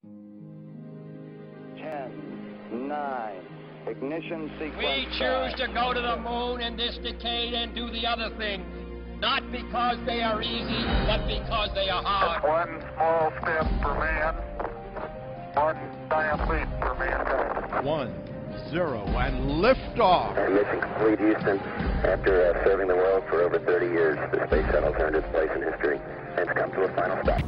10, 9, ignition sequence. We choose to go to the moon in this decade and do the other things, not because they are easy, but because they are hard. One small step for man, one giant leap for mankind. 1, 0, and liftoff. Mission complete, Houston. After serving the world for over 30 years, the space shuttle's earned its place in history and it's come to a final stop.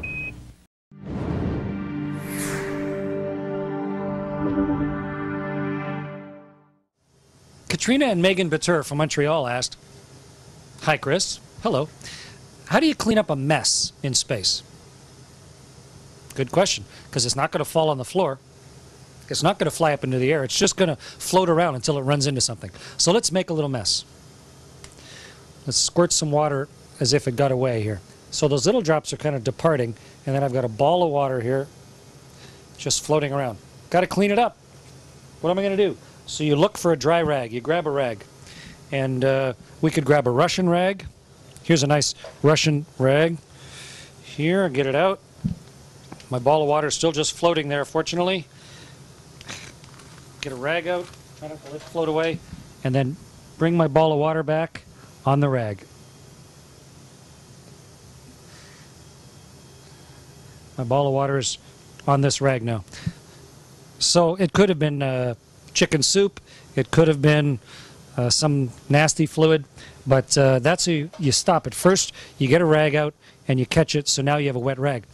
Katrina and Megan Batur from Montreal asked, "Hi, Chris. Hello. How do you clean up a mess in space?" Good question, because it's not going to fall on the floor. It's not going to fly up into the air. It's just going to float around until it runs into something. So let's make a little mess. Let's squirt some water as if it got away here. So those little drops are kind of departing, and then I've got a ball of water here just floating around. Got to clean it up. What am I going to do? So you look for a dry rag. You grab a rag. And we could grab a Russian rag. Here's a nice Russian rag. Here, get it out. My ball of water is still just floating there, fortunately. Get a rag out, try not to let it float away, and then bring my ball of water back on the rag. My ball of water is on this rag now. So it could have been chicken soup, it could have been some nasty fluid, but that's how you stop it. First, you get a rag out and you catch it, so now you have a wet rag.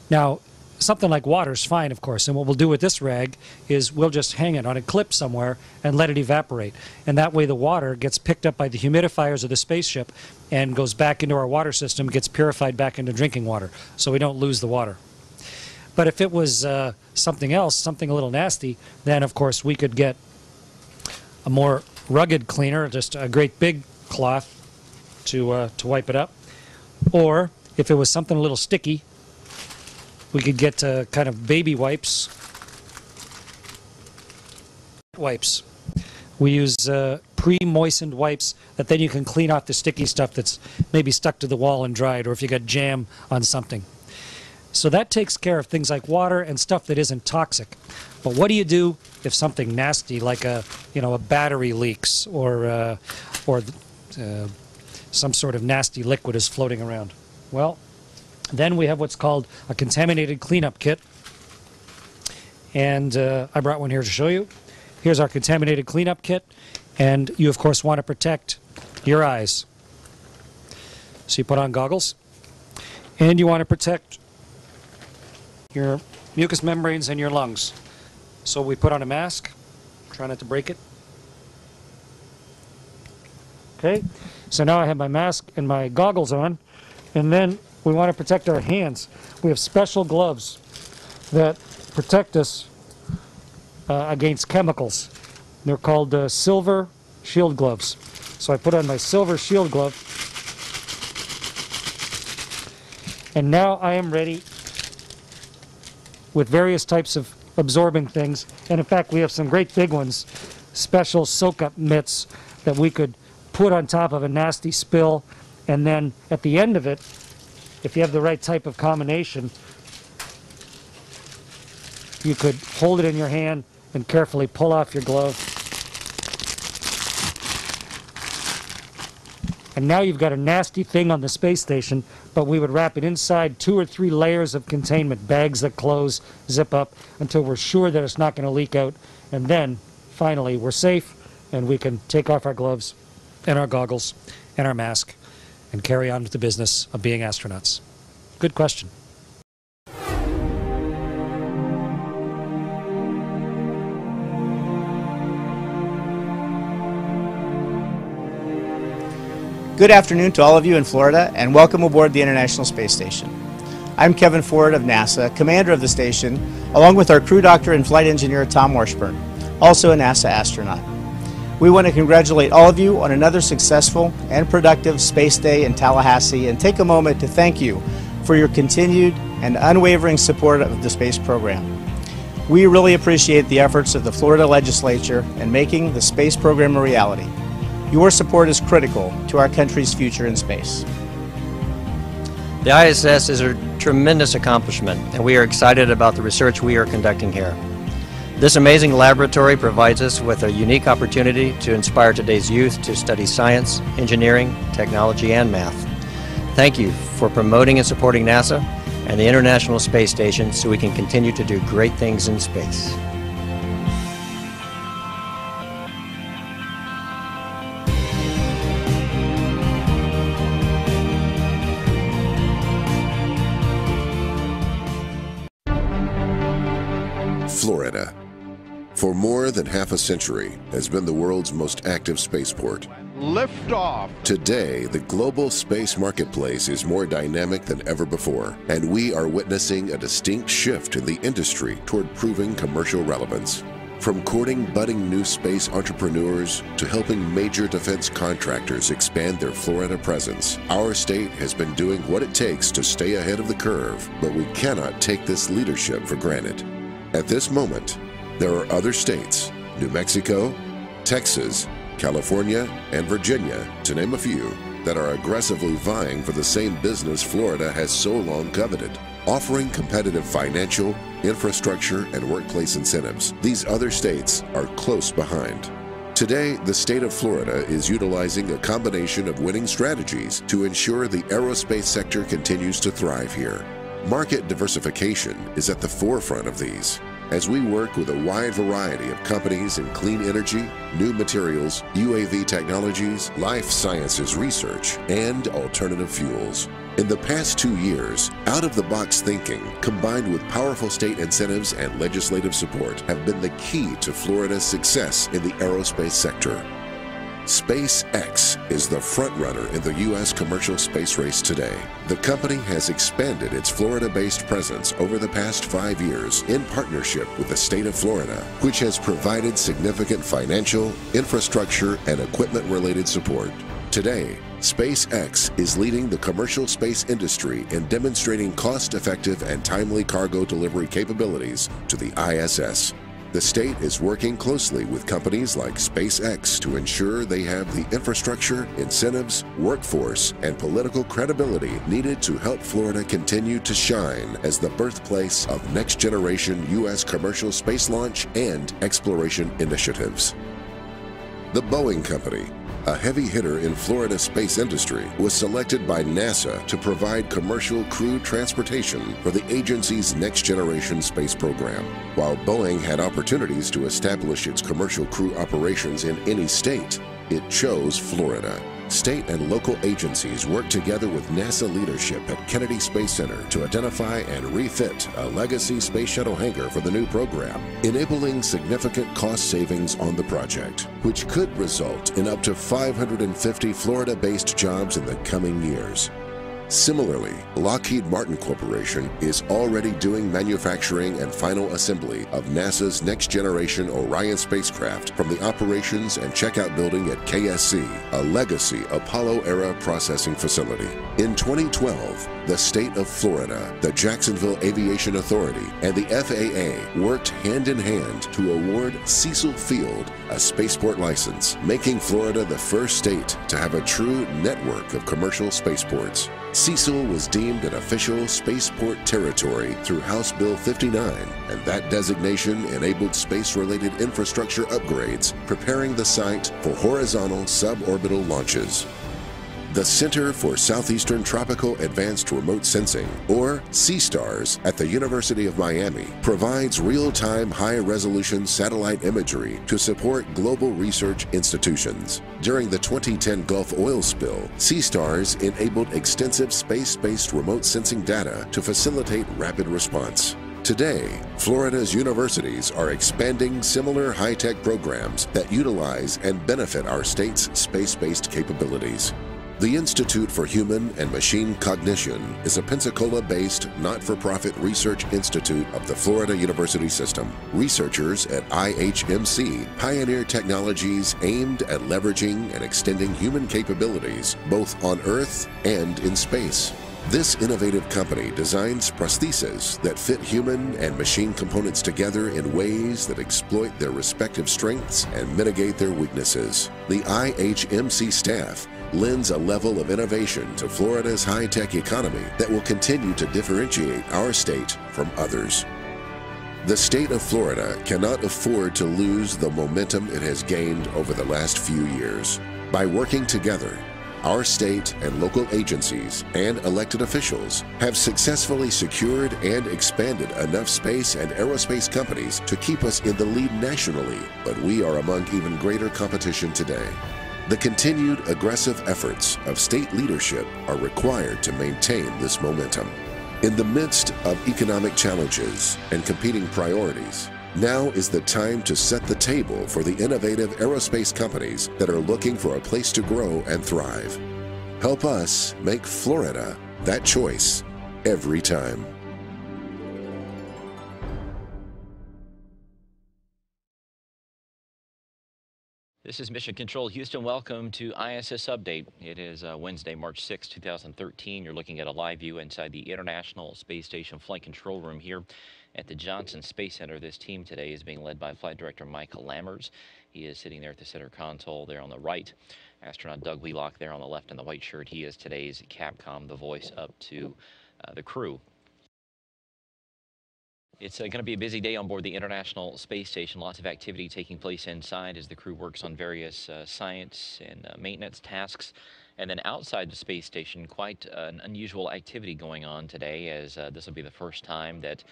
Now, something like water is fine, of course, and what we'll do with this rag is we'll just hang it on a clip somewhere and let it evaporate. And that way the water gets picked up by the humidifiers of the spaceship and goes back into our water system, gets purified back into drinking water, so we don't lose the water. But if it was something else, something a little nasty, then of course we could get a more rugged cleaner, just a great big cloth to wipe it up. Or if it was something a little sticky, we could get kind of baby wipes. We use pre-moistened wipes that then you can clean off the sticky stuff that's maybe stuck to the wall and dried, or if you got jam on something. So that takes care of things like water and stuff that isn't toxic. But what do you do if something nasty like a battery leaks or some sort of nasty liquid is floating around? Well, then we have what's called a contaminated cleanup kit. And I brought one here to show you. Here's our contaminated cleanup kit. And you, of course, want to protect your eyes. So you put on goggles. And you want to protect your mucous membranes and your lungs. So we put on a mask. Try not to break it. Okay. So now I have my mask and my goggles on. And then we want to protect our hands. We have special gloves that protect us against chemicals. They're called silver shield gloves. So I put on my silver shield glove. And now I am ready with various types of absorbing things. And in fact, we have some great big ones, special soak-up mitts that we could put on top of a nasty spill. And then at the end of it, if you have the right type of combination, you could hold it in your hand and carefully pull off your glove. And now you've got a nasty thing on the space station, but we would wrap it inside 2 or 3 layers of containment, bags that close, zip up, until we're sure that it's not going to leak out. And then, finally, we're safe, and we can take off our gloves and our goggles and our mask and carry on with the business of being astronauts. Good question. Good afternoon to all of you in Florida, and welcome aboard the International Space Station. I'm Kevin Ford of NASA, commander of the station, along with our crew doctor and flight engineer Tom Washburn, also a NASA astronaut. We want to congratulate all of you on another successful and productive Space Day in Tallahassee, and take a moment to thank you for your continued and unwavering support of the space program. We really appreciate the efforts of the Florida legislature in making the space program a reality. Your support is critical to our country's future in space. The ISS is a tremendous accomplishment, and we are excited about the research we are conducting here. This amazing laboratory provides us with a unique opportunity to inspire today's youth to study science, engineering, technology, and math. Thank you for promoting and supporting NASA and the International Space Station so we can continue to do great things in space. Florida, for more than half a century, has been the world's most active spaceport. Liftoff. Today, the global space marketplace is more dynamic than ever before, and we are witnessing a distinct shift in the industry toward proving commercial relevance. From courting budding new space entrepreneurs to helping major defense contractors expand their Florida presence, our state has been doing what it takes to stay ahead of the curve, but we cannot take this leadership for granted. At this moment, there are other states, New Mexico, Texas, California, and Virginia, to name a few, that are aggressively vying for the same business Florida has so long coveted. Offering competitive financial, infrastructure, and workplace incentives, these other states are close behind. Today, the state of Florida is utilizing a combination of winning strategies to ensure the aerospace sector continues to thrive here. Market diversification is at the forefront of these, as we work with a wide variety of companies in clean energy, new materials, UAV technologies, life sciences research, and alternative fuels. In the past 2 years, out-of-the-box thinking, combined with powerful state incentives and legislative support, have been the key to Florida's success in the aerospace sector. SpaceX is the frontrunner in the U.S. commercial space race today. The company has expanded its Florida-based presence over the past 5 years in partnership with the state of Florida, which has provided significant financial, infrastructure, and equipment-related support. Today, SpaceX is leading the commercial space industry in demonstrating cost-effective and timely cargo delivery capabilities to the ISS. The state is working closely with companies like SpaceX to ensure they have the infrastructure, incentives, workforce, and political credibility needed to help Florida continue to shine as the birthplace of next-generation U.S. commercial space launch and exploration initiatives. The Boeing Company, a heavy hitter in Florida's space industry, was selected by NASA to provide commercial crew transportation for the agency's next-generation space program. While Boeing had opportunities to establish its commercial crew operations in any state, it chose Florida. State and local agencies worked together with NASA leadership at Kennedy Space Center to identify and refit a legacy space shuttle hangar for the new program, enabling significant cost savings on the project, which could result in up to 550 Florida-based jobs in the coming years. Similarly, Lockheed Martin Corporation is already doing manufacturing and final assembly of NASA's next-generation Orion spacecraft from the operations and checkout building at KSC, a legacy Apollo-era processing facility. In 2012, the state of Florida, the Jacksonville Aviation Authority, and the FAA worked hand-in-hand to award Cecil Field a spaceport license, making Florida the first state to have a true network of commercial spaceports. Cecil was deemed an official spaceport territory through House Bill 59, and that designation enabled space-related infrastructure upgrades, preparing the site for horizontal suborbital launches. The Center for Southeastern Tropical Advanced Remote Sensing, or CSTARS, at the University of Miami, provides real-time high-resolution satellite imagery to support global research institutions. During the 2010 Gulf oil spill, CSTARS enabled extensive space-based remote sensing data to facilitate rapid response. Today, Florida's universities are expanding similar high-tech programs that utilize and benefit our state's space-based capabilities. The Institute for Human and Machine Cognition is a Pensacola-based, not-for-profit research institute of the Florida University System. Researchers at IHMC pioneer technologies aimed at leveraging and extending human capabilities both on Earth and in space. This innovative company designs prostheses that fit human and machine components together in ways that exploit their respective strengths and mitigate their weaknesses. The IHMC staff lends a level of innovation to Florida's high-tech economy that will continue to differentiate our state from others. The state of Florida cannot afford to lose the momentum it has gained over the last few years. By working together, our state and local agencies and elected officials have successfully secured and expanded enough space and aerospace companies to keep us in the lead nationally, but we are among even greater competition today. The continued aggressive efforts of state leadership are required to maintain this momentum. In the midst of economic challenges and competing priorities, now is the time to set the table for the innovative aerospace companies that are looking for a place to grow and thrive. Help us make Florida that choice every time. This is Mission Control Houston. Welcome to ISS Update. It is Wednesday, March 6, 2013. You're looking at a live view inside the International Space Station Flight Control Room here at the Johnson Space Center. This team today is being led by Flight Director Mike Lammers. He is sitting there at the center console there on the right. Astronaut Doug Wheelock there on the left in the white shirt. He is today's Capcom, the voice up to the crew. It's going to be a busy day on board the International Space Station. Lots of activity taking place inside as the crew works on various science and maintenance tasks. And then outside the space station, quite an unusual activity going on today, as this will be the first time that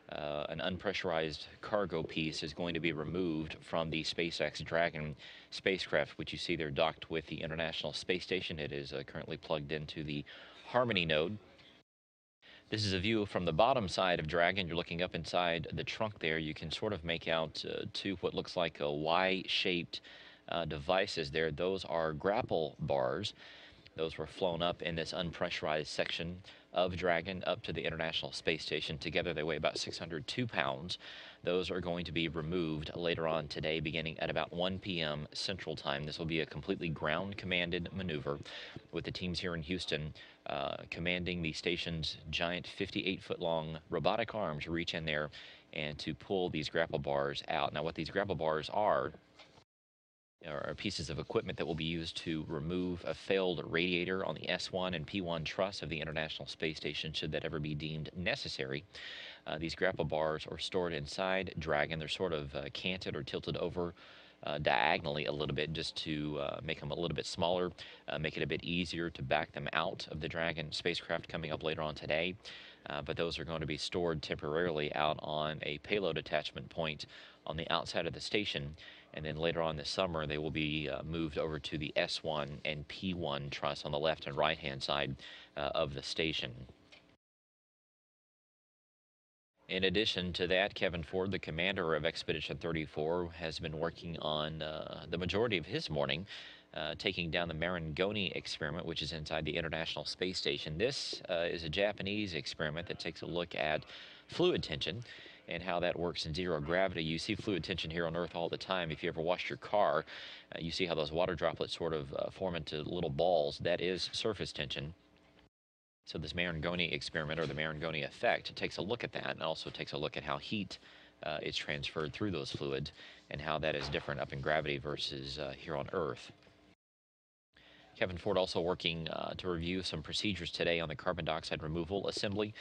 an unpressurized cargo piece is going to be removed from the SpaceX Dragon spacecraft, which you see there docked with the International Space Station. It is currently plugged into the Harmony node. This is a view from the bottom side of Dragon. You're looking up inside the trunk there. You can sort of make out two what looks like a Y-shaped devices there. Those are grapple bars. Those were flown up in this unpressurized section of Dragon up to the International Space Station. Together they weigh about 602 pounds. Those are going to be removed later on today, beginning at about 1 p.m. Central Time. This will be a completely ground-commanded maneuver with the teams here in Houston commanding the station's giant 58-foot-long robotic arms to reach in there and to pull these grapple bars out. Now, what these grapple bars are pieces of equipment that will be used to remove a failed radiator on the S1 and P1 truss of the International Space Station, should that ever be deemed necessary. These grapple bars are stored inside Dragon. They're sort of canted or tilted over diagonally a little bit, just to make them a little bit smaller, make it a bit easier to back them out of the Dragon spacecraft coming up later on today. But those are going to be stored temporarily out on a payload attachment point on the outside of the station, and then later on this summer they will be moved over to the S1 and P1 truss on the left and right hand side of the station. In addition to that, Kevin Ford, the commander of Expedition 34, has been working on the majority of his morning taking down the Marangoni experiment, which is inside the International Space Station. This is a Japanese experiment that takes a look at fluid tension and how that works in zero gravity. You see fluid tension here on Earth all the time. If you ever washed your car, you see how those water droplets sort of form into little balls. That is surface tension. So this Marangoni experiment, or the Marangoni effect, takes a look at that, and also takes a look at how heat is transferred through those fluids and how that is different up in gravity versus here on Earth. Kevin Ford also working to review some procedures today on the carbon dioxide removal assembly.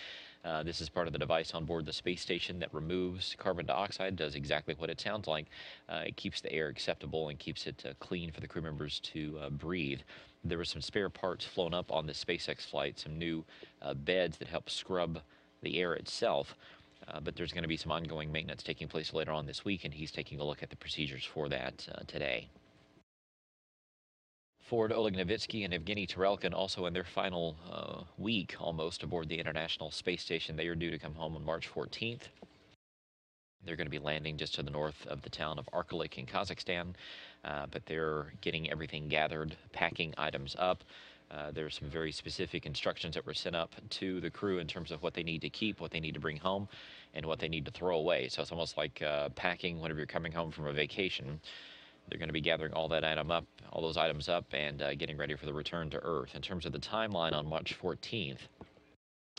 This is part of the device on board the space station that removes carbon dioxide, does exactly what it sounds like. It keeps the air acceptable and keeps it clean for the crew members to breathe. There were some spare parts flown up on this SpaceX flight, some new beds that help scrub the air itself. But there's going to be some ongoing maintenance taking place later on this week, and he's taking a look at the procedures for that today. Ford, Oleg Novitsky, and Evgeny Tarelkin also in their final week almost aboard the International Space Station. They are due to come home on March 14th. They're going to be landing just to the north of the town of Arkelik in Kazakhstan, but they're getting everything gathered, packing items up. There's some very specific instructions that were sent up to the crew in terms of what they need to keep, what they need to bring home, and what they need to throw away. So it's almost like packing whenever you're coming home from a vacation. They're going to be gathering all those items up, and getting ready for the return to Earth. In terms of the timeline on March 14th,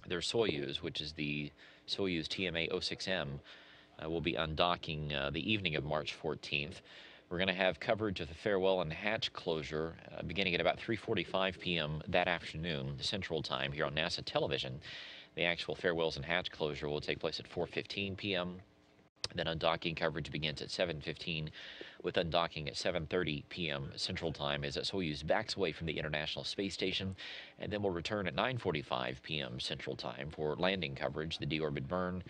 their Soyuz, which is the Soyuz TMA-06M, will be undocking the evening of March 14th. We're going to have coverage of the farewell and hatch closure beginning at about 3:45 p.m. that afternoon, Central Time, here on NASA television. The actual farewells and hatch closure will take place at 4:15 p.m. Then undocking coverage begins at 7:15, with undocking at 7:30 p.m. Central Time as Soyuz backs away from the International Space Station, and then will return at 9:45 p.m. Central Time for landing coverage. The deorbit burn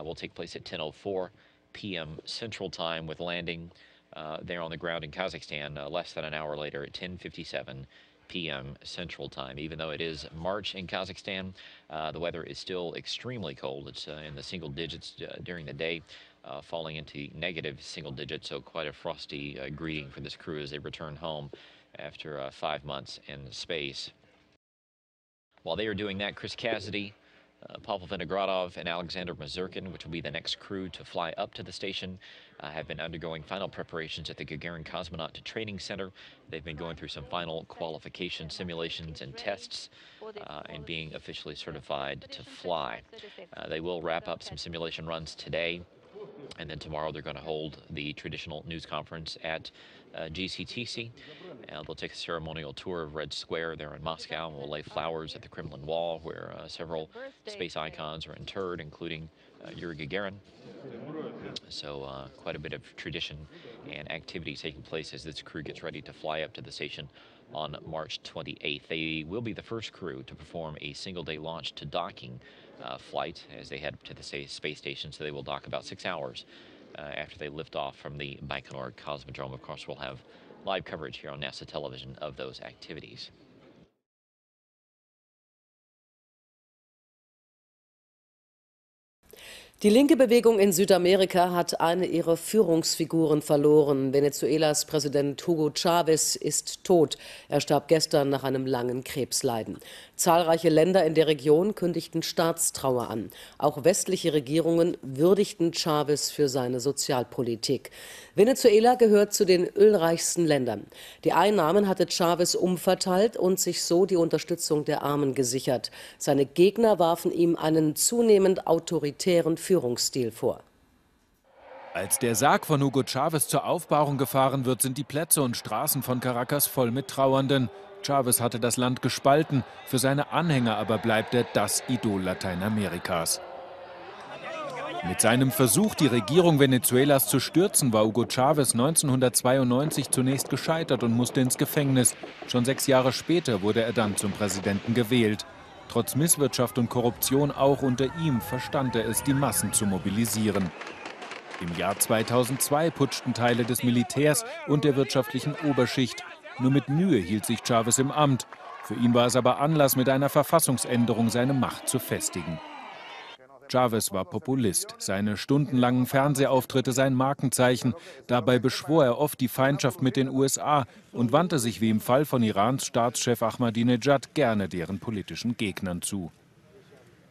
will take place at 10:04 p.m. Central Time, with landing there on the ground in Kazakhstan less than an hour later at 10:57 p.m. Central Time. Even though it is March in Kazakhstan, the weather is still extremely cold. It's in the single digits during the day, falling into negative single digits, so quite a frosty greeting for this crew as they return home after 5 months in space. While they are doing that, Chris Cassidy, Pavel Vinogradov, and Alexander Mazurkin, which will be the next crew to fly up to the station, have been undergoing final preparations at the Gagarin Cosmonaut Training Center. They've been going through some final qualification simulations and tests and being officially certified to fly. They will wrap up some simulation runs today, and then tomorrow they're going to hold the traditional news conference at GCTC. They'll take a ceremonial tour of Red Square there in Moscow, and will lay flowers at the Kremlin Wall, where several space icons are interred, including Yuri Gagarin. So quite a bit of tradition and activity taking place as this crew gets ready to fly up to the station on March 28th. They will be the first crew to perform a single-day launch to docking flight as they head up to the space station, so they will dock about 6 hours after they lift off from the Baikonur Cosmodrome. Of course, we'll have live coverage here on NASA television of those activities. Die linke Bewegung in Südamerika hat eine ihrer Führungsfiguren verloren. Venezuelas Präsident Hugo Chávez ist tot. Er starb gestern nach einem langen Krebsleiden. Zahlreiche Länder in der Region kündigten Staatstrauer an. Auch westliche Regierungen würdigten Chávez für seine Sozialpolitik. Venezuela gehört zu den ölreichsten Ländern. Die Einnahmen hatte Chávez umverteilt und sich so die Unterstützung der Armen gesichert. Seine Gegner warfen ihm einen zunehmend autoritären Führungsstil vor. Als der Sarg von Hugo Chávez zur Aufbahrung gefahren wird, sind die Plätze und Straßen von Caracas voll mit Trauernden. Chávez hatte das Land gespalten, für seine Anhänger aber bleibt er das Idol Lateinamerikas. Mit seinem Versuch, die Regierung Venezuelas zu stürzen, war Hugo Chávez 1992 zunächst gescheitert und musste ins Gefängnis. Schon 6 Jahre später wurde er dann zum Präsidenten gewählt. Trotz Misswirtschaft und Korruption auch unter ihm verstand er es, die Massen zu mobilisieren. Im Jahr 2002 putschten Teile des Militärs und der wirtschaftlichen Oberschicht. Nur mit Mühe hielt sich Chávez im Amt. Für ihn war es aber Anlass, mit einer Verfassungsänderung seine Macht zu festigen. Chávez war Populist. Seine stundenlangen Fernsehauftritte sein Markenzeichen. Dabei beschwor er oft die Feindschaft mit den USA und wandte sich wie im Fall von Irans Staatschef Ahmadinejad gerne deren politischen Gegnern zu.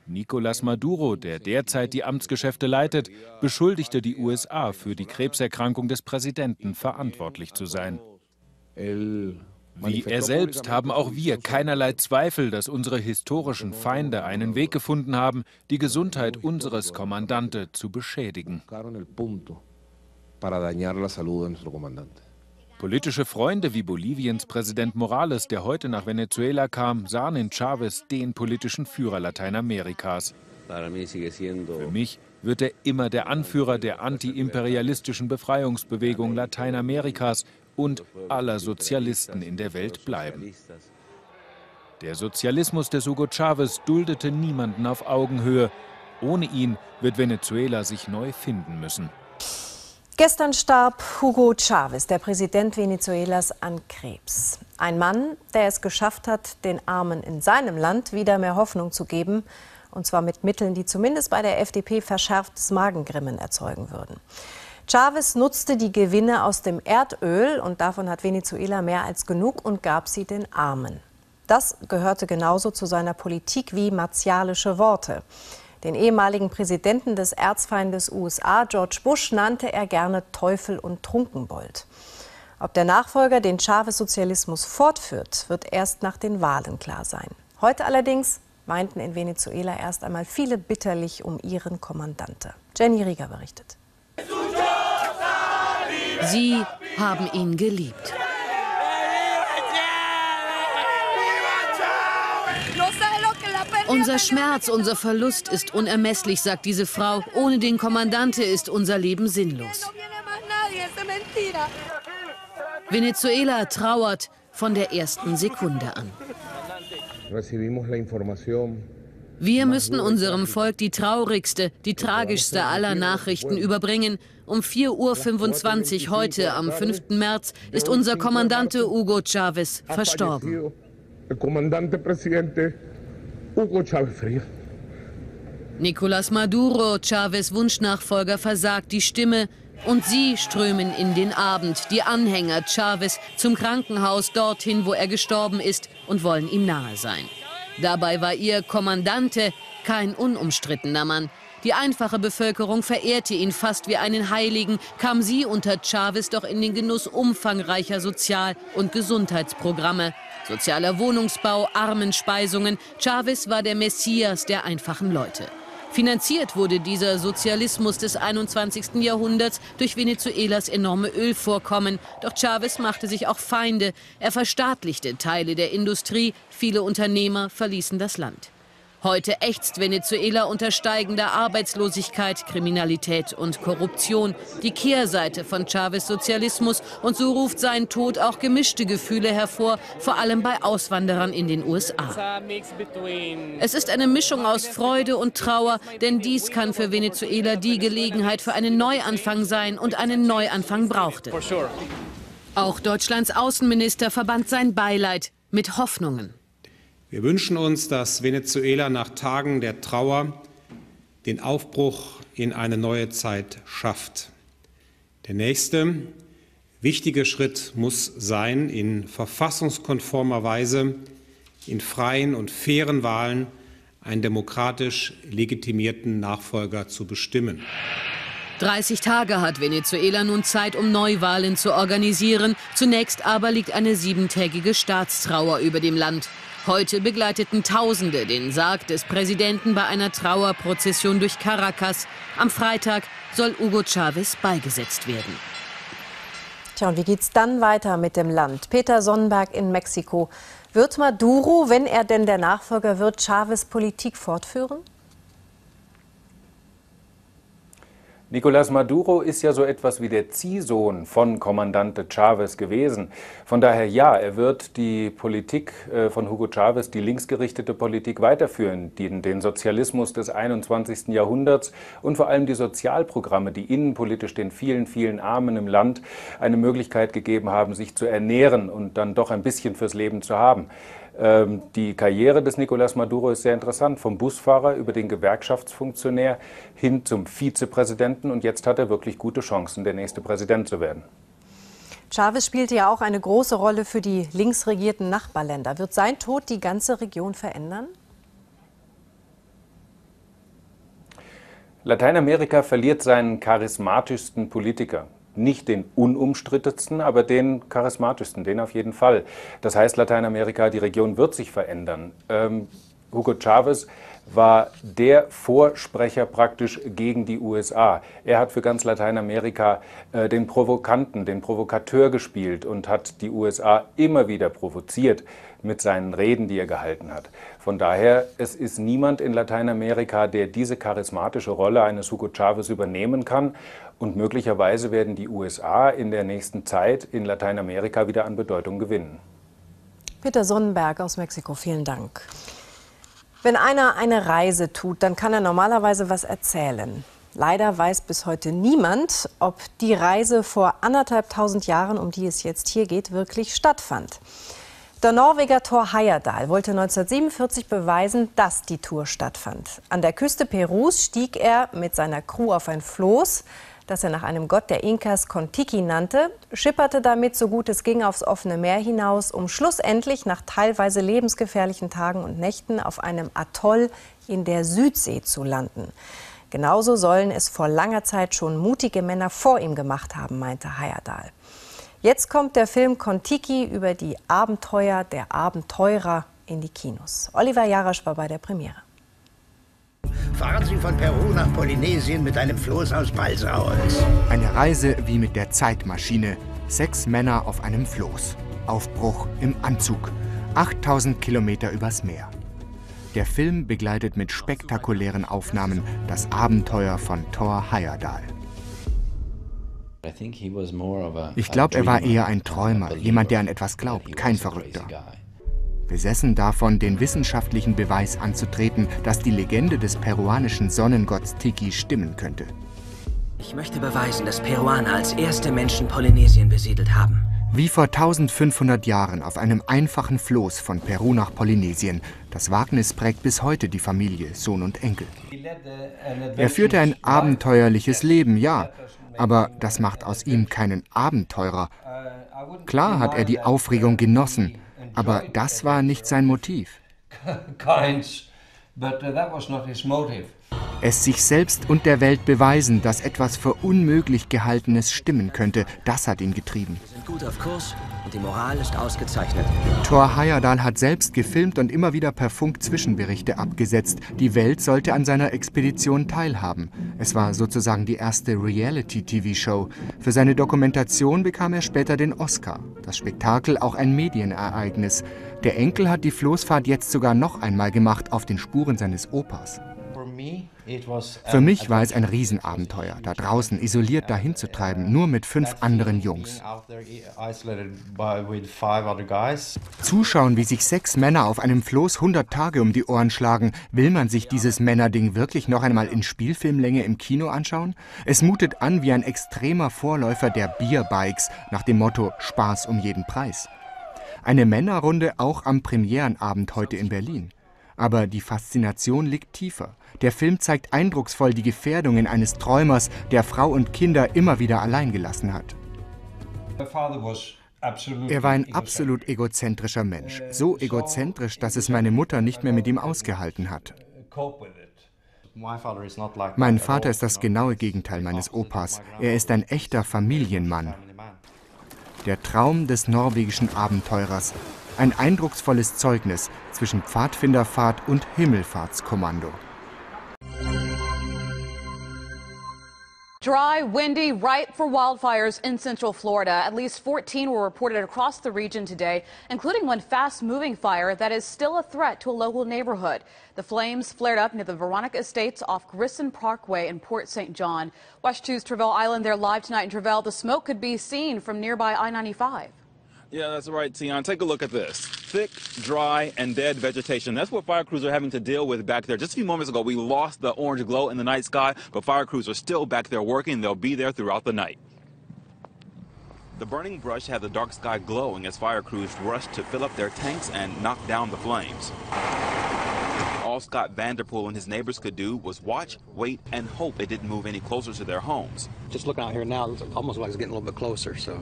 Nicolás Maduro, der derzeit die Amtsgeschäfte leitet, beschuldigte die USA, für die Krebserkrankung des Präsidenten verantwortlich zu sein. Wie er selbst haben auch wir keinerlei Zweifel, dass unsere historischen Feinde einen Weg gefunden haben, die Gesundheit unseres Kommandante zu beschädigen. Politische Freunde wie Boliviens Präsident Morales, der heute nach Venezuela kam, sahen in Chávez den politischen Führer Lateinamerikas. Für mich wird er immer der Anführer der antiimperialistischen Befreiungsbewegung Lateinamerikas und aller Sozialisten in der Welt bleiben. Der Sozialismus des Hugo Chávez duldete niemanden auf Augenhöhe. Ohne ihn wird Venezuela sich neu finden müssen. Gestern starb Hugo Chávez, der Präsident Venezuelas, an Krebs. Ein Mann, der es geschafft hat, den Armen in seinem Land wieder mehr Hoffnung zu geben. Und zwar mit Mitteln, die zumindest bei der FDP verschärftes Magengrimmen erzeugen würden. Chávez nutzte die Gewinne aus dem Erdöl, und davon hat Venezuela mehr als genug, und gab sie den Armen. Das gehörte genauso zu seiner Politik wie martialische Worte. Den ehemaligen Präsidenten des Erzfeindes USA, George Bush, nannte er gerne Teufel und Trunkenbold. Ob der Nachfolger den Chávez-Sozialismus fortführt, wird erst nach den Wahlen klar sein. Heute allerdings weinten in Venezuela erst einmal viele bitterlich um ihren Kommandante. Jenny Rieger berichtet. Sie haben ihn geliebt. Unser Schmerz, unser Verlust ist unermesslich, sagt diese Frau. Ohne den Kommandante ist unser Leben sinnlos. Venezuela trauert von der ersten Sekunde an. Wir müssen unserem Volk die traurigste, die tragischste aller Nachrichten überbringen. Um 4:25 Uhr heute, am 5. März, ist unser Kommandante Hugo Chávez verstorben. Nicolás Maduro, Chávez' Wunschnachfolger, versagt die Stimme. Und sie strömen in den Abend, die Anhänger Chávez, zum Krankenhaus, dorthin, wo er gestorben ist, und wollen ihm nahe sein. Dabei war ihr Kommandante kein unumstrittener Mann. Die einfache Bevölkerung verehrte ihn fast wie einen Heiligen, kam sie unter Chávez doch in den Genuss umfangreicher Sozial- und Gesundheitsprogramme. Sozialer Wohnungsbau, Armenspeisungen. Chávez war der Messias der einfachen Leute. Finanziert wurde dieser Sozialismus des 21. Jahrhunderts durch Venezuelas enorme Ölvorkommen. Doch Chávez machte sich auch Feinde. Er verstaatlichte Teile der Industrie. Viele Unternehmer verließen das Land. Heute ächzt Venezuela unter steigender Arbeitslosigkeit, Kriminalität und Korruption. Die Kehrseite von Chávez' Sozialismus. Und so ruft sein Tod auch gemischte Gefühle hervor, vor allem bei Auswanderern in den USA. Es ist eine Mischung aus Freude und Trauer, denn dies kann für Venezuela die Gelegenheit für einen Neuanfang sein und einen Neuanfang brauchte. Auch Deutschlands Außenminister verband sein Beileid mit Hoffnungen. Wir wünschen uns, dass Venezuela nach Tagen der Trauer den Aufbruch in eine neue Zeit schafft. Der nächste wichtige Schritt muss sein, in verfassungskonformer Weise in freien und fairen Wahlen einen demokratisch legitimierten Nachfolger zu bestimmen. 30 Tage hat Venezuela nun Zeit, um Neuwahlen zu organisieren. Zunächst aber liegt eine 7-tägige Staatstrauer über dem Land. Heute begleiteten Tausende den Sarg des Präsidenten bei einer Trauerprozession durch Caracas. Am Freitag soll Hugo Chávez beigesetzt werden. Tja, und wie geht's dann weiter mit dem Land? Peter Sonnenberg in Mexiko. Wird Maduro, wenn er denn der Nachfolger wird, Chávez' Politik fortführen? Nicolás Maduro ist ja so etwas wie der Ziehsohn von Kommandante Chávez gewesen. Von daher ja, er wird die Politik von Hugo Chávez, die linksgerichtete Politik, weiterführen, den Sozialismus des 21. Jahrhunderts und vor allem die Sozialprogramme, die innenpolitisch den vielen, vielen Armen im Land eine Möglichkeit gegeben haben, sich zu ernähren und dann doch ein bisschen fürs Leben zu haben. Die Karriere des Nicolás Maduro ist sehr interessant, vom Busfahrer über den Gewerkschaftsfunktionär hin zum Vizepräsidenten, und jetzt hat er wirklich gute Chancen, der nächste Präsident zu werden. Chávez spielte ja auch eine große Rolle für die linksregierten Nachbarländer. Wird sein Tod die ganze Region verändern? Lateinamerika verliert seinen charismatischsten Politiker. Nicht den unumstrittensten, aber den charismatischsten, den auf jeden Fall. Das heißt, Lateinamerika, die Region wird sich verändern. Hugo Chávez war der Vorsprecher praktisch gegen die USA. Er hat für ganz Lateinamerika den Provokanten, den Provokateur gespielt und hat die USA immer wieder provoziert mit seinen Reden, die er gehalten hat. Von daher, es ist niemand in Lateinamerika, der diese charismatische Rolle eines Hugo Chávez übernehmen kann. Und möglicherweise werden die USA in der nächsten Zeit in Lateinamerika wieder an Bedeutung gewinnen. Peter Sonnenberg aus Mexiko, vielen Dank. Wenn einer eine Reise tut, dann kann er normalerweise was erzählen. Leider weiß bis heute niemand, ob die Reise vor 1500 Jahren, um die es jetzt hier geht, wirklich stattfand. Der Norweger Thor Heyerdahl wollte 1947 beweisen, dass die Tour stattfand. An der Küste Perus stieg er mit seiner Crew auf ein Floß, das er nach einem Gott der Inkas Kon-Tiki nannte, schipperte damit so gut es ging aufs offene Meer hinaus, um schlussendlich nach teilweise lebensgefährlichen Tagen und Nächten auf einem Atoll in der Südsee zu landen. Genauso sollen es vor langer Zeit schon mutige Männer vor ihm gemacht haben, meinte Heyerdahl. Jetzt kommt der Film Kon-Tiki über die Abenteuer der Abenteurer in die Kinos. Oliver Jarasch war bei der Premiere. Fahren Sie von Peru nach Polynesien mit einem Floß aus Balsaholz. Eine Reise wie mit der Zeitmaschine. 6 Männer auf einem Floß. Aufbruch im Anzug. 8000 Kilometer übers Meer. Der Film begleitet mit spektakulären Aufnahmen das Abenteuer von Thor Heyerdahl. Ich glaube, er war eher ein Träumer, jemand, der an etwas glaubt, kein Verrückter. Besessen davon, den wissenschaftlichen Beweis anzutreten, dass die Legende des peruanischen Sonnengotts Tiki stimmen könnte. Ich möchte beweisen, dass Peruaner als erste Menschen Polynesien besiedelt haben. Wie vor 1500 Jahren auf einem einfachen Floß von Peru nach Polynesien. Das Wagnis prägt bis heute die Familie, Sohn und Enkel. Er führte ein abenteuerliches Leben, ja, aber das macht aus ihm keinen Abenteurer. Klar hat er die Aufregung genossen, aber das war nicht sein Motiv. Es sich selbst und der Welt beweisen, dass etwas für unmöglich Gehaltenes stimmen könnte, das hat ihn getrieben. Wir sind gut auf Kurs und die Moral ist ausgezeichnet. Thor Heyerdahl hat selbst gefilmt und immer wieder per Funk Zwischenberichte abgesetzt. Die Welt sollte an seiner Expedition teilhaben. Es war sozusagen die erste Reality-TV-Show. Für seine Dokumentation bekam er später den Oscar. Das Spektakel auch ein Medienereignis. Der Enkel hat die Floßfahrt jetzt sogar noch einmal gemacht, auf den Spuren seines Opas. Für mich war es ein Riesenabenteuer, da draußen isoliert dahin zu treiben, nur mit 5 anderen Jungs. Zuschauen, wie sich 6 Männer auf einem Floß 100 Tage um die Ohren schlagen. Will man sich dieses Männerding wirklich noch einmal in Spielfilmlänge im Kino anschauen? Es mutet an wie ein extremer Vorläufer der Bierbikes, nach dem Motto Spaß um jeden Preis. Eine Männerrunde auch am Premierenabend heute in Berlin. Aber die Faszination liegt tiefer. Der Film zeigt eindrucksvoll die Gefährdungen eines Träumers, der Frau und Kinder immer wieder allein gelassen hat. Er war ein absolut egozentrischer Mensch. So egozentrisch, dass es meine Mutter nicht mehr mit ihm ausgehalten hat. Mein Vater ist das genaue Gegenteil meines Opas. Er ist ein echter Familienmann. Der Traum des norwegischen Abenteurers. Ein eindrucksvolles Zeugnis zwischen Pfadfinderfahrt und Himmelfahrtskommando. Dry, windy, ripe for wildfires in central Florida. At least 14 were reported across the region today, including one fast-moving fire that is still a threat to a local neighborhood. The flames flared up near the Veronica Estates off Grissom Parkway in Port St. John. Watch 2's Travell Island there live tonight in Travell. The smoke could be seen from nearby I-95. Yeah, that's right, Tion. Take a look at this. Thick, dry, and dead vegetation. That's what fire crews are having to deal with back there. Just a few moments ago, we lost the orange glow in the night sky, but fire crews are still back there working. They'll be there throughout the night. The burning brush had the dark sky glowing as fire crews rushed to fill up their tanks and knock down the flames. All Scott Vanderpool and his neighbors could do was watch, wait, and hope it didn't move any closer to their homes. Just looking out here now, it's almost like it's getting a little bit closer, so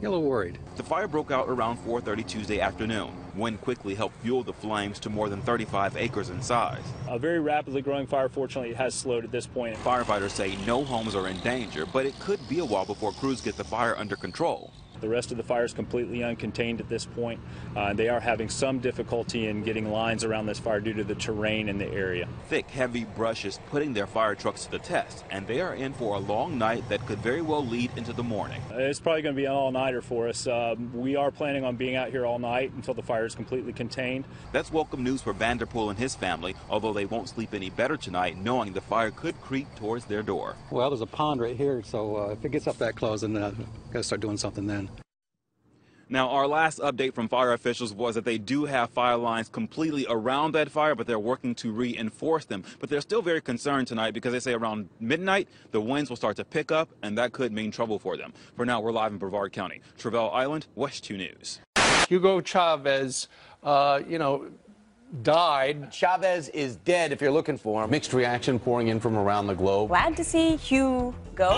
you're a little worried. The fire broke out around 4:30 Tuesday afternoon. Wind quickly helped fuel the flames to more than 35 acres in size. A very rapidly growing fire, fortunately, it has slowed at this point. Firefighters say no homes are in danger, but it could be a while before crews get the fire under control. The rest of the fire is completely uncontained at this point. They are having some difficulty in getting lines around this fire due to the terrain in the area. Thick, heavy brush is putting their fire trucks to the test, and they are in for a long night that could very well lead into the morning. It's probably going to be an all-nighter for us. We are planning on being out here all night until the fire is completely contained. That's welcome news for Vanderpool and his family, although they won't sleep any better tonight knowing the fire could creep towards their door. Well, there's a pond right here, so if it gets up that close, then got to start doing something then. Now, our last update from fire officials was that they do have fire lines completely around that fire, but they're working to reinforce them. But they're still very concerned tonight because they say around midnight, the winds will start to pick up, and that could mean trouble for them. For now, we're live in Brevard County. Travell Island, West 2 News. Hugo Chavez, died. Chavez is dead if you're looking for him. Mixed reaction pouring in from around the globe. Glad to see Hugo.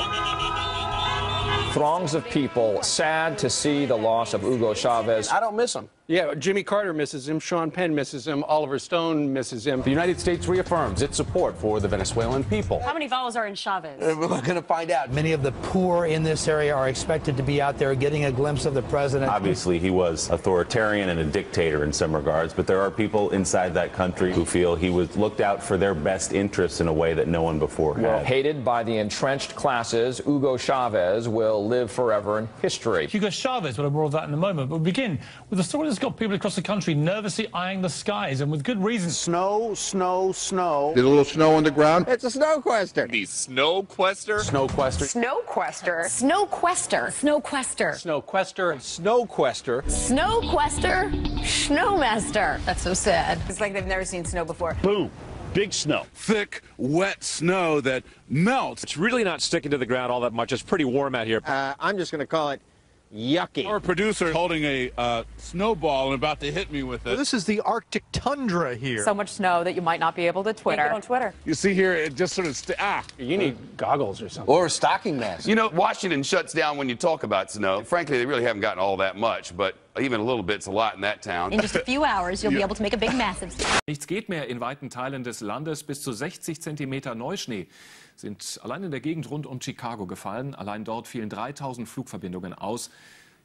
Throngs of people sad to see the loss of Hugo Chavez. I don't miss him. Yeah, Jimmy Carter misses him, Sean Penn misses him, Oliver Stone misses him. The United States reaffirms its support for the Venezuelan people. How many vowels are in Chavez? We're going to find out. Many of the poor in this area are expected to be out there getting a glimpse of the president. Obviously, he was authoritarian and a dictator in some regards, but there are people inside that country who feel he was looked out for their best interests in a way that no one before had. Well, hated by the entrenched classes, Hugo Chavez will live forever in history. Hugo Chavez, we'll have more of that in a moment, but we'll begin with a story that's got people across the country nervously eyeing the skies, and with good reason. Snow, snow, snow. Did a little snow on the ground? It's a snow quester. The snow quester? Snow quester. Snow quester. Snow quester. Snow quester. Snow quester. Snow quester. Snow quester. Snowmaster. That's so sad. It's like they've never seen snow before. Boom. Big snow. Thick, wet snow that melts. It's really not sticking to the ground all that much. It's pretty warm out here. I'm just going to call it yucky. Our producer holding a snowball and about to hit me with it. Well, this is the Arctic tundra here. So much snow that you might not be able to Twitter. On Twitter. You see here, it just sort of You need goggles or something. Or a stocking mask. You know, Washington shuts down when you talk about snow. Frankly, they really haven't gotten all that much, but even a little bit's a lot in that town. In just a few hours, you'll be able to make a big massive. Nichts geht mehr in weiten Teilen des Landes. Bis zu 60 Zentimeter Neuschnee sind allein in der Gegend rund um Chicago gefallen. Allein dort fielen 3000 Flugverbindungen aus.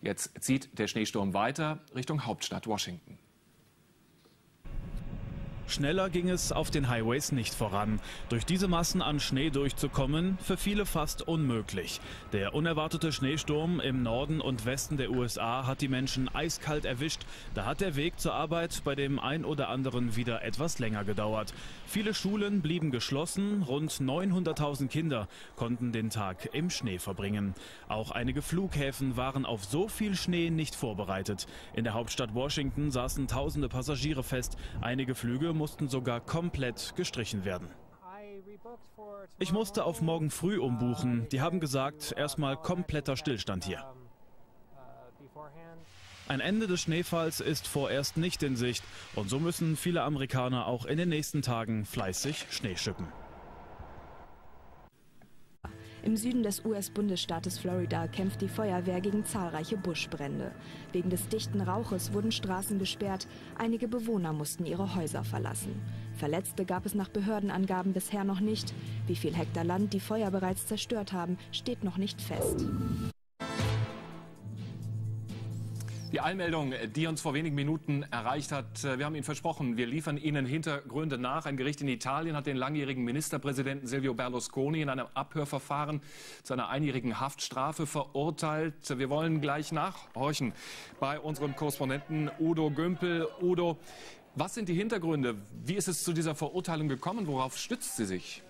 Jetzt zieht der Schneesturm weiter Richtung Hauptstadt Washington. Schneller ging es auf den Highways nicht voran. Durch diese Massen an Schnee durchzukommen, für viele fast unmöglich. Der unerwartete Schneesturm im Norden und Westen der USA hat die Menschen eiskalt erwischt. Da hat der Weg zur Arbeit bei dem ein oder anderen wieder etwas länger gedauert. Viele Schulen blieben geschlossen, rund 900.000 Kinder konnten den Tag im Schnee verbringen. Auch einige Flughäfen waren auf so viel Schnee nicht vorbereitet. In der Hauptstadt Washington saßen tausende Passagiere fest. Einige Flüge mussten sogar komplett gestrichen werden. Ich musste auf morgen früh umbuchen. Die haben gesagt, erstmal kompletter Stillstand hier. Ein Ende des Schneefalls ist vorerst nicht in Sicht. Und so müssen viele Amerikaner auch in den nächsten Tagen fleißig Schnee schippen. Im Süden des US-Bundesstaates Florida kämpft die Feuerwehr gegen zahlreiche Buschbrände. Wegen des dichten Rauches wurden Straßen gesperrt. Einige Bewohner mussten ihre Häuser verlassen. Verletzte gab es nach Behördenangaben bisher noch nicht. Wie viel Hektar Land die Feuer bereits zerstört haben, steht noch nicht fest. Die Eilmeldung, die uns vor wenigen Minuten erreicht hat, wir haben Ihnen versprochen, wir liefern Ihnen Hintergründe nach. Ein Gericht in Italien hat den langjährigen Ministerpräsidenten Silvio Berlusconi in einem Abhörverfahren zu einer einjährigen Haftstrafe verurteilt. Wir wollen gleich nachhorchen bei unserem Korrespondenten Udo Gümpel. Udo, was sind die Hintergründe? Wie ist es zu dieser Verurteilung gekommen? Worauf stützt sie sich?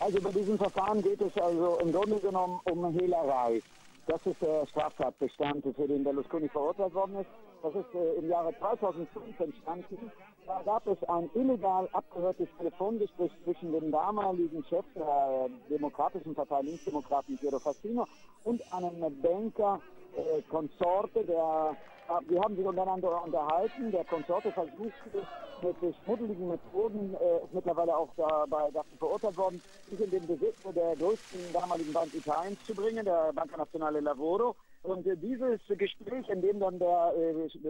Also bei diesem Verfahren geht es also im Grunde genommen um Hehlerei. Das ist der Straftatbestand, für den Berlusconi verurteilt worden ist. Das ist im Jahre 2005 entstanden. Da gab es ein illegal abgehörtes Telefongespräch zwischen dem damaligen Chef der Demokratischen Partei, Linksdemokraten Piero Fassino, und einem Banker, Consorte, wir haben sich untereinander unterhalten. Der Consorte versucht mit schmuddeligen Methoden, ist mittlerweile auch dabei dafür verurteilt worden, sich in den Besitz der größten damaligen Bank Italiens zu bringen, der Banca Nazionale Lavoro. Und dieses Gespräch, in dem dann der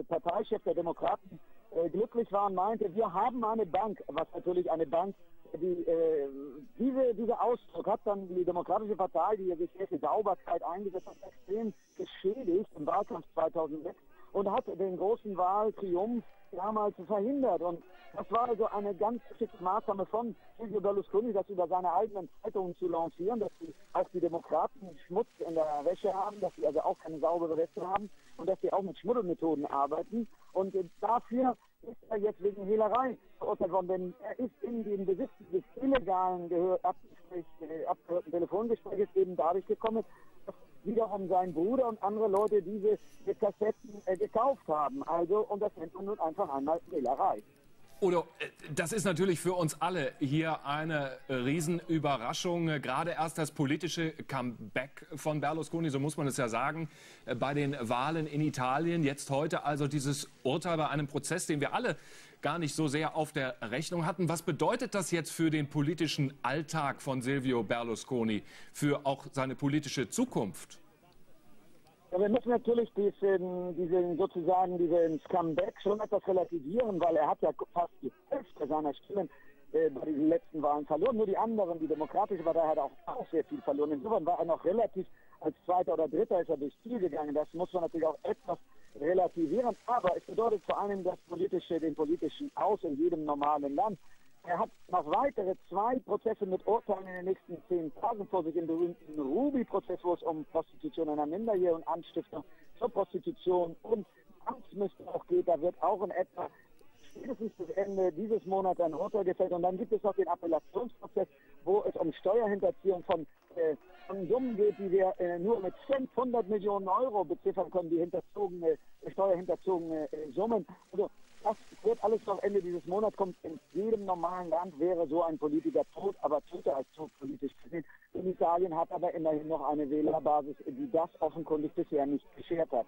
Parteichef der Demokraten glücklich war und meinte, wir haben eine Bank, was natürlich eine Bank, dieser Ausdruck hat dann die Demokratische Partei, die sich sehr für Sauberkeit eingesetzt hat, extrem geschädigt im Wahlkampf 2006 und hat den großen Wahltriumph damals verhindert. Und das war also eine ganz geschickte Maßnahme von Silvio Berlusconi, das über seine eigenen Zeitungen zu lancieren, dass auch die Demokraten Schmutz in der Wäsche haben, dass sie also auch keine saubere Wäsche haben und dass sie auch mit Schmuddelmethoden arbeiten. Und dafür ist er jetzt wegen Hehlerei verurteilt worden, denn er ist in den Besitz des illegalen abgehörten Telefongesprächs eben dadurch gekommen, dass wiederum sein Bruder und andere Leute diese Kassetten gekauft haben. Also, und das nennt man nun einfach einmal Hehlerei. Udo, das ist natürlich für uns alle hier eine Riesenüberraschung. Gerade erst das politische Comeback von Berlusconi, so muss man es ja sagen, bei den Wahlen in Italien. Jetzt heute also dieses Urteil bei einem Prozess, den wir alle gar nicht so sehr auf der Rechnung hatten. Was bedeutet das jetzt für den politischen Alltag von Silvio Berlusconi, für auch seine politische Zukunft? Ja, wir müssen natürlich diesen Scumbag schon etwas relativieren, weil er hat ja fast die Hälfte seiner Stimmen bei den letzten Wahlen verloren. Nur die anderen, die Demokratische Partei, hat auch sehr viel verloren. Insofern war er noch relativ, als Zweiter oder Dritter ist er durchs Ziel gegangen. Das muss man natürlich auch etwas relativieren. Aber es bedeutet vor allem den politischen Aus in jedem normalen Land. Er hat noch weitere 2 Prozesse mit Urteilen in den nächsten 10 Tagen vor sich, den berühmten Ruby-Prozess, wo es um Prostitution einer Minderjährigen und Anstiftung zur Prostitution und Amtsmissbrauch geht. Da wird auch in etwa spätestens bis Ende dieses Monats ein Urteil gefällt. Und dann gibt es noch den Appellationsprozess, wo es um Steuerhinterziehung von Summen geht, die wir nur mit 500 Millionen Euro beziffern können, die steuerhinterzogene Summen. Also das wird alles noch Ende dieses Monats kommen. In jedem normalen Land wäre so ein Politiker tot, aber töter als tot politisch gesehen. In Italien hat aber immerhin noch eine Wählerbasis, die das offenkundig bisher nicht beschert hat.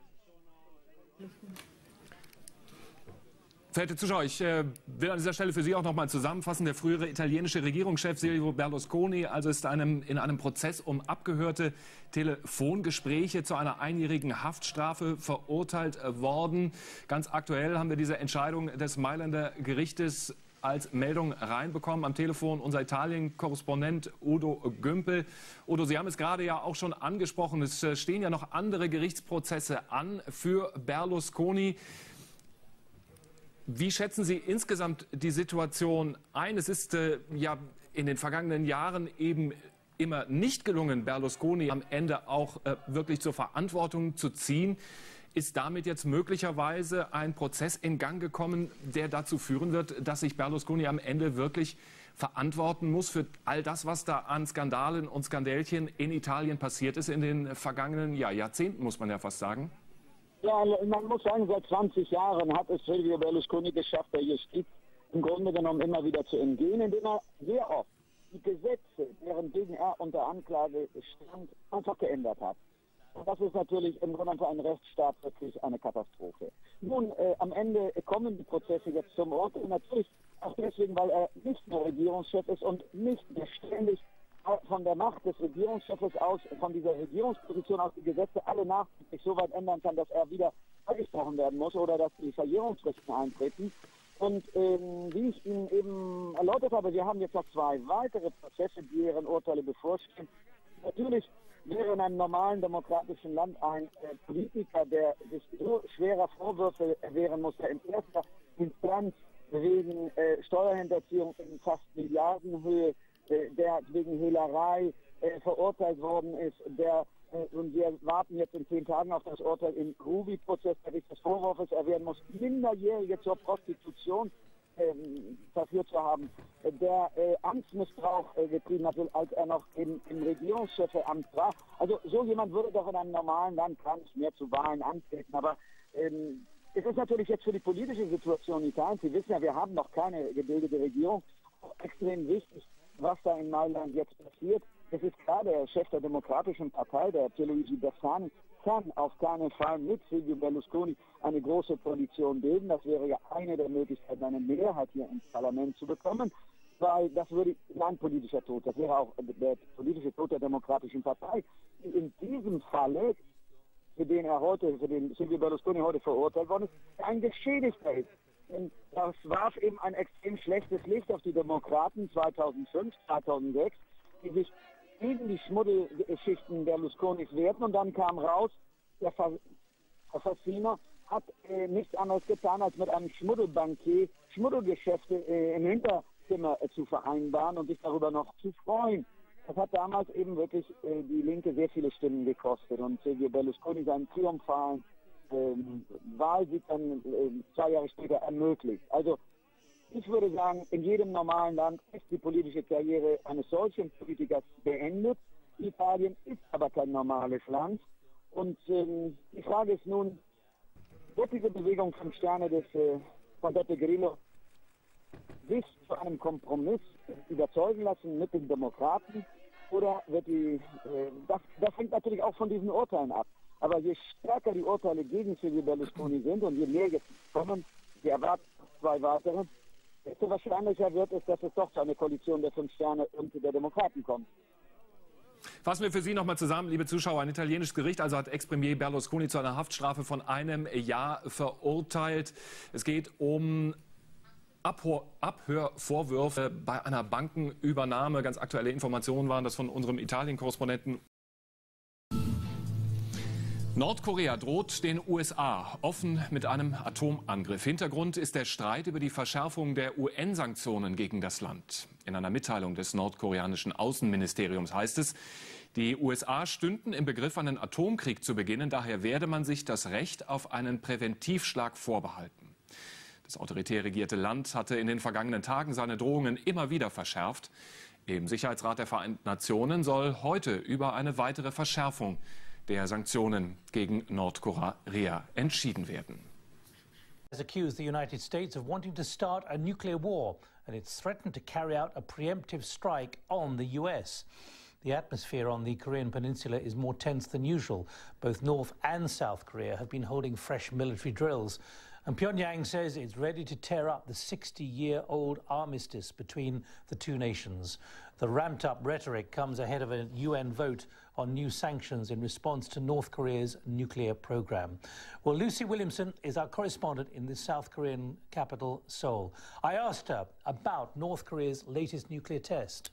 Verehrte Zuschauer, ich will an dieser Stelle für Sie auch noch mal zusammenfassen. Der frühere italienische Regierungschef Silvio Berlusconi ist in einem Prozess um abgehörte Telefongespräche zu einer einjährigen Haftstrafe verurteilt worden. Ganz aktuell haben wir diese Entscheidung des Mailänder Gerichtes als Meldung reinbekommen. Am Telefon unser Italien-Korrespondent Udo Gümpel. Udo, Sie haben es gerade ja auch schon angesprochen. Es stehen ja noch andere Gerichtsprozesse an für Berlusconi. Wie schätzen Sie insgesamt die Situation ein? Es ist ja in den vergangenen Jahren eben immer nicht gelungen, Berlusconi am Ende auch wirklich zur Verantwortung zu ziehen. Ist damit jetzt möglicherweise ein Prozess in Gang gekommen, der dazu führen wird, dass sich Berlusconi am Ende wirklich verantworten muss für all das, was da an Skandalen und Skandälchen in Italien passiert ist in den vergangenen Jahrzehnten, muss man ja fast sagen? Ja, man muss sagen, seit 20 Jahren hat es Silvio Berlusconi geschafft, der Justiz im Grunde genommen immer wieder zu entgehen, indem er sehr oft die Gesetze, deren gegen er unter Anklage stand, einfach geändert hat. Und das ist natürlich im Grunde für einen Rechtsstaat wirklich eine Katastrophe. Nun, am Ende kommen die Prozesse jetzt zum Urteil, natürlich auch deswegen, weil er nicht mehr Regierungschef ist und nicht mehr ständig von der Macht des Regierungschefs aus, von dieser Regierungsposition aus die Gesetze alle nachträglich so weit ändern kann, dass er wieder freigesprochen werden muss oder dass die Verjährungsfristen eintreten. Und wie ich Ihnen eben erläutert habe, wir haben jetzt noch 2 weitere Prozesse, deren Urteile bevorstehen. Natürlich wäre in einem normalen demokratischen Land ein Politiker, der sich so schwerer Vorwürfe erwehren muss, der in erster Instanz wegen Steuerhinterziehung in fast Milliardenhöhe, der wegen Hehlerei verurteilt worden ist, und wir warten jetzt in 10 Tagen auf das Urteil im Ruby-Prozess, der sich des Vorwurfs erwehren muss, Minderjährige zur Prostitution verführt zu haben, der Amtsmissbrauch getrieben hat, als er noch im Regierungschefeamt war. Also so jemand würde doch in einem normalen Land gar nicht mehr zu Wahlen antreten. Aber es ist natürlich jetzt für die politische Situation Italiens, Sie wissen ja, wir haben noch keine gebildete Regierung, auch extrem wichtig, was da in Mailand jetzt passiert. Es ist klar, der Chef der Demokratischen Partei, der Pierluigi Bersani, kann auf keinen Fall mit Silvio Berlusconi eine große Koalition bilden. Das wäre ja eine der Möglichkeiten, eine Mehrheit hier ins Parlament zu bekommen, weil das würde ein politischer Tod, das wäre auch der politische Tod der Demokratischen Partei. In diesem Falle, für den Silvio Berlusconi heute verurteilt worden ist, ein Geschädigter ist. Denn das warf eben ein extrem schlechtes Licht auf die Demokraten 2005, 2006, die sich gegen die Schmuddelgeschichten Berlusconis wehrten. Und dann kam raus, der Assassino hat nichts anderes getan, als mit einem Schmuddelbankier Schmuddelgeschäfte im Hinterzimmer zu vereinbaren und sich darüber noch zu freuen. Das hat damals eben wirklich die Linke sehr viele Stimmen gekostet. Und Silvio Berlusconi seinen triumphalen Wahlsieg dann 2 Jahre später ermöglicht. Also ich würde sagen, in jedem normalen Land ist die politische Karriere eines solchen Politikers beendet. Italien ist aber kein normales Land. Und die Frage ist nun, wird diese Bewegung 5 Sterne von Beppe Grillo sich zu einem Kompromiss überzeugen lassen mit den Demokraten? Oder wird das hängt natürlich auch von diesen Urteilen ab. Aber je stärker die Urteile gegen Silvio Berlusconi sind und je mehr jetzt kommen, wir erwarten 2 weitere, desto wahrscheinlicher wird es, dass es doch zu einer Koalition der 5 Sterne und der Demokraten kommt. Fassen wir für Sie noch mal zusammen, liebe Zuschauer. Ein italienisches Gericht hat Ex-Premier Berlusconi zu einer Haftstrafe von 1 Jahr verurteilt. Es geht um Abhörvorwürfe bei einer Bankenübernahme. Ganz aktuelle Informationen waren das von unserem Italien-Korrespondenten. Nordkorea droht den USA offen mit einem Atomangriff. Hintergrund ist der Streit über die Verschärfung der UN-Sanktionen gegen das Land. In einer Mitteilung des nordkoreanischen Außenministeriums heißt es, die USA stünden im Begriff, einen Atomkrieg zu beginnen. Daher werde man sich das Recht auf einen Präventivschlag vorbehalten. Das autoritär regierte Land hatte in den vergangenen Tagen seine Drohungen immer wieder verschärft. Im Sicherheitsrat der Vereinten Nationen soll heute über eine weitere Verschärfung der Sanktionen gegen Nordkorea entschieden werden. Has accused the United States of wanting to start a nuclear war, and it's threatened to carry out a preemptive strike on the US. The atmosphere on the Korean peninsula is more tense than usual. Both North and South Korea have been holding fresh military drills. And Pyongyang says it's ready to tear up the 60-year-old armistice between the two nations. The ramped-up rhetoric comes ahead of a UN vote on new sanctions in response to North Korea's nuclear program. Well, Lucy Williamson is our correspondent in the South Korean capital, Seoul. I asked her about North Korea's latest nuclear test.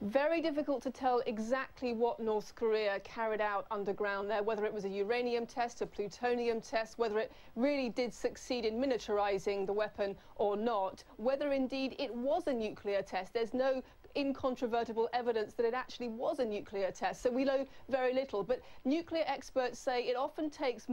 Very difficult to tell exactly what North Korea carried out underground there, whether it was a uranium test, a plutonium test, whether it really did succeed in miniaturizing the weapon or not, whether indeed it was a nuclear test. There's no incontrovertible evidence that it actually was a nuclear test, so we know very little. But nuclear experts say it often takes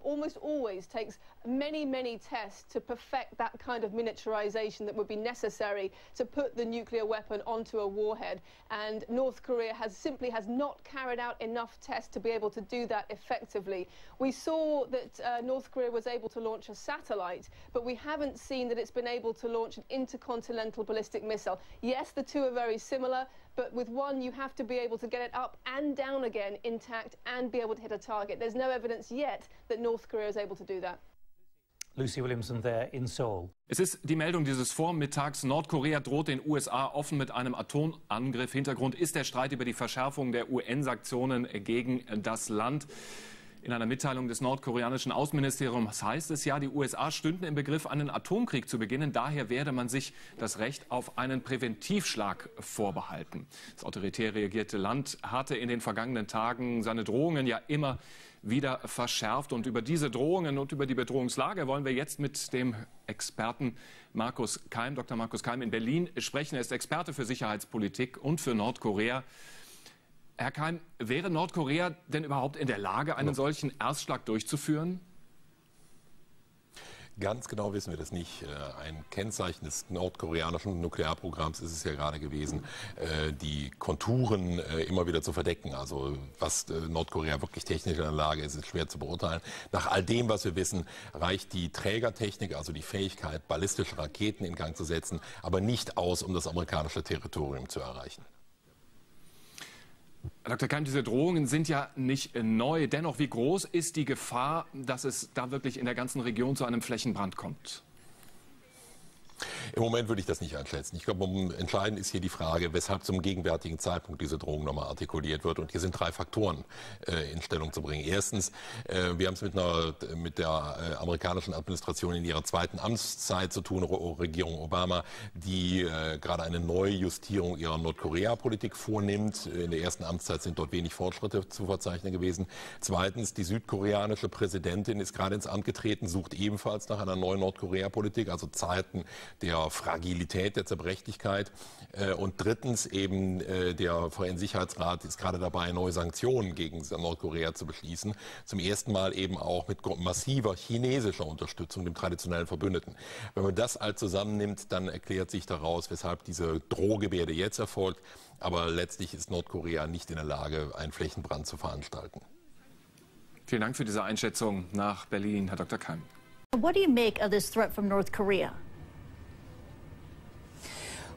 almost always takes many tests to perfect that kind of miniaturization that would be necessary to put the nuclear weapon onto a warhead. And North Korea simply has not carried out enough tests to be able to do that effectively. We saw that North Korea was able to launch a satellite, but we haven't seen that it's been able to launch an intercontinental ballistic missile. Yes, the two are very similar, but with one you have to be able to get it up and down again intact and be able to hit a target. There's no evidence yet that North Korea is able to do that. Lucy Williamson there in Seoul. Es ist die Meldung dieses Vormittags. Nordkorea droht den USA offen mit einem Atomangriff. Hintergrund ist der Streit über die Verschärfung der UN-Sanktionen gegen das Land. In einer Mitteilung des nordkoreanischen Außenministeriums heißt es ja, die USA stünden im Begriff, einen Atomkrieg zu beginnen. Daher werde man sich das Recht auf einen Präventivschlag vorbehalten. Das autoritär regierte Land hatte in den vergangenen Tagen seine Drohungen ja immer wieder verschärft. Und über diese Drohungen und über die Bedrohungslage wollen wir jetzt mit dem Experten Markus Keim, Dr. Markus Keim in Berlin sprechen. Er ist Experte für Sicherheitspolitik und für Nordkorea. Herr Keim, wäre Nordkorea denn überhaupt in der Lage, einen solchen Erstschlag durchzuführen? Ganz genau wissen wir das nicht. Ein Kennzeichen des nordkoreanischen Nuklearprogramms ist es ja gerade gewesen, die Konturen immer wieder zu verdecken. Also was Nordkorea wirklich technisch in der Lage ist, ist schwer zu beurteilen. Nach all dem, was wir wissen, reicht die Trägertechnik, also die Fähigkeit, ballistische Raketen in Gang zu setzen, aber nicht aus, um das amerikanische Territorium zu erreichen. Herr Dr. Keim, diese Drohungen sind ja nicht neu. Dennoch, wie groß ist die Gefahr, dass es da wirklich in der ganzen Region zu einem Flächenbrand kommt? Im Moment würde ich das nicht einschätzen. Ich glaube, entscheidend ist hier die Frage, weshalb zum gegenwärtigen Zeitpunkt diese Drohung nochmal artikuliert wird. Und hier sind 3 Faktoren in Stellung zu bringen. Erstens, wir haben es mit der amerikanischen Administration in ihrer 2. Amtszeit zu tun, Regierung Obama, die gerade eine Neujustierung ihrer Nordkorea-Politik vornimmt. In der 1. Amtszeit sind dort wenig Fortschritte zu verzeichnen gewesen. Zweitens, die südkoreanische Präsidentin ist gerade ins Amt getreten, sucht ebenfalls nach einer neuen Nordkorea-Politik, also Zeiten der Fragilität, der Zerbrechlichkeit. Und drittens eben der VN-Sicherheitsrat ist gerade dabei, neue Sanktionen gegen Nordkorea zu beschließen. Zum ersten Mal eben auch mit massiver chinesischer Unterstützung, dem traditionellen Verbündeten. Wenn man das all zusammennimmt, dann erklärt sich daraus, weshalb diese Drohgebärde jetzt erfolgt. Aber letztlich ist Nordkorea nicht in der Lage, einen Flächenbrand zu veranstalten. Vielen Dank für diese Einschätzung nach Berlin, Herr Dr. Keim. What do you make of this threat from North Korea?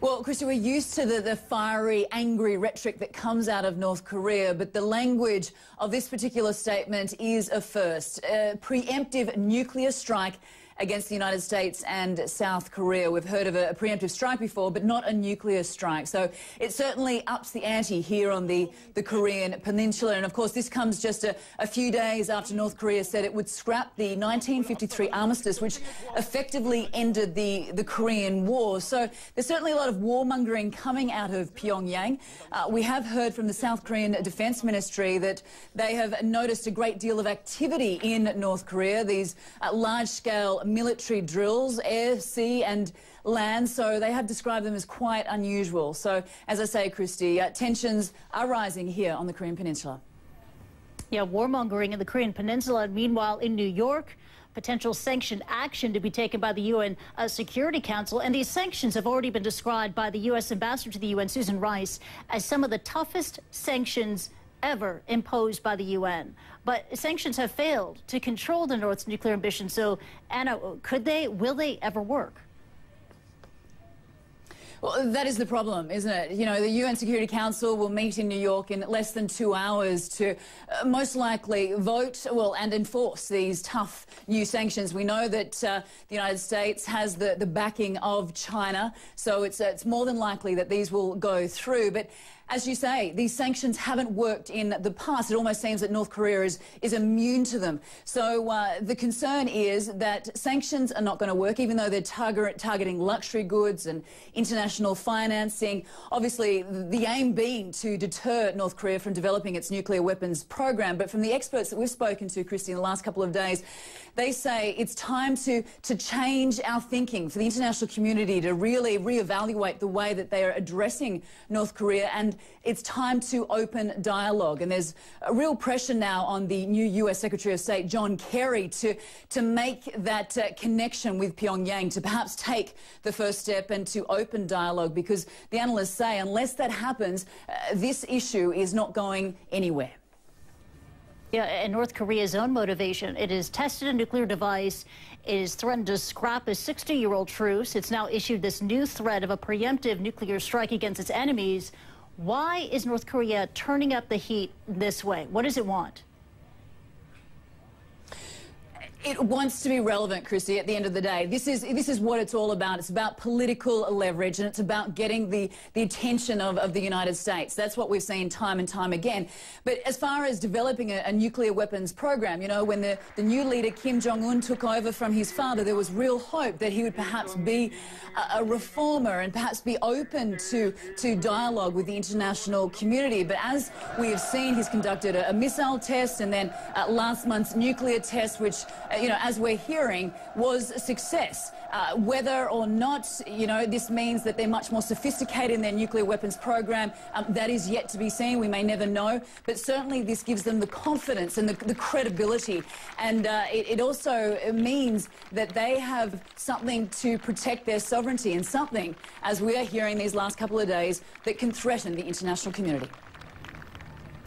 Well, Krista, we're used to the fiery, angry rhetoric that comes out of North Korea, but the language of this particular statement is a first. A preemptive nuclear strike against the United States and South Korea. We've heard of a preemptive strike before, but not a nuclear strike. So it certainly ups the ante here on the Korean Peninsula. And of course, this comes just a few days after North Korea said it would scrap the 1953 armistice, which effectively ended the Korean War. So there's certainly a lot of warmongering coming out of Pyongyang. We have heard from the South Korean Defense Ministry that they have noticed a great deal of activity in North Korea, these large-scale military drills, air, sea and land, so they have described them as quite unusual. So, as I say, Christy, tensions are rising here on the Korean Peninsula. Yeah, warmongering in the Korean Peninsula. Meanwhile, in New York, potential sanction action to be taken by the UN Security Council. And these sanctions have already been described by the U.S. Ambassador to the UN, Susan Rice, as some of the toughest sanctions ever imposed by the UN. But sanctions have failed to control the North's nuclear ambition. So, Anna, will they ever work? Well, that is the problem, isn't it? You know, the UN Security Council will meet in New York in less than 2 hours to most likely vote, well, and enforce these tough new sanctions. We know that the United States has the backing of China, so it's more than likely that these will go through. But as you say, these sanctions haven't worked in the past. It almost seems that North Korea is immune to them. So the concern is that sanctions are not going to work, even though they're targeting luxury goods and international financing. Obviously, the aim being to deter North Korea from developing its nuclear weapons program. But from the experts that we've spoken to, Christy, in the last couple of days, they say it's time to change our thinking, for the international community to really reevaluate the way that they are addressing North Korea, and it's time to open dialogue. And there's a real pressure now on the new US Secretary of State, John Kerry, to make that connection with Pyongyang, to perhaps take the first step and to open dialogue, because the analysts say unless that happens, this issue is not going anywhere. Yeah, and North Korea's own motivation. It has tested a nuclear device. It has threatened to scrap a 60-year-old truce. It's now issued this new threat of a preemptive nuclear strike against its enemies. Why is North Korea turning up the heat this way? What does it want? It wants to be relevant, Christy, at the end of the day. This is what it's all about. It's about political leverage, and it's about getting the attention of the United States. That's what we've seen time and time again. But as far as developing a nuclear weapons program, you know, when the new leader Kim Jong-un took over from his father, there was real hope that he would perhaps be a reformer and perhaps be open to dialogue with the international community. But as we have seen, he's conducted a missile test, and then last month's nuclear test, which you know, as we're hearing, was a success. Whether or not, you know, this means that they're much more sophisticated in their nuclear weapons program, that is yet to be seen. We may never know. But certainly this gives them the confidence and the credibility. And it also means that they have something to protect their sovereignty, and something, as we are hearing these last couple of days, that can threaten the international community.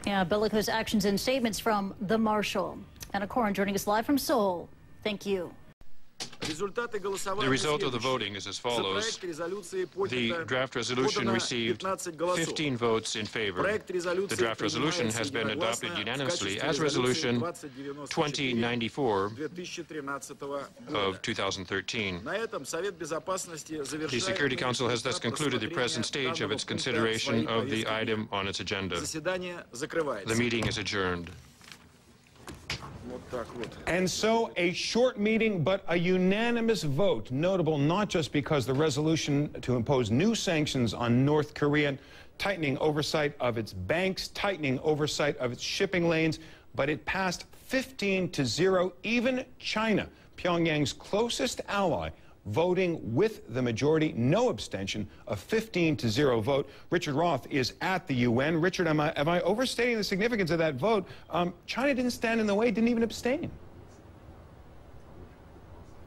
Yeah, bellicose actions and statements from the Marshal. Anna Corin joining us live from Seoul. Thank you. The result of the voting is as follows. The draft resolution received 15 votes in favor. The draft resolution has been adopted unanimously as Resolution 2094 of 2013. The Security Council has thus concluded the present stage of its consideration of the item on its agenda. The meeting is adjourned. And so a short meeting, but a unanimous vote, notable not just because the resolution to impose new sanctions on North Korea, tightening oversight of its banks, tightening oversight of its shipping lanes, but it passed 15-0, even China, Pyongyang's closest ally, voting with the majority, no abstention, a 15-0 vote. Richard Roth is at the UN. Richard, am I overstating the significance of that vote? China didn't stand in the way, didn't even abstain.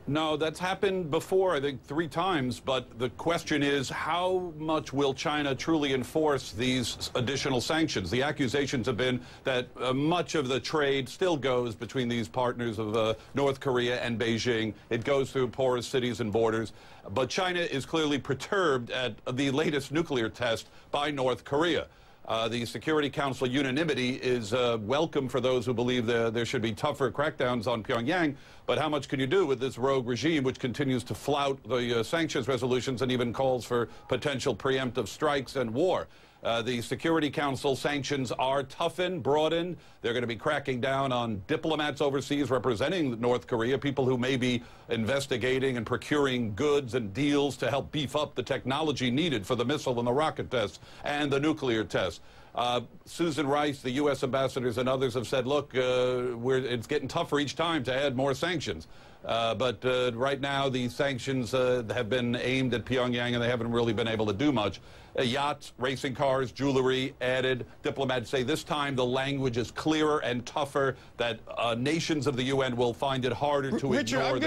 No, that's happened before, I think 3 times, but the question is how much will China truly enforce these additional sanctions? The accusations have been that much of the trade still goes between these partners of North Korea and Beijing. It goes through porous cities and borders. But China is clearly perturbed at the latest nuclear test by North Korea. The Security Council unanimity is welcome for those who believe there should be tougher crackdowns on Pyongyang. But how much can you do with this rogue regime which continues to flout the sanctions resolutions and even calls for potential preemptive strikes and war? The Security Council sanctions are toughened, broadened. They're going to be cracking down on diplomats overseas representing North Korea, people who may be investigating and procuring goods and deals to help beef up the technology needed for the missile and the rocket tests and the nuclear tests. Susan Rice, the U.S. ambassadors, and others have said, look, it's getting tougher each time to add more sanctions. But right now, the sanctions have been aimed at Pyongyang, and they haven't really been able to do much. Yachts, racing cars, jewelry added. Diplomats say this time the language is clearer and tougher, that nations of the UN will find it harder to Richard, ignore. I'm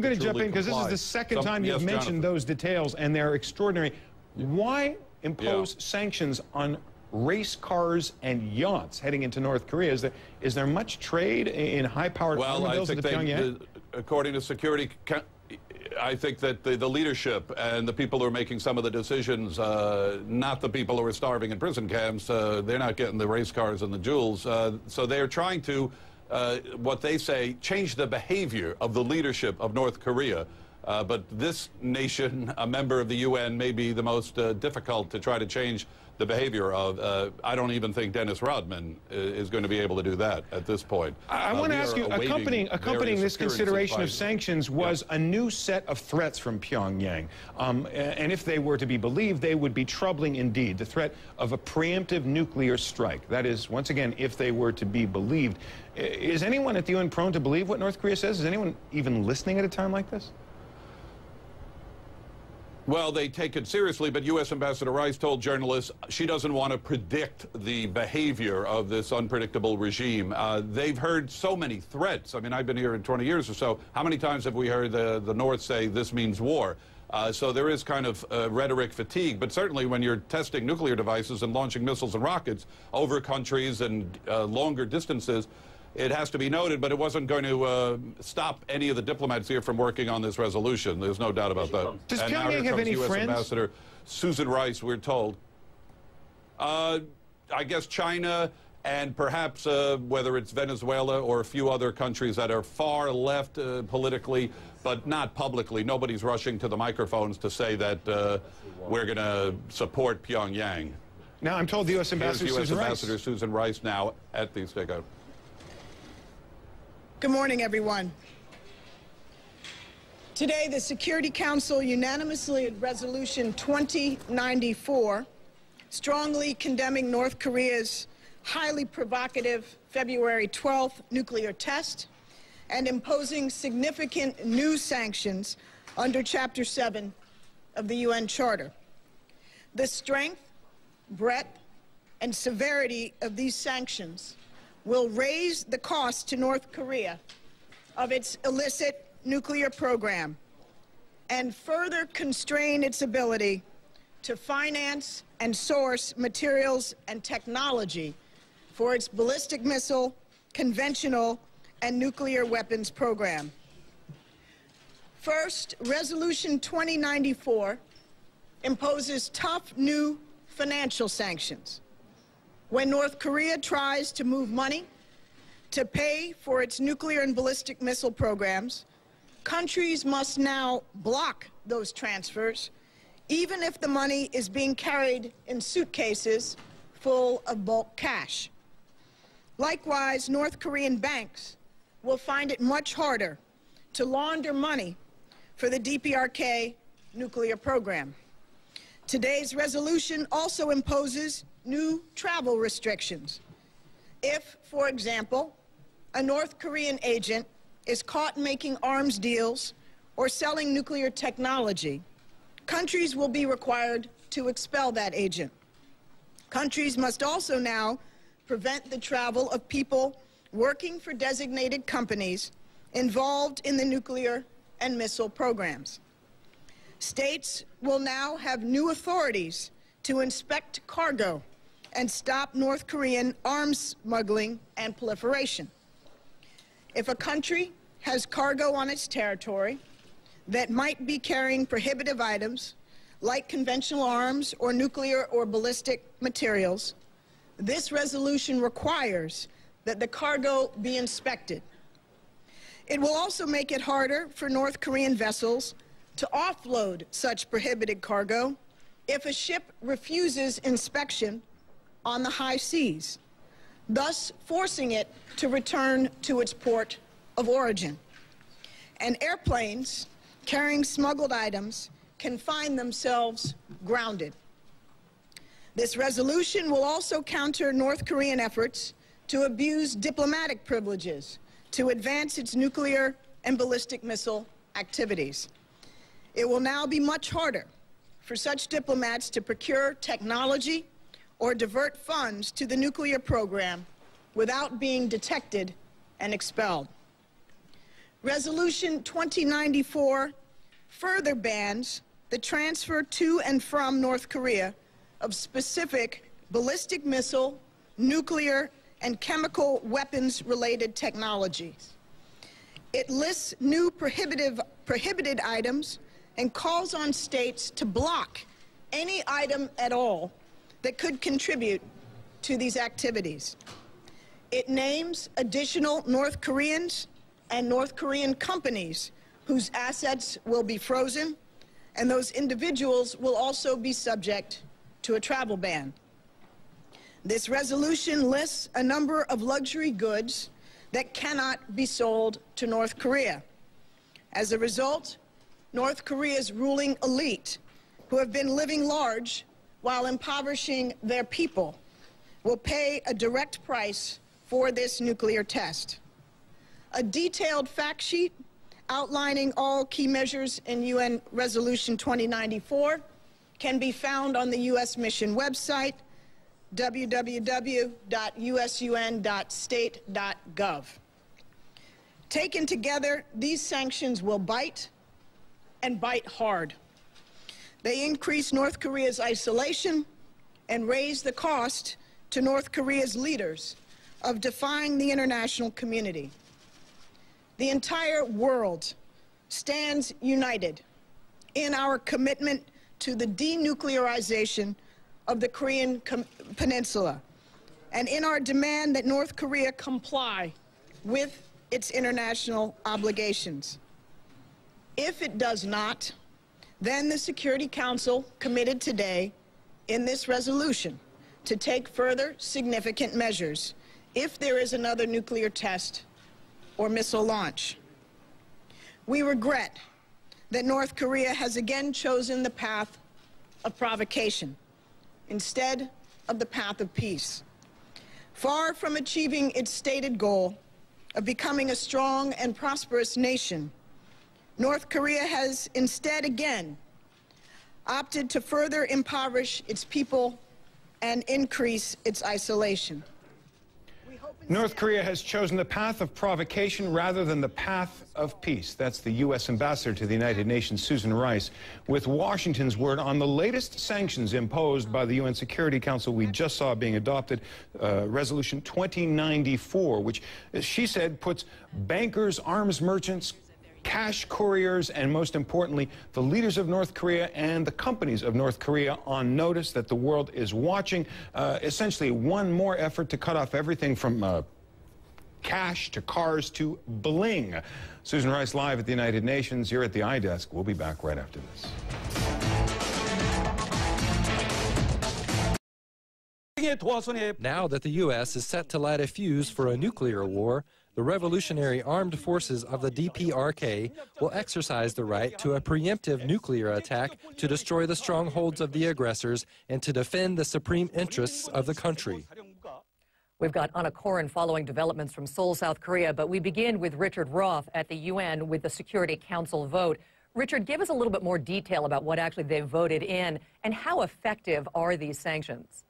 going to jump in because this is the second time you've mentioned those details, and they're extraordinary. Why impose sanctions on race cars and yachts heading into North Korea? Is there much trade in high-powered automobiles into Pyongyang? According to security, I think that the leadership and the people who are making some of the decisions, not the people who are starving in prison camps, they're not getting the race cars and the jewels. So they're trying to, what they say, change the behavior of the leadership of North Korea. But this nation, a member of the UN, may be the most difficult to try to change the behavior of. I don't even think Dennis Rodman is going to be able to do that at this point. I want to ask you, accompanying this consideration of sanctions was a new set of threats from Pyongyang. And if they were to be believed, they would be troubling indeed. The threat of a preemptive nuclear strike. That is, once again, if they were to be believed. Is anyone at the UN prone to believe what North Korea says? Is anyone even listening at a time like this? Well, they take it seriously, but U.S. Ambassador Rice told journalists she doesn't want to predict the behavior of this unpredictable regime. They've heard so many threats. I mean, I've been here in 20 years or so. How many times have we heard the North say this means war? So there is kind of rhetoric fatigue, but certainly when you're testing nuclear devices and launching missiles and rockets over countries and longer distances, it has to be noted, but it wasn't going to stop any of the diplomats here from working on this resolution. There's no doubt about that. Does Pyongyang have any US friends? Ambassador Susan Rice, we're told. I guess China and perhaps whether it's Venezuela or a few other countries that are far left politically, but not publicly. Nobody's rushing to the microphones to say that we're going to support Pyongyang. Now, I'm told the U.S. Ambassador Susan Rice now at the stakeout. Good morning, everyone. Today, the Security Council unanimously in Resolution 2094, strongly condemning North Korea's highly provocative February 12th nuclear test and imposing significant new sanctions under Chapter 7 of the UN Charter. The strength, breadth, and severity of these sanctions will raise the cost to North Korea of its illicit nuclear program and further constrain its ability to finance and source materials and technology for its ballistic missile, conventional, and nuclear weapons program. First, Resolution 2094 imposes tough new financial sanctions. When North Korea tries to move money to pay for its nuclear and ballistic missile programs, countries must now block those transfers, even if the money is being carried in suitcases full of bulk cash. Likewise, North Korean banks will find it much harder to launder money for the DPRK nuclear program. Today's resolution also imposes new travel restrictions. If, for example, a North Korean agent is caught making arms deals or selling nuclear technology, countries will be required to expel that agent. Countries must also now prevent the travel of people working for designated companies involved in the nuclear and missile programs. States will now have new authorities to inspect cargo and stop North Korean arms smuggling and proliferation. If a country has cargo on its territory that might be carrying prohibitive items like conventional arms or nuclear or ballistic materials, this resolution requires that the cargo be inspected. It will also make it harder for North Korean vessels to offload such prohibited cargo if a ship refuses inspection on the high seas, thus forcing it to return to its port of origin. And airplanes carrying smuggled items can find themselves grounded. This resolution will also counter North Korean efforts to abuse diplomatic privileges to advance its nuclear and ballistic missile activities. It will now be much harder for such diplomats to procure technology or divert funds to the nuclear program without being detected and expelled. Resolution 2094 further bans the transfer to and from North Korea of specific ballistic missile, nuclear, and chemical weapons-related technologies. It lists new prohibited items and calls on states to block any item at all that could contribute to these activities. It names additional North Koreans and North Korean companies whose assets will be frozen, and those individuals will also be subject to a travel ban. This resolution lists a number of luxury goods that cannot be sold to North Korea. As a result, North Korea's ruling elite, who have been living large while impoverishing their people, will pay a direct price for this nuclear test. A detailed fact sheet outlining all key measures in UN Resolution 2094 can be found on the U.S. mission website, www.usun.state.gov. Taken together, these sanctions will bite, and bite hard. They increase North Korea's isolation and raise the cost to North Korea's leaders of defying the international community. The entire world stands united in our commitment to the denuclearization of the Korean Peninsula and in our demand that North Korea comply with its international obligations. If it does not, then the Security Council committed today in this resolution to take further significant measures if there is another nuclear test or missile launch. We regret that North Korea has again chosen the path of provocation instead of the path of peace. Far from achieving its stated goal of becoming a strong and prosperous nation, North Korea has instead again opted to further impoverish its people and increase its isolation. North Korea has chosen the path of provocation rather than the path of peace. That's the U.S. ambassador to the United Nations, Susan Rice, with Washington's word on the latest sanctions imposed by the UN Security Council we just saw being adopted, Resolution 2094, which, she said, puts bankers, arms merchants, cash couriers, and most importantly, the leaders of North Korea and the companies of North Korea on notice that the world is watching. Essentially, one more effort to cut off everything from cash to cars to bling. Susan Rice live at the United Nations. You're at the iDesk. We'll be back right after this. Now that the U.S. is set to light a fuse for a nuclear war, the Revolutionary Armed Forces of the DPRK will exercise the right to a preemptive nuclear attack to destroy the strongholds of the aggressors and to defend the supreme interests of the country. We've got Anna Koren following developments from Seoul, South Korea, but we begin with Richard Roth at the UN with the Security Council vote. Richard, give us a little bit more detail about what actually they voted in and how effective are these sanctions?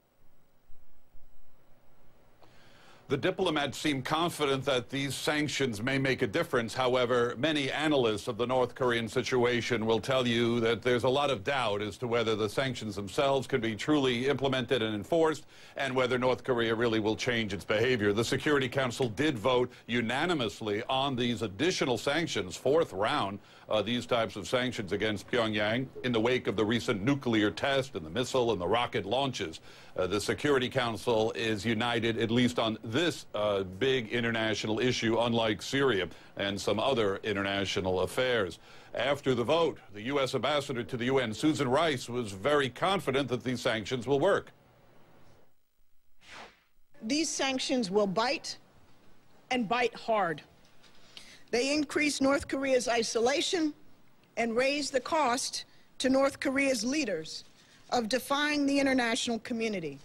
The diplomats seem confident that these sanctions may make a difference. However, many analysts of the North Korean situation will tell you that there's a lot of doubt as to whether the sanctions themselves can be truly implemented and enforced and whether North Korea really will change its behavior. The Security Council did vote unanimously on these additional sanctions, fourth round, these types of sanctions against Pyongyang in the wake of the recent nuclear test and the missile and the rocket launches. The Security Council is united, at least on this big international issue, unlike Syria and some other international affairs. After the vote, the U.S. ambassador to the UN, Susan Rice, was very confident that these sanctions will work. These sanctions will bite, and bite hard. They increase North Korea's isolation and raise the cost to North Korea's leaders of defying the international community.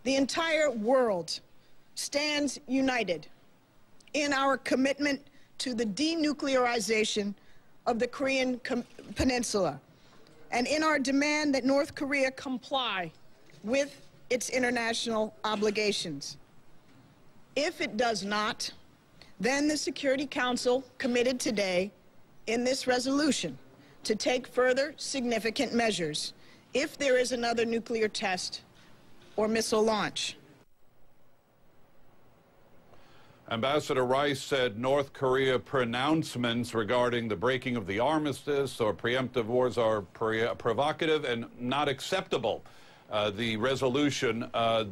The entire world stands united in our commitment to the denuclearization of the Korean Peninsula and in our demand that North Korea comply with its international obligations. If it does not, then the Security Council committed today in this resolution to take further significant measures if there is another nuclear test or missile launch. Ambassador Rice said North Korea pronouncements regarding the breaking of the armistice or preemptive wars are provocative and not acceptable. The resolution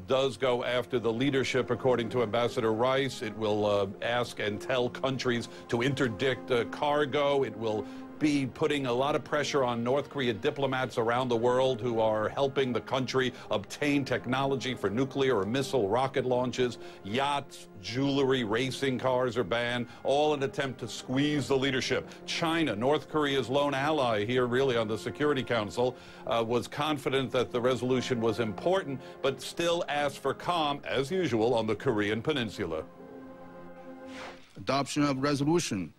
does go after the leadership, according to Ambassador Rice. It will ask and tell countries to interdict cargo. It will be putting a lot of pressure on North Korea diplomats around the world who are helping the country obtain technology for nuclear or missile rocket launches. Yachts, jewelry, racing cars are banned, all in an attempt to squeeze the leadership. China, North Korea's lone ally here really on the Security Council, was confident that the resolution was important, but still asked for calm, as usual, on the Korean Peninsula. Adoption of resolution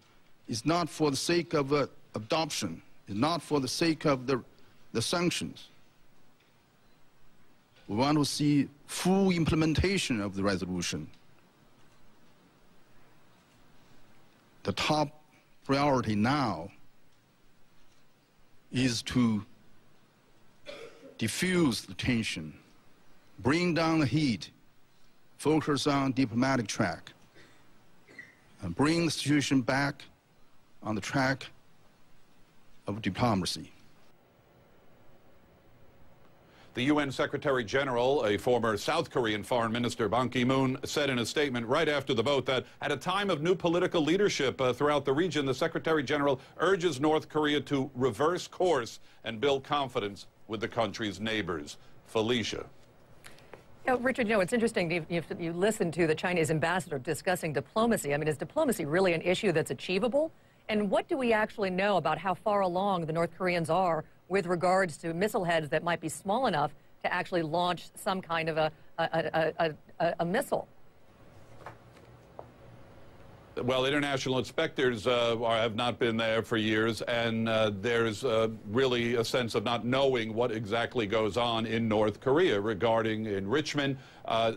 is not for the sake of adoption, is not for the sake of the sanctions. We want to see full implementation of the resolution. The top priority now is to diffuse the tension, bring down the heat, focus on diplomatic track, and bring the situation back on the track of diplomacy. The UN Secretary General, a former South Korean Foreign Minister, Ban Ki-moon, said in a statement right after the vote that at a time of new political leadership throughout the region, the Secretary General urges North Korea to reverse course and build confidence with the country's neighbors. Felicia. Richard, it's interesting. You listen to the Chinese ambassador discussing diplomacy. I mean, is diplomacy really an issue that's achievable? And what do we actually know about how far along the North Koreans are with regards to missile heads that might be small enough to actually launch some kind of a missile? Well, international inspectors have not been there for years, and there's really a sense of not knowing what exactly goes on in North Korea regarding enrichment.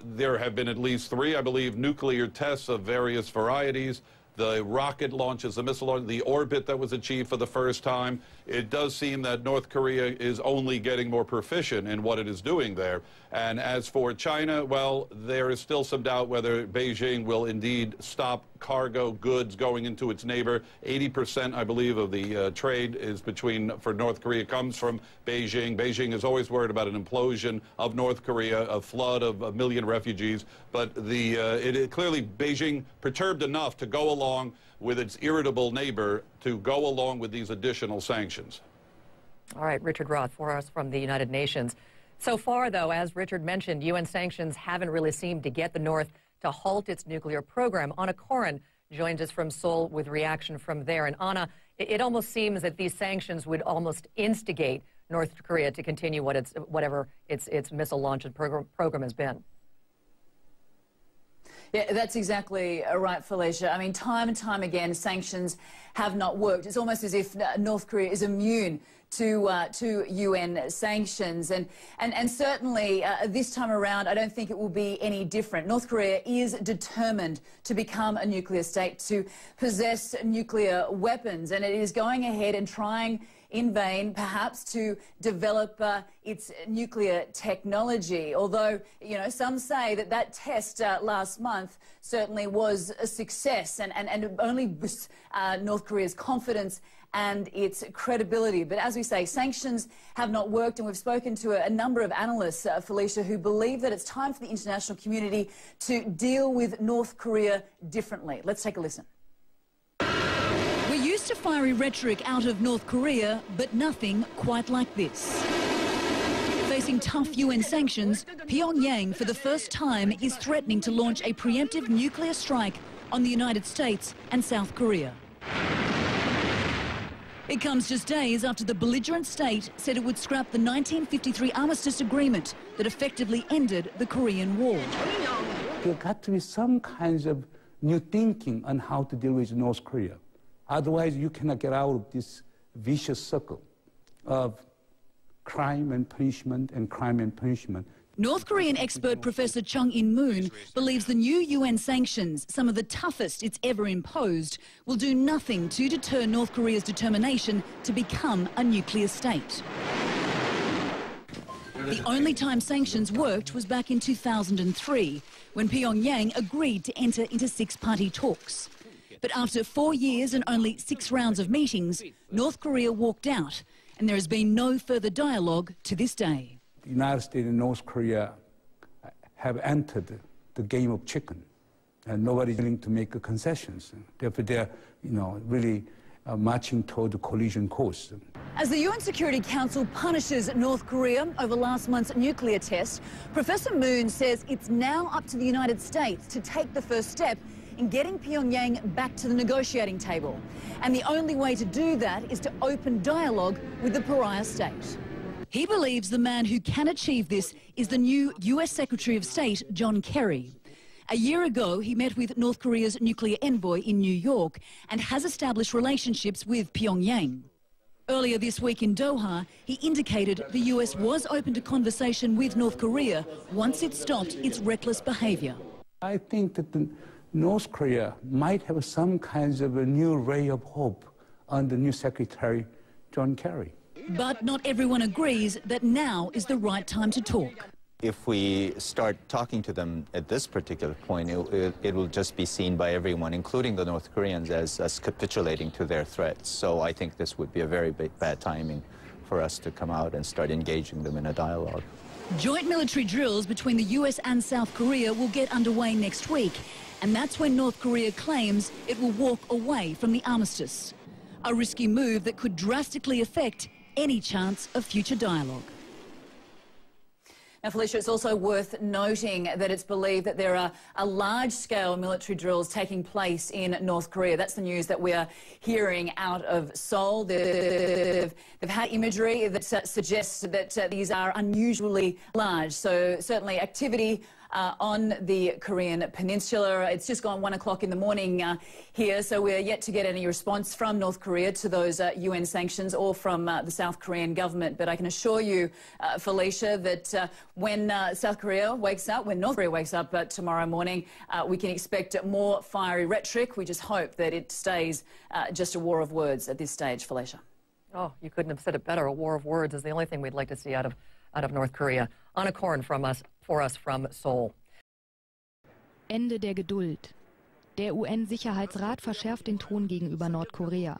There have been at least 3, I believe, nuclear tests of various varieties. The rocket launches, the missile launch, the orbit that was achieved for the first time. It does seem that North Korea is only getting more proficient in what it is doing there. And as for China, well, there is still some doubt whether Beijing will indeed stop cargo goods going into its neighbor. 80%, I believe, of the trade is for North Korea comes from Beijing. Beijing is always worried about an implosion of North Korea, a flood of 1 million refugees. But clearly Beijing perturbed enough to go along with its irritable neighbor to go along with these additional sanctions. All right, Richard Roth for us from the United Nations. So far, though, as Richard mentioned, UN sanctions haven't really seemed to get the North to halt its nuclear program. Anna Koren joins us from Seoul with reaction from there. And Anna, it almost seems that these sanctions would almost instigate North Korea to continue whatever its missile launch program has been. Yeah, that's exactly right, Felicia. I mean, time and time again, sanctions have not worked. It's almost as if North Korea is immune to UN sanctions. And certainly this time around, I don't think it will be any different. North Korea is determined to become a nuclear state, to possess nuclear weapons, and it is going ahead and trying in vain, perhaps, to develop its nuclear technology. Although, some say that test last month certainly was a success and only boosts North Korea's confidence and its credibility. But as we say, sanctions have not worked, and we've spoken to a number of analysts, Felicia, who believe that it's time for the international community to deal with North Korea differently. Let's take a listen. We're used to fiery rhetoric out of North Korea, but nothing quite like this. Facing tough UN sanctions, Pyongyang for the first time is threatening to launch a preemptive nuclear strike on the United States and South Korea. It comes just days after the belligerent state said it would scrap the 1953 armistice agreement that effectively ended the Korean War. There got to be some kinds of new thinking on how to deal with North Korea. Otherwise, you cannot get out of this vicious circle of crime and punishment and crime and punishment. North Korean expert Professor Chung In-moon believes the new UN sanctions, some of the toughest it's ever imposed, will do nothing to deter North Korea's determination to become a nuclear state. The only time sanctions worked was back in 2003, when Pyongyang agreed to enter into six-party talks. But after 4 years and only 6 rounds of meetings, North Korea walked out, and there has been no further dialogue to this day. The United States and North Korea have entered the game of chicken, and nobody's willing to make concessions. Therefore, they're, really marching toward the collision course. As the UN Security Council punishes North Korea over last month's nuclear test, Professor Moon says it's now up to the United States to take the first step in getting Pyongyang back to the negotiating table. And the only way to do that is to open dialogue with the pariah state. He believes the man who can achieve this is the new US Secretary of State, John Kerry. A year ago, he met with North Korea's nuclear envoy in New York and has established relationships with Pyongyang. Earlier this week in Doha, he indicated the US was open to conversation with North Korea once it stopped its reckless behavior. I think that North Korea might have some kinds of a new ray of hope under new Secretary John Kerry. But not everyone agrees that now is the right time to talk. If we start talking to them at this particular point, it will just be seen by everyone, including the North Koreans, as capitulating to their threats. So I think this would be a very bad timing for us to come out and start engaging them in a dialogue. Joint military drills between the US and South Korea will get underway next week, and that's when North Korea claims it will walk away from the armistice. A risky move that could drastically affect any chance of future dialogue. Now, Felicia, it's also worth noting that it's believed that there are large-scale military drills taking place in North Korea. That's the news that we are hearing out of Seoul. They've had imagery that suggests that these are unusually large. So certainly activity on the Korean Peninsula. It's just gone 1 o'clock in the morning here, so we're yet to get any response from North Korea to those UN sanctions or from the South Korean government. But I can assure you, Felicia, that when South Korea wakes up, when North Korea wakes up tomorrow morning, we can expect more fiery rhetoric. We just hope that it stays just a war of words at this stage, Felicia. Oh, you couldn't have said it better. A war of words is the only thing we'd like to see out of North Korea. Anna Korn for us from Seoul. Ende der Geduld. Der UN-Sicherheitsrat verschärft den Ton gegenüber Nordkorea.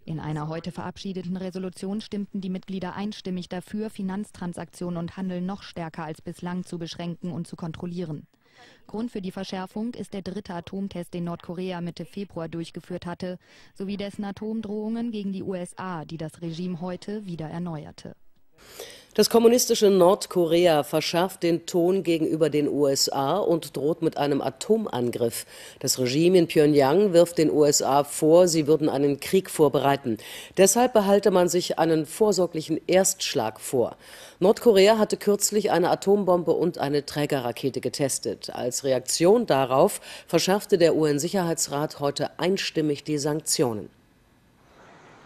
In einer heute verabschiedeten Resolution stimmten die Mitglieder einstimmig dafür, Finanztransaktionen und Handel noch stärker als bislang zu beschränken und zu kontrollieren. Grund für die Verschärfung ist der 3. Atomtest, den Nordkorea Mitte Februar durchgeführt hatte, sowie dessen Atomdrohungen gegen die USA, die das Regime heute wieder erneuerte. Das kommunistische Nordkorea verschärft den Ton gegenüber den USA und droht mit einem Atomangriff. Das Regime in Pyongyang wirft den USA vor, sie würden einen Krieg vorbereiten. Deshalb behalte man sich einen vorsorglichen Erstschlag vor. Nordkorea hatte kürzlich eine Atombombe und eine Trägerrakete getestet. Als Reaktion darauf verschärfte der UN-Sicherheitsrat heute einstimmig die Sanktionen.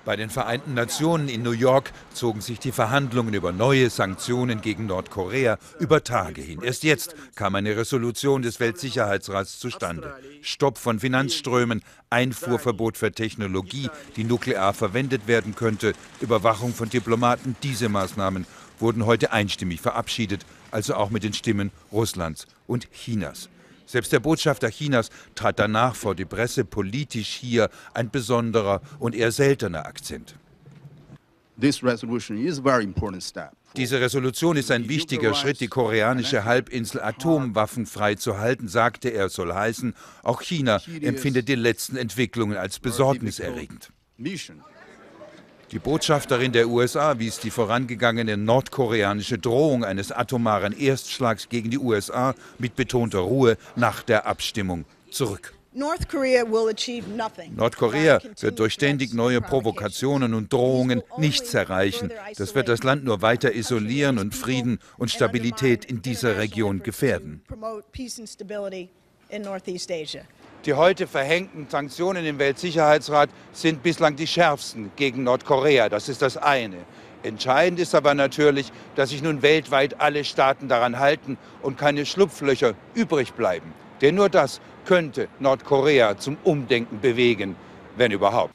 Bei den Vereinten Nationen in New York zogen sich die Verhandlungen über neue Sanktionen gegen Nordkorea über Tage hin. Erst jetzt kam eine Resolution des Weltsicherheitsrats zustande. Stopp von Finanzströmen, Einfuhrverbot für Technologie, die nuklear verwendet werden könnte, Überwachung von Diplomaten. Diese Maßnahmen wurden heute einstimmig verabschiedet, also auch mit den Stimmen Russlands und Chinas. Selbst der Botschafter Chinas trat danach vor die Presse, politisch hier ein besonderer und eher seltener Akzent. This resolution is a very important step. Diese Resolution ist ein wichtiger Schritt, die koreanische Halbinsel atomwaffenfrei zu halten, sagte er, soll heißen. Auch China empfindet die letzten Entwicklungen als besorgniserregend. Die Botschafterin der USA wies die vorangegangene nordkoreanische Drohung eines atomaren Erstschlags gegen die USA mit betonter Ruhe nach der Abstimmung zurück. Nordkorea wird durch ständig neue Provokationen und Drohungen nichts erreichen. Das wird das Land nur weiter isolieren und Frieden und Stabilität in dieser Region gefährden. Die heute verhängten Sanktionen im Weltsicherheitsrat sind bislang die schärfsten gegen Nordkorea. Das ist das eine. Entscheidend ist aber natürlich, dass sich nun weltweit alle Staaten daran halten und keine Schlupflöcher übrig bleiben. Denn nur das könnte Nordkorea zum Umdenken bewegen, wenn überhaupt.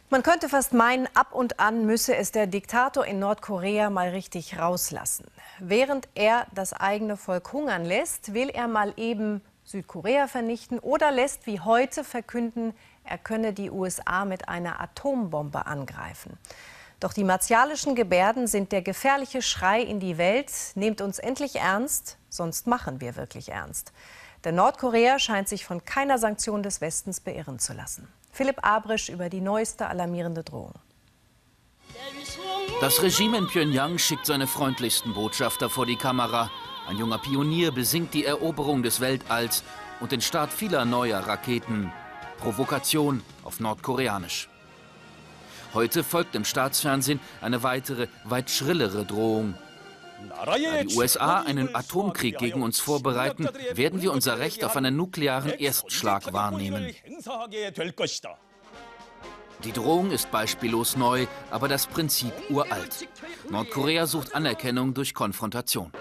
Man könnte fast meinen, ab und an müsse es der Diktator in Nordkorea mal richtig rauslassen. Während er das eigene Volk hungern lässt, will er mal eben Südkorea vernichten oder lässt wie heute verkünden, er könne die USA mit einer Atombombe angreifen. Doch die martialischen Gebärden sind der gefährliche Schrei in die Welt. Nehmt uns endlich ernst, sonst machen wir wirklich ernst. Denn Nordkorea scheint sich von keiner Sanktion des Westens beirren zu lassen. Philipp Abrisch über die neueste alarmierende Drohung. Das Regime in Pjöngjang schickt seine freundlichsten Botschafter vor die Kamera. Ein junger Pionier besingt die Eroberung des Weltalls und den Start vieler neuer Raketen. Provokation auf Nordkoreanisch. Heute folgt im Staatsfernsehen eine weitere, weit schrillere Drohung. Da die USA einen Atomkrieg gegen uns vorbereiten, werden wir unser Recht auf einen nuklearen Erstschlag wahrnehmen. Die Drohung ist beispiellos neu, aber das Prinzip uralt. Nordkorea sucht Anerkennung durch Konfrontation.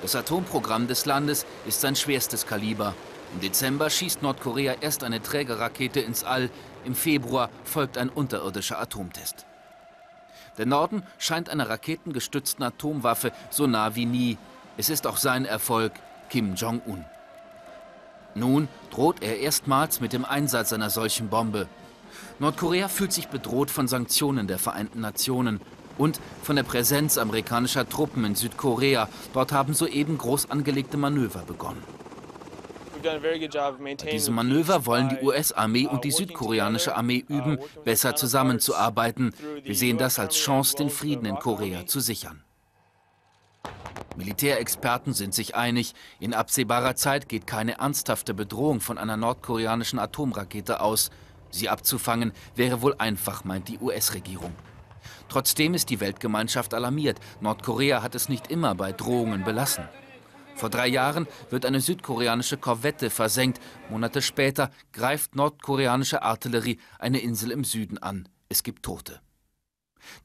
Das Atomprogramm des Landes ist sein schwerstes Kaliber. Im Dezember schießt Nordkorea erst eine Trägerrakete ins All, im Februar folgt ein unterirdischer Atomtest. Der Norden scheint einer raketengestützten Atomwaffe so nah wie nie. Es ist auch sein Erfolg, Kim Jong-un. Nun droht er erstmals mit dem Einsatz einer solchen Bombe. Nordkorea fühlt sich bedroht von Sanktionen der Vereinten Nationen und von der Präsenz amerikanischer Truppen in Südkorea. Dort haben soeben groß angelegte Manöver begonnen. Bei diesem Manöver wollen die US-Armee und die südkoreanische Armee üben, besser zusammenzuarbeiten. Wir sehen das als Chance, den Frieden in Korea zu sichern. Militärexperten sind sich einig, in absehbarer Zeit geht keine ernsthafte Bedrohung von einer nordkoreanischen Atomrakete aus. Sie abzufangen wäre wohl einfach, meint die US-Regierung. Trotzdem ist die Weltgemeinschaft alarmiert. Nordkorea hat es nicht immer bei Drohungen belassen. Vor 3 Jahren wird eine südkoreanische Korvette versenkt. Monate später greift nordkoreanische Artillerie eine Insel im Süden an. Es gibt Tote.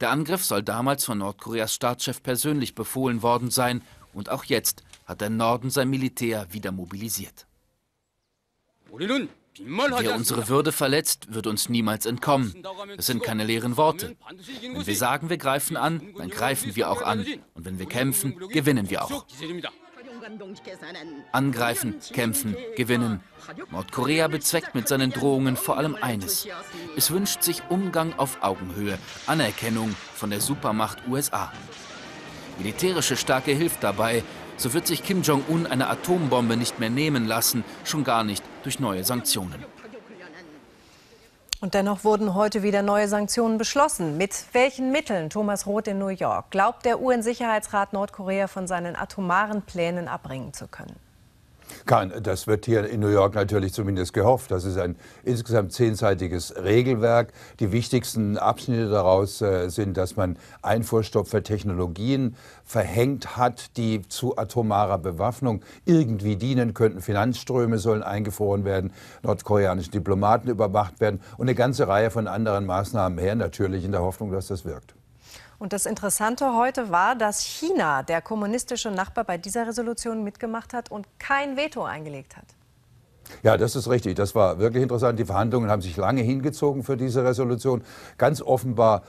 Der Angriff soll damals von Nordkoreas Staatschef persönlich befohlen worden sein. Und auch jetzt hat der Norden sein Militär wieder mobilisiert. Wer unsere Würde verletzt, wird uns niemals entkommen. Das sind keine leeren Worte. Wenn wir sagen, wir greifen an, dann greifen wir auch an. Und wenn wir kämpfen, gewinnen wir auch. Angreifen, kämpfen, gewinnen. Nordkorea bezweckt mit seinen Drohungen vor allem eines. Es wünscht sich Umgang auf Augenhöhe, Anerkennung von der Supermacht USA. Militärische Stärke hilft dabei. So wird sich Kim Jong-un eine Atombombe nicht mehr nehmen lassen, schon gar nicht durch neue Sanktionen. Und dennoch wurden heute wieder neue Sanktionen beschlossen. Mit welchen Mitteln, Thomas Roth in New York, glaubt der UN-Sicherheitsrat Nordkorea von seinen atomaren Plänen abbringen zu können? Das wird hier in New York natürlich zumindest gehofft. Das ist ein insgesamt 10-seitiges Regelwerk. Die wichtigsten Abschnitte daraus sind, dass man Einfuhrstopp für Technologien verhängt hat, die zu atomarer Bewaffnung irgendwie dienen könnten. Finanzströme sollen eingefroren werden, nordkoreanische Diplomaten überwacht werden und eine ganze Reihe von anderen Maßnahmen her, natürlich in der Hoffnung, dass das wirkt. Und das Interessante heute war, dass China, der kommunistische Nachbar, bei dieser Resolution mitgemacht hat und kein Veto eingelegt hat. Ja, das ist richtig. Das war wirklich interessant. Die Verhandlungen haben sich lange hingezogen für diese Resolution. Ganz offenbar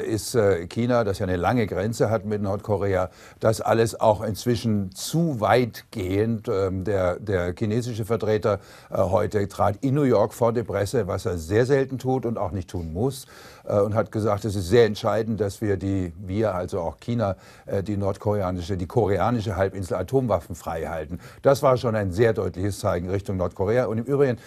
ist China, das ja eine lange Grenze hat mit Nordkorea, das alles auch inzwischen zu weitgehend. Der chinesische Vertreter heute trat in New York vor die Presse, was er sehr selten tut und auch nicht tun muss, und hat gesagt, es ist sehr entscheidend, dass wir, also auch China, die koreanische Halbinsel atomwaffenfrei halten. Das war schon ein sehr deutliches Zeichen Richtung Nordkorea. Und im Übrigen,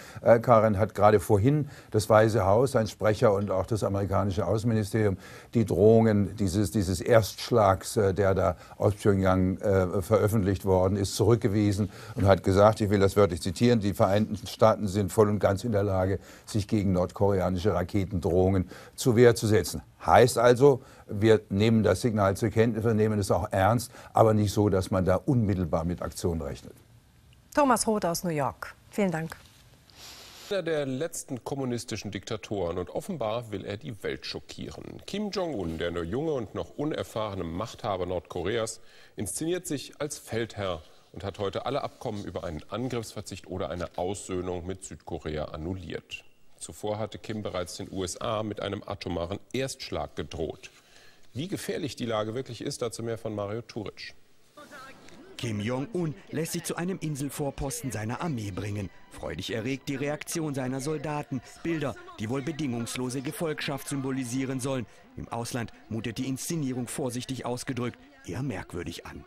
Karin, hat gerade vorhin das Weiße Haus, ein Sprecher und auch das amerikanische Außenministerium, die Drohungen dieses Erstschlags, der da aus Pyongyang veröffentlicht worden ist, zurückgewiesen und hat gesagt, ich will das wörtlich zitieren, die Vereinigten Staaten sind voll und ganz in der Lage, sich gegen nordkoreanische Raketendrohungen zur Wehr zu setzen. Heißt also, wir nehmen das Signal zur Kenntnis, wir nehmen es auch ernst, aber nicht so, dass man da unmittelbar mit Aktion rechnet. Thomas Roth aus New York. Vielen Dank. Einer der letzten kommunistischen Diktatoren, und offenbar will er die Welt schockieren. Kim Jong-un, der nur junge und noch unerfahrene Machthaber Nordkoreas, inszeniert sich als Feldherr und hat heute alle Abkommen über einen Angriffsverzicht oder eine Aussöhnung mit Südkorea annulliert. Zuvor hatte Kim bereits den USA mit einem atomaren Erstschlag gedroht. Wie gefährlich die Lage wirklich ist, dazu mehr von Mario Turic. Kim Jong-un lässt sich zu einem Inselvorposten seiner Armee bringen. Freudig erregt die Reaktion seiner Soldaten. Bilder, die wohl bedingungslose Gefolgschaft symbolisieren sollen. Im Ausland mutet die Inszenierung vorsichtig ausgedrückt eher merkwürdig an.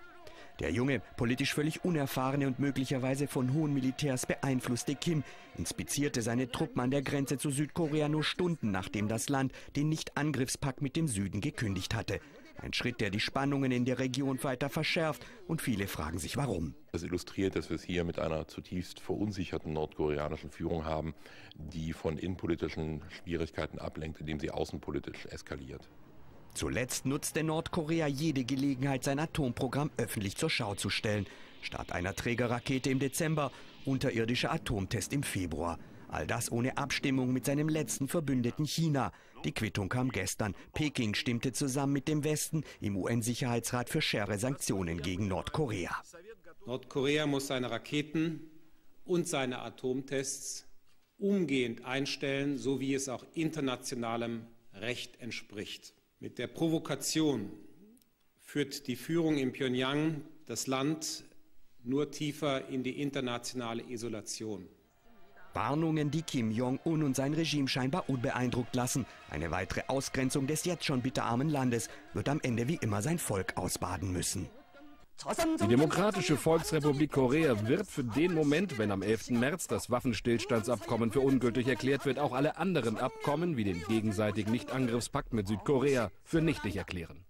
Der junge, politisch völlig unerfahrene und möglicherweise von hohen Militärs beeinflusste Kim inspizierte seine Truppen an der Grenze zu Südkorea nur Stunden, nachdem das Land den Nicht-Angriffspakt mit dem Süden gekündigt hatte. Ein Schritt, der die Spannungen in der Region weiter verschärft, und viele fragen sich, warum. Das illustriert, dass wir es hier mit einer zutiefst verunsicherten nordkoreanischen Führung haben, die von innenpolitischen Schwierigkeiten ablenkt, indem sie außenpolitisch eskaliert. Zuletzt nutzte Nordkorea jede Gelegenheit, sein Atomprogramm öffentlich zur Schau zu stellen. Start einer Trägerrakete im Dezember, unterirdischer Atomtest im Februar. All das ohne Abstimmung mit seinem letzten Verbündeten China. Die Quittung kam gestern. Peking stimmte zusammen mit dem Westen im UN-Sicherheitsrat für schärfere Sanktionen gegen Nordkorea. Nordkorea muss seine Raketen und seine Atomtests umgehend einstellen, so wie es auch internationalem Recht entspricht. Mit der Provokation führt die Führung in Pyongyang das Land nur tiefer in die internationale Isolation. Warnungen, die Kim Jong-un und sein Regime scheinbar unbeeindruckt lassen. Eine weitere Ausgrenzung des jetzt schon bitterarmen Landes wird am Ende wie immer sein Volk ausbaden müssen. Die Demokratische Volksrepublik Korea wird für den Moment, wenn am 11. März das Waffenstillstandsabkommen für ungültig erklärt wird, auch alle anderen Abkommen wie den gegenseitigen Nichtangriffspakt mit Südkorea für nichtig erklären.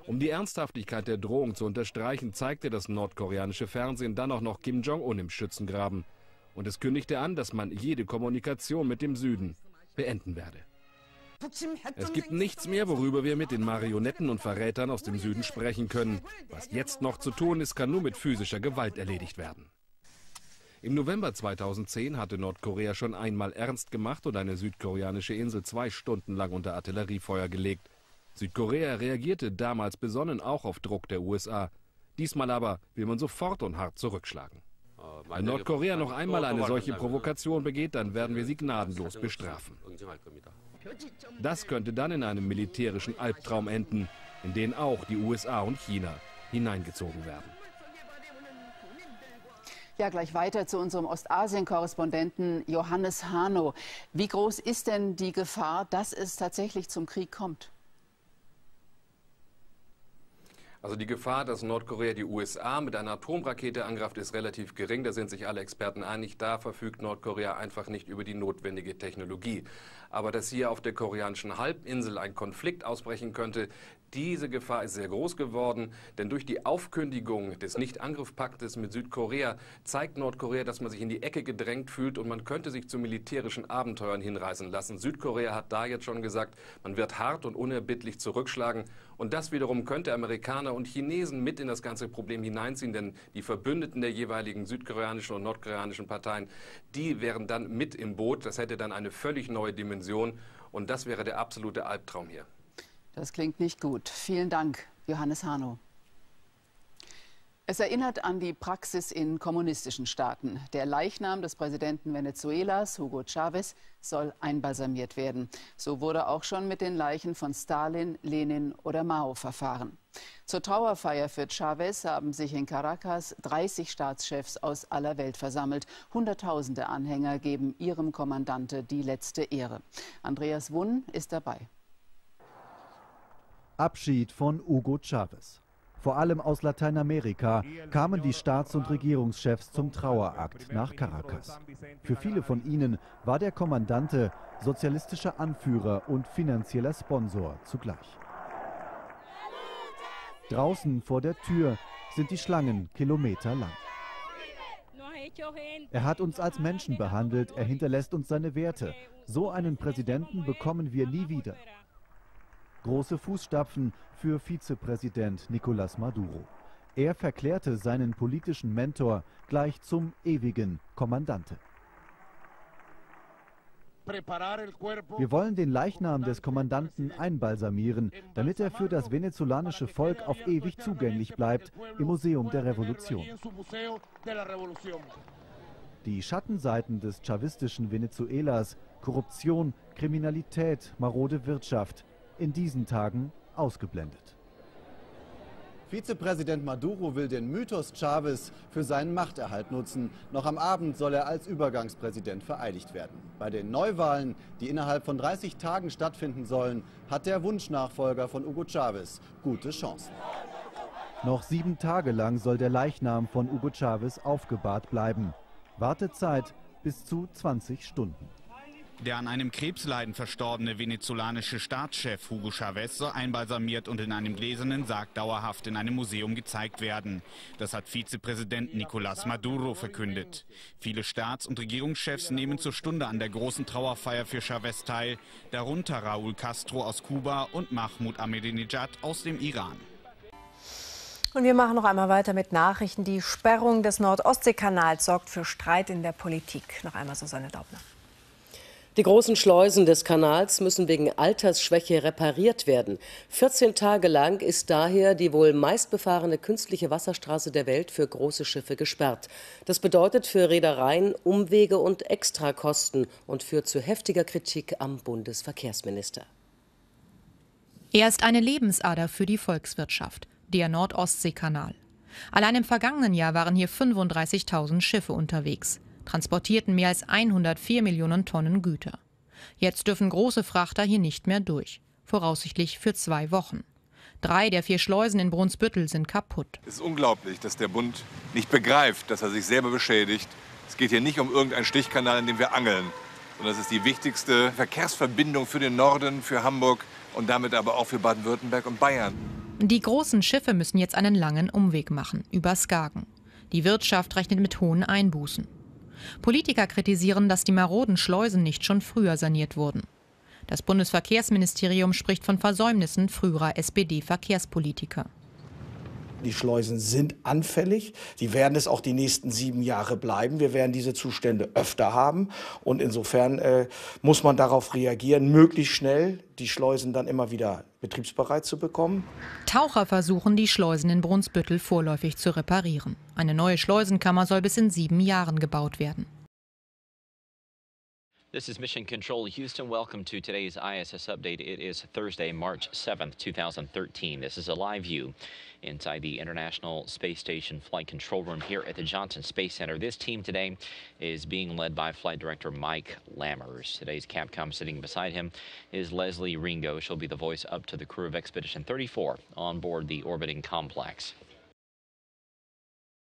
Um die Ernsthaftigkeit der Drohung zu unterstreichen, zeigte das nordkoreanische Fernsehen dann auch noch Kim Jong-un im Schützengraben. Und es kündigte an, dass man jede Kommunikation mit dem Süden beenden werde. Es gibt nichts mehr, worüber wir mit den Marionetten und Verrätern aus dem Süden sprechen können. Was jetzt noch zu tun ist, kann nur mit physischer Gewalt erledigt werden. Im November 2010 hatte Nordkorea schon einmal ernst gemacht und eine südkoreanische Insel 2 Stunden lang unter Artilleriefeuer gelegt. Südkorea reagierte damals besonnen auch auf Druck der USA. Diesmal aber will man sofort und hart zurückschlagen. Wenn Nordkorea noch einmal eine solche Provokation begeht, dann werden wir sie gnadenlos bestrafen. Das könnte dann in einem militärischen Albtraum enden, in den auch die USA und China hineingezogen werden. Ja, gleich weiter zu unserem Ostasien-Korrespondenten Johannes Hano. Wie groß ist denn die Gefahr, dass es tatsächlich zum Krieg kommt? Also die Gefahr, dass Nordkorea die USA mit einer Atomrakete angreift, ist relativ gering. Da sind sich alle Experten einig. Da verfügt Nordkorea einfach nicht über die notwendige Technologie. Aber dass hier auf der koreanischen Halbinsel ein Konflikt ausbrechen könnte, diese Gefahr ist sehr groß geworden, denn durch die Aufkündigung des Nicht-Angriffspaktes mit Südkorea zeigt Nordkorea, dass man sich in die Ecke gedrängt fühlt und man könnte sich zu militärischen Abenteuern hinreißen lassen. Südkorea hat da jetzt schon gesagt, man wird hart und unerbittlich zurückschlagen und das wiederum könnte Amerikaner und Chinesen mit in das ganze Problem hineinziehen, denn die Verbündeten der jeweiligen südkoreanischen und nordkoreanischen Parteien, die wären dann mit im Boot. Das hätte dann eine völlig neue Dimension und das wäre der absolute Albtraum hier. Das klingt nicht gut. Vielen Dank, Johannes Hano. Es erinnert an die Praxis in kommunistischen Staaten. Der Leichnam des Präsidenten Venezuelas, Hugo Chávez, soll einbalsamiert werden. So wurde auch schon mit den Leichen von Stalin, Lenin oder Mao verfahren. Zur Trauerfeier für Chávez haben sich in Caracas 30 Staatschefs aus aller Welt versammelt. Hunderttausende Anhänger geben ihrem Kommandante die letzte Ehre. Andreas Wunn ist dabei. Abschied von Hugo Chávez. Vor allem aus Lateinamerika kamen die Staats- und Regierungschefs zum Trauerakt nach Caracas. Für viele von ihnen war der Kommandante sozialistischer Anführer und finanzieller Sponsor zugleich. Draußen vor der Tür sind die Schlangen kilometerlang. Er hat uns als Menschen behandelt, er hinterlässt uns seine Werte. So einen Präsidenten bekommen wir nie wieder. Große Fußstapfen für Vizepräsident Nicolás Maduro. Er verklärte seinen politischen Mentor gleich zum ewigen Kommandante. Wir wollen den Leichnam des Kommandanten einbalsamieren, damit er für das venezolanische Volk auf ewig zugänglich bleibt im Museum der Revolution. Die Schattenseiten des chavistischen Venezuelas, Korruption, Kriminalität, marode Wirtschaft, in diesen Tagen ausgeblendet. Vizepräsident Maduro will den Mythos Chávez für seinen Machterhalt nutzen. Noch am Abend soll er als Übergangspräsident vereidigt werden. Bei den Neuwahlen, die innerhalb von 30 Tagen stattfinden sollen, hat der Wunschnachfolger von Hugo Chávez gute Chancen. Noch 7 Tage lang soll der Leichnam von Hugo Chávez aufgebahrt bleiben. Wartezeit bis zu 20 Stunden. Der an einem Krebsleiden verstorbene venezolanische Staatschef Hugo Chávez soll einbalsamiert und in einem gläsernen Sarg dauerhaft in einem Museum gezeigt werden. Das hat Vizepräsident Nicolás Maduro verkündet. Viele Staats- und Regierungschefs nehmen zur Stunde an der großen Trauerfeier für Chávez teil, darunter Raúl Castro aus Kuba und Mahmoud Ahmadinejad aus dem Iran. Und wir machen noch einmal weiter mit Nachrichten. Die Sperrung des Nord-Ostsee-Kanals sorgt für Streit in der Politik. Noch einmal Susanne Daubner. Die großen Schleusen des Kanals müssen wegen Altersschwäche repariert werden. 14 Tage lang ist daher die wohl meistbefahrene künstliche Wasserstraße der Welt für große Schiffe gesperrt. Das bedeutet für Reedereien Umwege und Extrakosten und führt zu heftiger Kritik am Bundesverkehrsminister. Er ist eine Lebensader für die Volkswirtschaft, der Nord-Ostsee-Kanal. Allein im vergangenen Jahr waren hier 35.000 Schiffe unterwegs, transportierten mehr als 104 Millionen Tonnen Güter. Jetzt dürfen große Frachter hier nicht mehr durch, voraussichtlich für 2 Wochen. 3 der 4 Schleusen in Brunsbüttel sind kaputt. Es ist unglaublich, dass der Bund nicht begreift, dass er sich selber beschädigt. Es geht hier nicht um irgendeinen Stichkanal, in dem wir angeln, sondern es ist die wichtigste Verkehrsverbindung für den Norden, für Hamburg und damit aber auch für Baden-Württemberg und Bayern. Die großen Schiffe müssen jetzt einen langen Umweg machen, über Skagen. Die Wirtschaft rechnet mit hohen Einbußen. Politiker kritisieren, dass die maroden Schleusen nicht schon früher saniert wurden. Das Bundesverkehrsministerium spricht von Versäumnissen früherer SPD-Verkehrspolitiker. Die Schleusen sind anfällig. Die werden es auch die nächsten 7 Jahre bleiben. Wir werden diese Zustände öfter haben. Und insofern muss man darauf reagieren, möglichst schnell die Schleusen dann immer wieder betriebsbereit zu bekommen. Taucher versuchen, die Schleusen in Brunsbüttel vorläufig zu reparieren. Eine neue Schleusenkammer soll bis in 7 Jahren gebaut werden. This is Mission Control Houston. Welcome to today's ISS update. It is Thursday, March 7th, 2013. This is a live view inside the International Space Station Flight Control Room here at the Johnson Space Center. This team today is being led by Flight Director Mike Lammers. Today's Capcom sitting beside him is Leslie Ringo. She'll be the voice up to the crew of Expedition 34 on board the orbiting complex.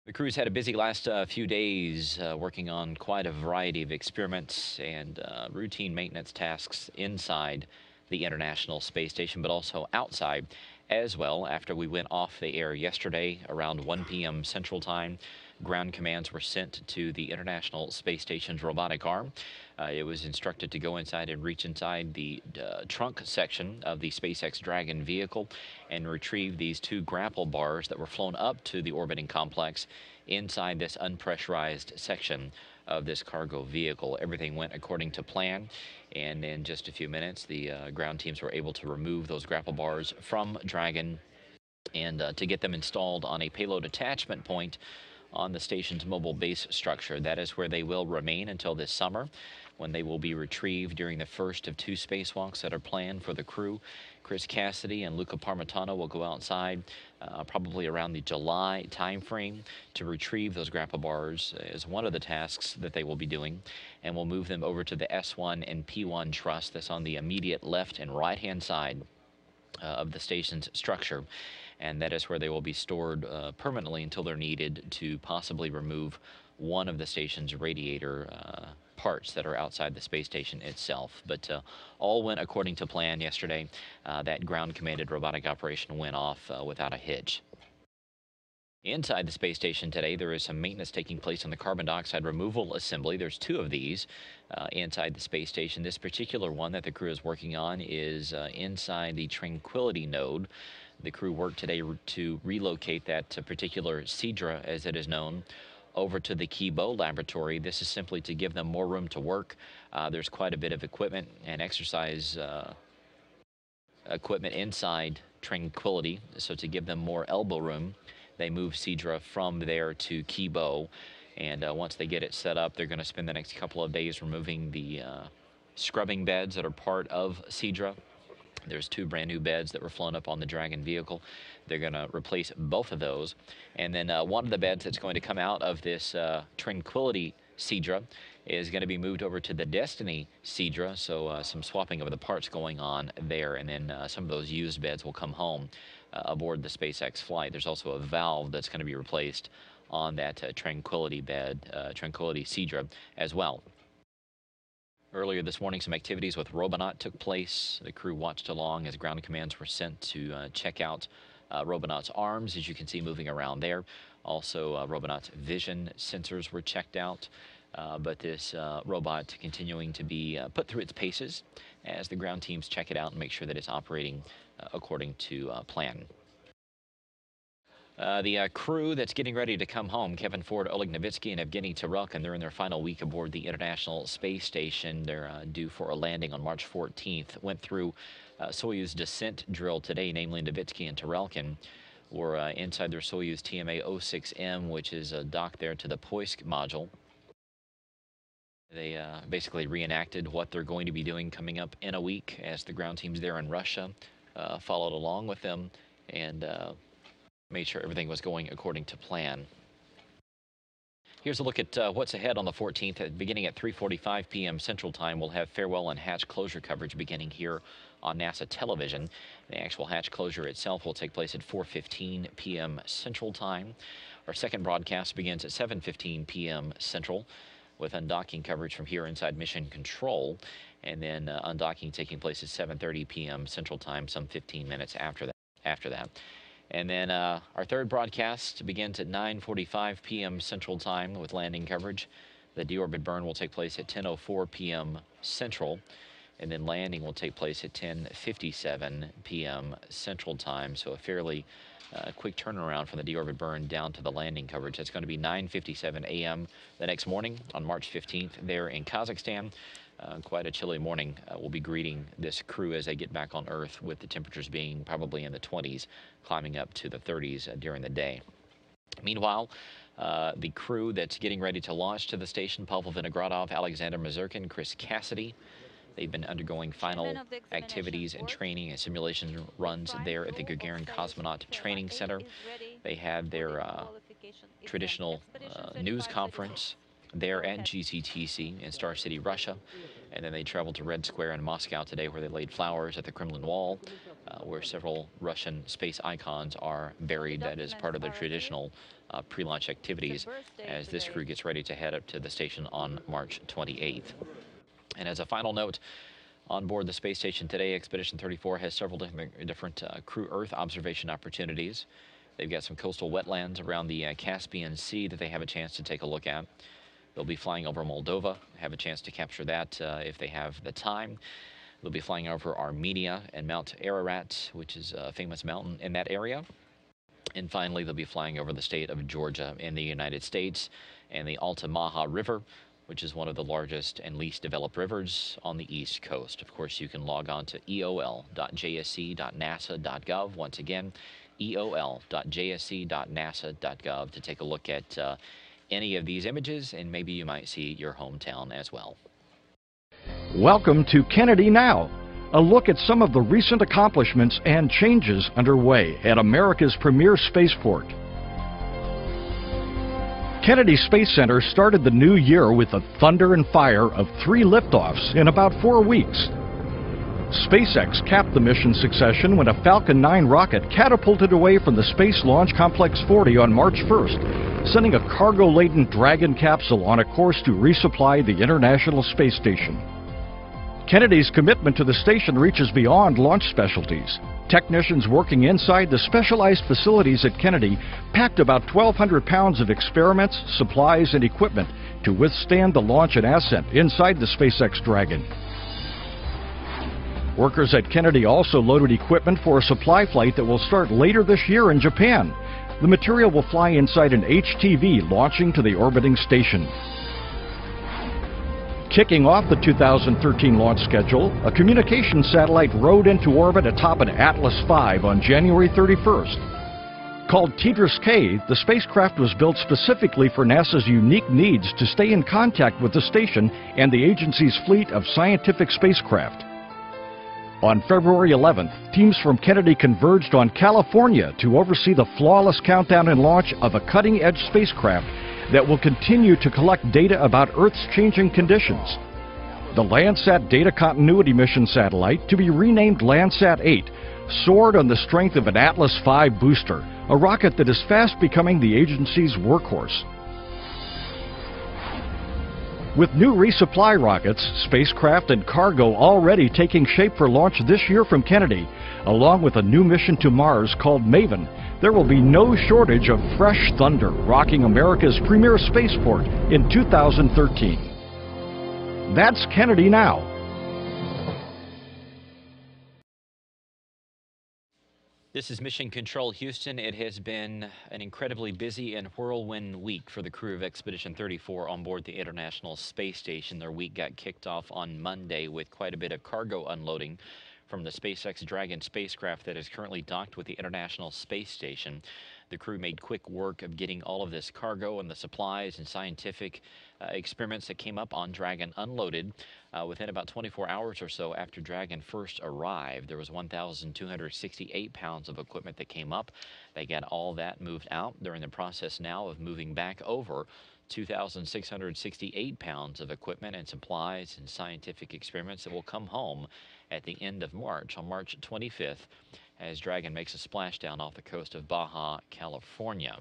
The crew's had a busy last few days working on quite a variety of experiments and routine maintenance tasks inside the International Space Station, but also outside as well. After we went off the air yesterday around 1 p.m. Central Time, ground commands were sent to the International Space Station's robotic arm. It was instructed to go inside and reach inside the trunk section of the SpaceX Dragon vehicle and retrieve these 2 grapple bars that were flown up to the orbiting complex inside this unpressurized section of this cargo vehicle. Everything went according to plan, and in just a few minutes, the ground teams were able to remove those grapple bars from Dragon and to get them installed on a payload attachment point on the station's mobile base structure. That is where they will remain until this summer, when they will be retrieved during the first of 2 spacewalks that are planned for the crew. Chris Cassidy and Luca Parmitano will go outside probably around the July timeframe to retrieve those grapple bars as one of the tasks that they will be doing, and we'll move them over to the S1 and P1 truss that's on the immediate left and right-hand side of the station's structure, and that is where they will be stored permanently until they're needed to possibly remove one of the station's radiator parts that are outside the space station itself. But all went according to plan yesterday. That ground-commanded robotic operation went off without a hitch. Inside the space station today, there is some maintenance taking place on the carbon dioxide removal assembly. There's 2 of these inside the space station. This particular one that the crew is working on is inside the Tranquility node. The crew worked today to relocate that particular Cedra, as it is known, over to the Kibo laboratory. This is simply to give them more room to work. There's quite a bit of equipment and exercise equipment inside Tranquility, so to give them more elbow room, they move Cedra from there to Kibo, and once they get it set up, they're going to spend the next couple of days removing the scrubbing beds that are part of Cedra. There's 2 brand new beds that were flown up on the Dragon vehicle. They're going to replace both of those. And then one of the beds that's going to come out of this Tranquility Cedra is going to be moved over to the Destiny Cedra, so some swapping of the parts going on there. And then some of those used beds will come home aboard the SpaceX flight. There's also a valve that's going to be replaced on that Tranquility bed, Tranquility Cedra as well. Earlier this morning, some activities with Robonaut took place. The crew watched along as ground commands were sent to check out Robonaut's arms, as you can see moving around there. Also, Robonaut's vision sensors were checked out. But this robot continuing to be put through its paces as the ground teams check it out and make sure that it's operating according to plan. The crew that's getting ready to come home, Kevin Ford, Oleg Novitsky, and Evgeny Tarelkin, they're in their final week aboard the International Space Station. They're due for a landing on March 14th. Went through Soyuz descent drill today, namely Novitsky and Tarelkin were inside their Soyuz TMA-06M, which is docked there to the Poisk module. They basically reenacted what they're going to be doing coming up in a week as the ground teams there in Russia followed along with them and made sure everything was going according to plan. Here's a look at what's ahead on the 14th. Beginning at 3:45 p.m. Central Time, we'll have farewell and hatch closure coverage beginning here on NASA television. The actual hatch closure itself will take place at 4:15 p.m. Central Time. Our second broadcast begins at 7:15 p.m. Central, with undocking coverage from here inside Mission Control, and then undocking taking place at 7:30 p.m. Central Time, some 15 minutes after that. And then our third broadcast begins at 9:45 p.m. Central Time with landing coverage. The deorbit burn will take place at 10:04 p.m. Central, and then landing will take place at 10:57 p.m. Central Time, so a fairly quick turnaround from the deorbit burn down to the landing coverage. That's going to be 9:57 a.m. the next morning on March 15th there in Kazakhstan. Quite a chilly morning. We'll be greeting this crew as they get back on Earth, with the temperatures being probably in the 20s, climbing up to the 30s during the day. Meanwhile, the crew that's getting ready to launch to the station, Pavel Vinogradov, Alexander Mazurkin, Chris Cassidy, they've been undergoing final activities and training and simulation runs there at the Gagarin Cosmonaut Training Center. They had their traditional news conference there at GCTC in Star City, Russia. And then they traveled to Red Square in Moscow today, where they laid flowers at the Kremlin Wall, where several Russian space icons are buried. That is part of the traditional pre-launch activities as this crew gets ready to head up to the station on March 28th. And as a final note, on board the space station today, Expedition 34 has several different crew Earth observation opportunities. They've got some coastal wetlands around the Caspian Sea that they have a chance to take a look at. They'll be flying over Moldova, have a chance to capture that if they have the time. They'll be flying over Armenia and Mount Ararat, which is a famous mountain in that area. And finally, they'll be flying over the state of Georgia in the United States and the Altamaha River, which is one of the largest and least developed rivers on the East Coast. Of course, you can log on to eol.jsc.nasa.gov. Once again, eol.jsc.nasa.gov to take a look at any of these images, and maybe you might see your hometown as well. Welcome to Kennedy Now, a look at some of the recent accomplishments and changes underway at America's premier spaceport. Kennedy Space Center started the new year with the thunder and fire of 3 liftoffs in about 4 weeks. SpaceX capped the mission succession when a Falcon 9 rocket catapulted away from the Space Launch Complex 40 on March 1st, sending a cargo-laden Dragon capsule on a course to resupply the International Space Station. Kennedy's commitment to the station reaches beyond launch specialties. Technicians working inside the specialized facilities at Kennedy packed about 1,200 pounds of experiments, supplies, and equipment to withstand the launch and ascent inside the SpaceX Dragon. Workers at Kennedy also loaded equipment for a supply flight that will start later this year in Japan. The material will fly inside an HTV launching to the orbiting station. Kicking off the 2013 launch schedule, a communications satellite rode into orbit atop an Atlas V on January 31st. Called TDRS-K, the spacecraft was built specifically for NASA's unique needs to stay in contact with the station and the agency's fleet of scientific spacecraft. On February 11th, teams from Kennedy converged on California to oversee the flawless countdown and launch of a cutting-edge spacecraft that will continue to collect data about Earth's changing conditions. The Landsat Data Continuity Mission satellite, to be renamed Landsat 8, soared on the strength of an Atlas V booster, a rocket that is fast becoming the agency's workhorse. With new resupply rockets, spacecraft, and cargo already taking shape for launch this year from Kennedy, along with a new mission to Mars called Maven, there will be no shortage of fresh thunder rocking America's premier spaceport in 2013. That's Kennedy Now. This is Mission Control Houston. It has been an incredibly busy and whirlwind week for the crew of Expedition 34 on board the International Space Station. Their week got kicked off on Monday with quite a bit of cargo unloading from the SpaceX Dragon spacecraft that is currently docked with the International Space Station. The crew made quick work of getting all of this cargo and the supplies and scientific experiments that came up on Dragon unloaded. Within about 24 hours or so after Dragon first arrived, there was 1,268 pounds of equipment that came up. They got all that moved out. They're in the process now of moving back over 2,668 pounds of equipment and supplies and scientific experiments that will come home at the end of March, on March 25th, as Dragon makes a splashdown off the coast of Baja, California.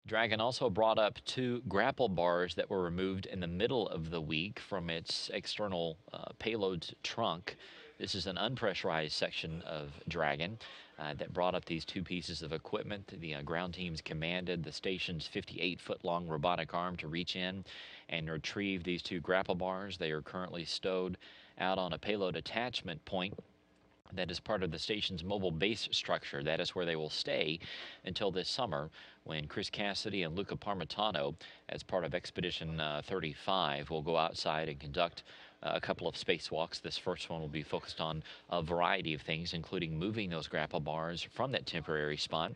Dragon also brought up 2 grapple bars that were removed in the middle of the week from its external payload trunk. This is an unpressurized section of Dragon that brought up these 2 pieces of equipment. The ground teams commanded the station's 58-foot-long robotic arm to reach in and retrieve these 2 grapple bars. They are currently stowed out on a payload attachment point that is part of the station's mobile base structure. That is where they will stay until this summer, when Chris Cassidy and Luca Parmitano, as part of Expedition 35, will go outside and conduct a couple of spacewalks. This first one will be focused on a variety of things, including moving those grapple bars from that temporary spot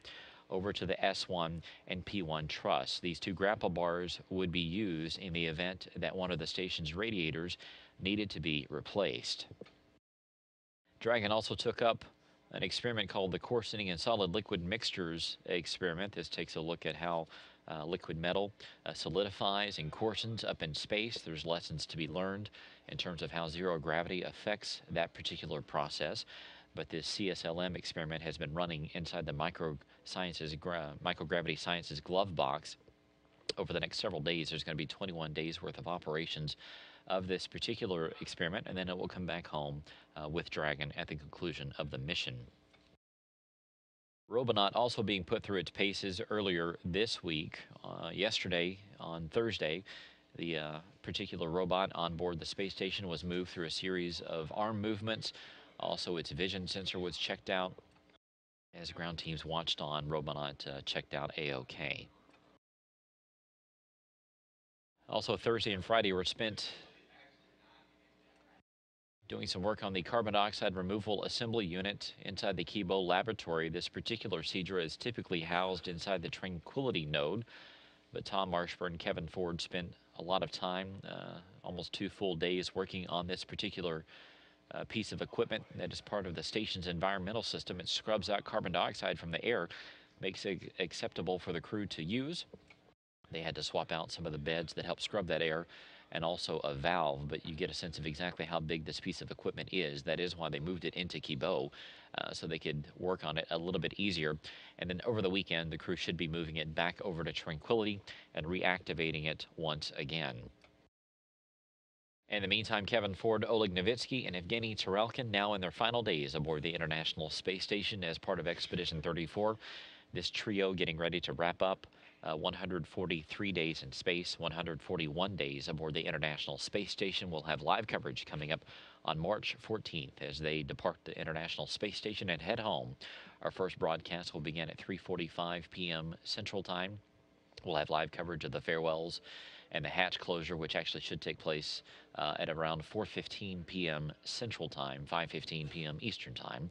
over to the S1 and P1 truss. These 2 grapple bars would be used in the event that one of the station's radiators needed to be replaced. Dragon also took up an experiment called the coarsening in solid liquid mixtures experiment. This takes a look at how liquid metal solidifies and coarsens up in space. There's lessons to be learned in terms of how zero gravity affects that particular process. But this CSLM experiment has been running inside the microgravity sciences glove box. Over the next several days, there's going to be 21 days worth of operations of this particular experiment, and then it will come back home with Dragon at the conclusion of the mission. Robonaut also being put through its paces earlier this week. Yesterday, on Thursday, the particular robot on board the space station was moved through a series of arm movements. Also, its vision sensor was checked out. As ground teams watched on, Robonaut checked out A-OK. Also, Thursday and Friday were spent doing some work on the carbon dioxide removal assembly unit inside the Kibo laboratory. This particular procedure is typically housed inside the Tranquility node, but Tom Marshburn and Kevin Ford spent a lot of time, almost 2 full days, working on this particular piece of equipment that is part of the station's environmental system. It scrubs out carbon dioxide from the air, makes it acceptable for the crew to use. They had to swap out some of the beds that help scrub that air, and also a valve, but you get a sense of exactly how big this piece of equipment is. That is why they moved it into Kibo, so they could work on it a little bit easier. And then over the weekend, the crew should be moving it back over to Tranquility and reactivating it once again. In the meantime, Kevin Ford, Oleg Novitsky, and Evgeny Tarelkin now in their final days aboard the International Space Station as part of Expedition 34. This trio getting ready to wrap up 143 days in space, 141 days aboard the International Space Station. We'll have live coverage coming up on March 14th as they depart the International Space Station and head home. Our first broadcast will begin at 3:45 p.m. Central Time. We'll have live coverage of the farewells and the hatch closure, which actually should take place at around 4:15 p.m. Central Time, 5:15 p.m. Eastern Time.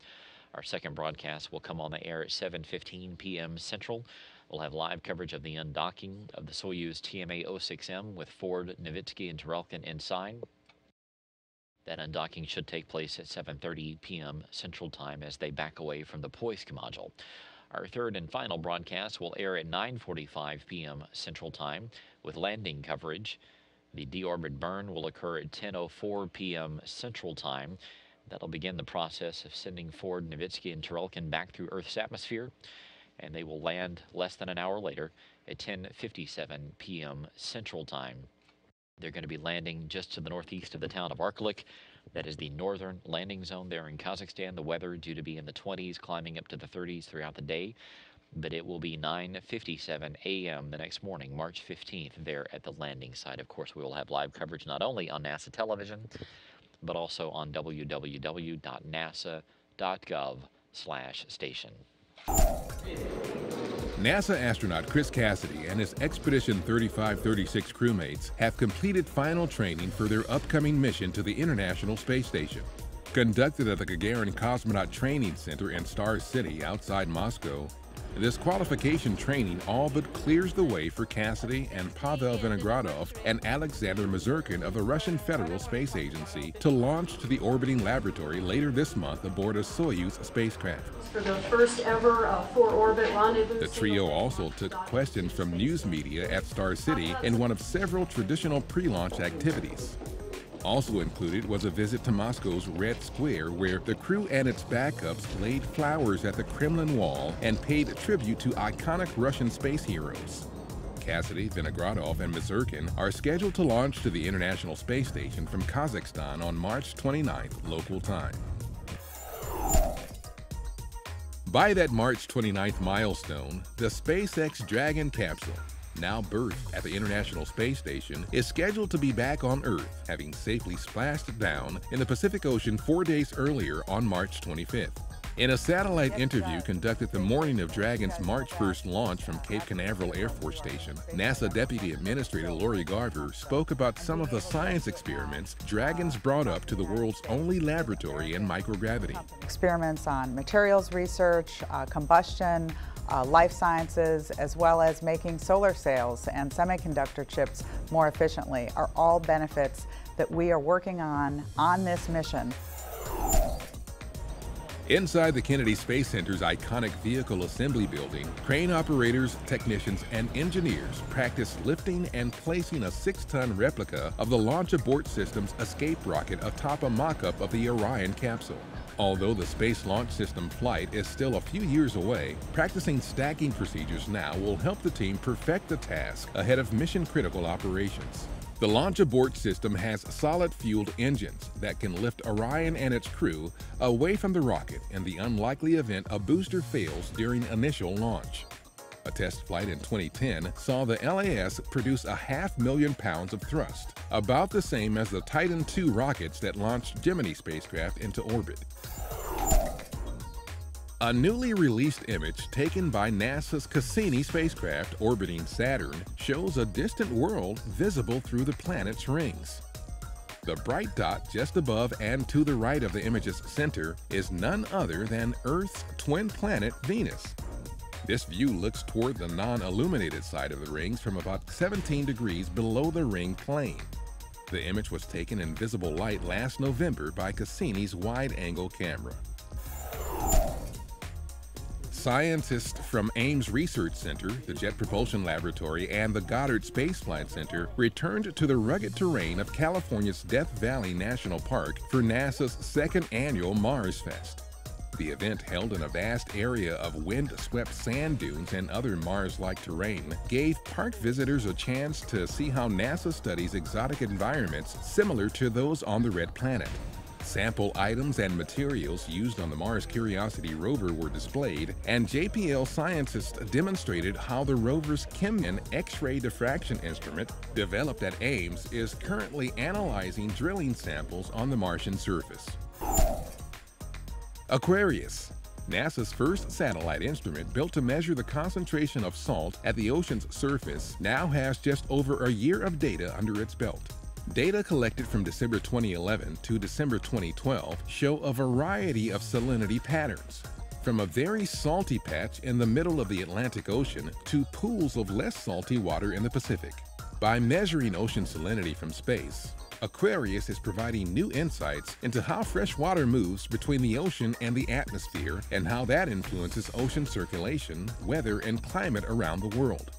Our second broadcast will come on the air at 7:15 p.m. Central. We'll have live coverage of the undocking of the Soyuz TMA-06M with Ford, Novitsky, and Tarelkin inside. That undocking should take place at 7:30 p.m. Central Time as they back away from the Poisk module. Our third and final broadcast will air at 9:45 p.m. Central Time with landing coverage. The deorbit burn will occur at 10:04 p.m. Central Time. That'll begin the process of sending Ford, Novitsky, and Tarelkin back through Earth's atmosphere, and they will land less than an hour later at 10:57 p.m. Central Time. They're going to be landing just to the northeast of the town of Arkelik. That is the northern landing zone there in Kazakhstan. The weather due to be in the 20s, climbing up to the 30s throughout the day. But it will be 9:57 a.m. the next morning, March 15th, there at the landing site. Of course, we will have live coverage not only on NASA television, but also on www.nasa.gov/station. NASA astronaut Chris Cassidy and his Expedition 3536 crewmates have completed final training for their upcoming mission to the International Space Station. Conducted at the Gagarin Cosmonaut Training Center in Star City outside Moscow, this qualification training all but clears the way for Cassidy and Pavel Vinogradov and Alexander Mazurkin of the Russian Federal Space Agency to launch to the orbiting laboratory later this month aboard a Soyuz spacecraft. For the first ever four-orbit rendezvous. The trio also took questions from news media at Star City in one of several traditional pre-launch activities. Also included was a visit to Moscow's Red Square, where the crew and its backups laid flowers at the Kremlin wall and paid tribute to iconic Russian space heroes. Cassidy, Vinogradov, and Mazurkin are scheduled to launch to the International Space Station from Kazakhstan on March 29th, local time. By that March 29th milestone, the SpaceX Dragon capsule, now berthed at the International Space Station, is scheduled to be back on Earth, having safely splashed down in the Pacific Ocean 4 days earlier on March 25th. In a satellite interview conducted the morning of Dragon's March 1st launch from Cape Canaveral Air Force Station, NASA Deputy Administrator Lori Garver spoke about some of the science experiments Dragon's brought up to the world's only laboratory in microgravity. Experiments on materials research, combustion, life sciences, as well as making solar cells and semiconductor chips more efficiently are all benefits that we are working on this mission. Inside the Kennedy Space Center's iconic vehicle assembly building, crane operators, technicians, and engineers practice lifting and placing a 6-ton replica of the Launch Abort System's escape rocket atop a mock-up of the Orion capsule. Although the Space Launch System flight is still a few years away, practicing stacking procedures now will help the team perfect the task ahead of mission-critical operations. The Launch Abort System has solid-fueled engines that can lift Orion and its crew away from the rocket in the unlikely event a booster fails during initial launch. A test flight in 2010 saw the LAS produce 500,000 pounds of thrust, about the same as the Titan II rockets that launched Gemini spacecraft into orbit. A newly released image taken by NASA's Cassini spacecraft orbiting Saturn shows a distant world visible through the planet's rings. The bright dot just above and to the right of the image's center is none other than Earth's twin planet, Venus. This view looks toward the non-illuminated side of the rings from about 17 degrees below the ring plane. The image was taken in visible light last November by Cassini's wide-angle camera. Scientists from Ames Research Center, the Jet Propulsion Laboratory, and the Goddard Space Flight Center returned to the rugged terrain of California's Death Valley National Park for NASA's second annual Mars Fest. The event, held in a vast area of wind-swept sand dunes and other Mars-like terrain, gave park visitors a chance to see how NASA studies exotic environments similar to those on the Red Planet. Sample items and materials used on the Mars Curiosity rover were displayed, and JPL scientists demonstrated how the rover's Kim X-ray diffraction instrument, developed at Ames, is currently analyzing drilling samples on the Martian surface. Aquarius, NASA's first satellite instrument built to measure the concentration of salt at the ocean's surface, now has just over a year of data under its belt. Data collected from December 2011 to December 2012 show a variety of salinity patterns, from a very salty patch in the middle of the Atlantic Ocean to pools of less salty water in the Pacific. By measuring ocean salinity from space, Aquarius is providing new insights into how fresh water moves between the ocean and the atmosphere and how that influences ocean circulation, weather, and climate around the world.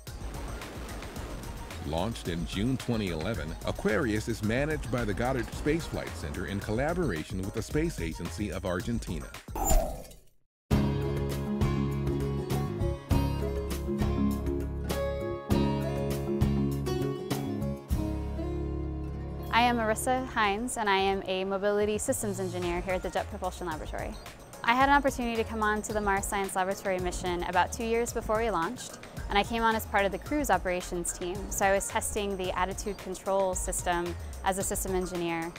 Launched in June 2011, Aquarius is managed by the Goddard Space Flight Center in collaboration with the Space Agency of Argentina. I am Marissa Hines, and I am a mobility systems engineer here at the Jet Propulsion Laboratory. I had an opportunity to come on to the Mars Science Laboratory mission about 2 years before we launched, and I came on as part of the cruise operations team. So I was testing the attitude control system as a system engineer,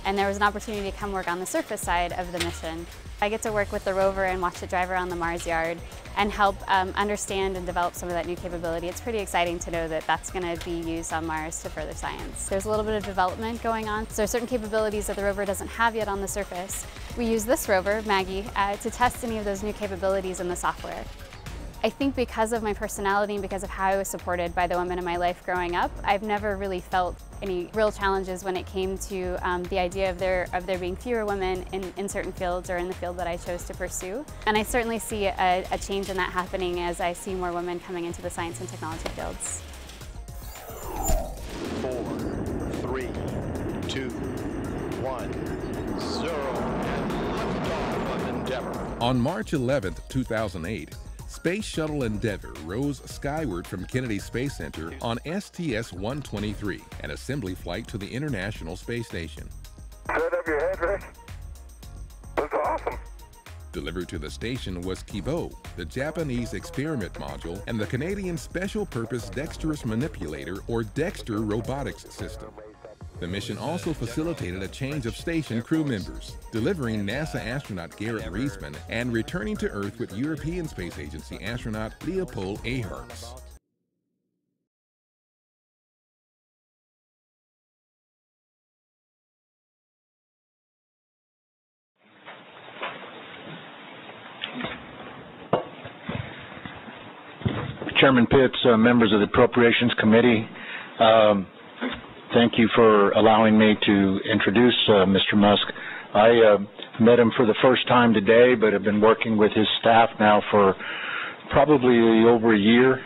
and there was an opportunity to come work on the surface side of the mission. I get to work with the rover and watch it drive around the Mars yard and help understand and develop some of that new capability. It's pretty exciting to know that that's going to be used on Mars to further science. There's a little bit of development going on, so there are certain capabilities that the rover doesn't have yet on the surface. We use this rover, Maggie, to test any of those new capabilities in the software. I think because of my personality and because of how I was supported by the women in my life growing up, I've never really felt any real challenges when it came to the idea of there being fewer women in certain fields or in the field that I chose to pursue. And I certainly see a change in that happening as I see more women coming into the science and technology fields. 4, 3, 2, 1, 0, and liftoff of Endeavour. On March 11, 2008, Space Shuttle Endeavour rose skyward from Kennedy Space Center on STS-123, an assembly flight to the International Space Station. Set up your head, Rick. That's awesome. Delivered to the station was Kibo, the Japanese experiment module, and the Canadian Special Purpose Dexterous Manipulator, or Dexter, robotics system. The mission also facilitated a change of station crew members, delivering NASA astronaut Garrett Reisman and returning to Earth with European Space Agency astronaut Leopold Eharts. Chairman Pitts, members of the Appropriations Committee, thank you for allowing me to introduce Mr. Musk. I met him for the first time today, but have been working with his staff now for probably over a year,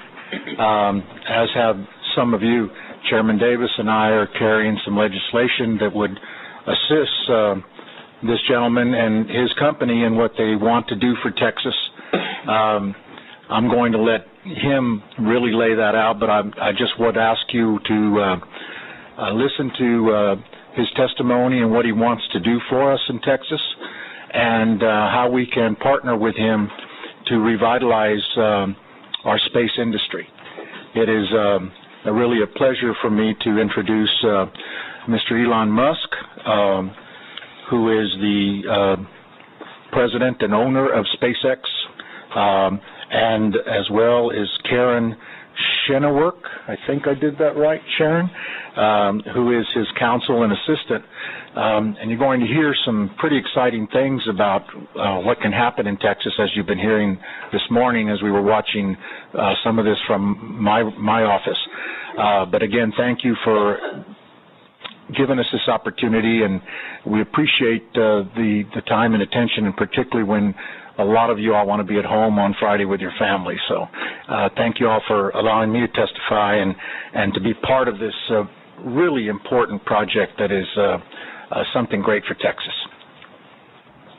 as have some of you. Chairman Davis and I are carrying some legislation that would assist this gentleman and his company in what they want to do for Texas. I'm going to let him really lay that out, but I just would ask you to listen to his testimony and what he wants to do for us in Texas, and how we can partner with him to revitalize our space industry. It is really a pleasure for me to introduce Mr. Elon Musk, who is the president and owner of SpaceX, and as well as Karen Jennewerk, I think I did that right, Sharon, who is his counsel and assistant. And you're going to hear some pretty exciting things about what can happen in Texas, as you've been hearing this morning as we were watching some of this from my office. But again, thank you for giving us this opportunity, and we appreciate the time and attention, and particularly when a lot of you all want to be at home on Friday with your family. So thank you all for allowing me to testify and to be part of this really important project that is something great for Texas.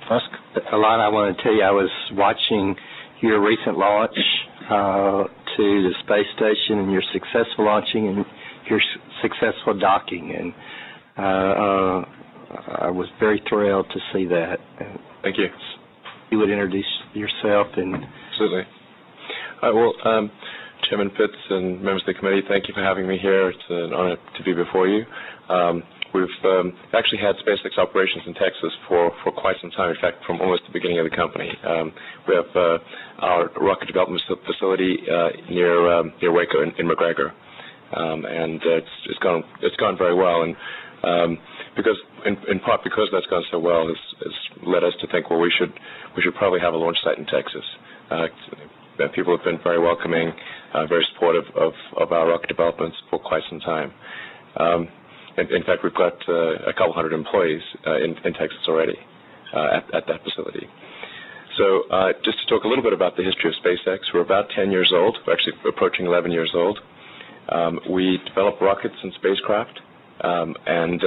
Musk? Alana, I want to tell you, I was watching your recent launch to the space station and your successful launching and your successful docking, and I was very thrilled to see that. Thank you. You would introduce yourself and... Absolutely. Well, Chairman Pitts and members of the committee, thank you for having me here. It's an honor to be before you. We've actually had SpaceX operations in Texas for quite some time, in fact, from almost the beginning of the company. We have our rocket development facility near Waco in McGregor, and it's gone very well. And because in part because that's gone so well, has led us to think, well, we should probably have a launch site in Texas. People have been very welcoming, very supportive of our rocket developments for quite some time. In fact, we've got a couple hundred employees in Texas already at that facility. So just to talk a little bit about the history of SpaceX, we're about 10 years old. We're actually approaching 11 years old. We develop rockets and spacecraft and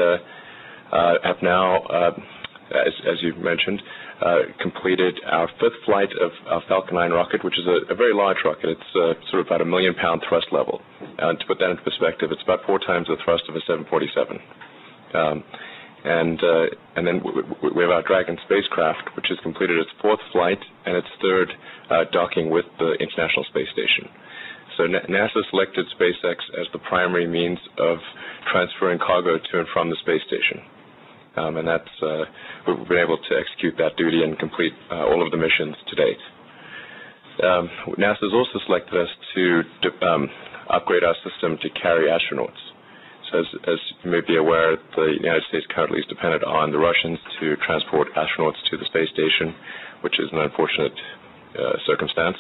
have now, as you mentioned, completed our fifth flight of our Falcon 9 rocket, which is a very large rocket. It's sort of about a 1 million pound thrust level. And to put that into perspective, it's about 4 times the thrust of a 747. And then we have our Dragon spacecraft, which has completed its 4th flight and its 3rd docking with the International Space Station. So NASA selected SpaceX as the primary means of transferring cargo to and from the space station. And that's we've been able to execute that duty and complete all of the missions to date. NASA has also selected us to upgrade our system to carry astronauts. So as you may be aware, the United States currently is dependent on the Russians to transport astronauts to the space station, which is an unfortunate circumstance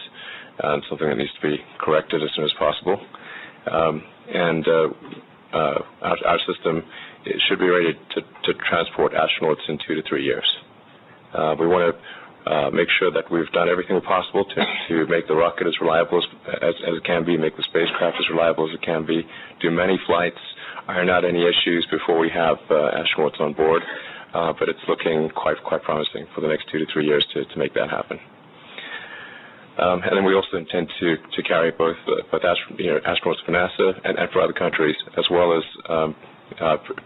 and something that needs to be corrected as soon as possible. Our system should be ready to transport astronauts in 2 to 3 years. We want to make sure that we've done everything possible to make the rocket as reliable as it can be, make the spacecraft as reliable as it can be, do many flights, iron out any issues before we have astronauts on board. But it's looking quite promising for the next 2 to 3 years to make that happen. And then we also intend to carry both astronauts for NASA and for other countries, as well as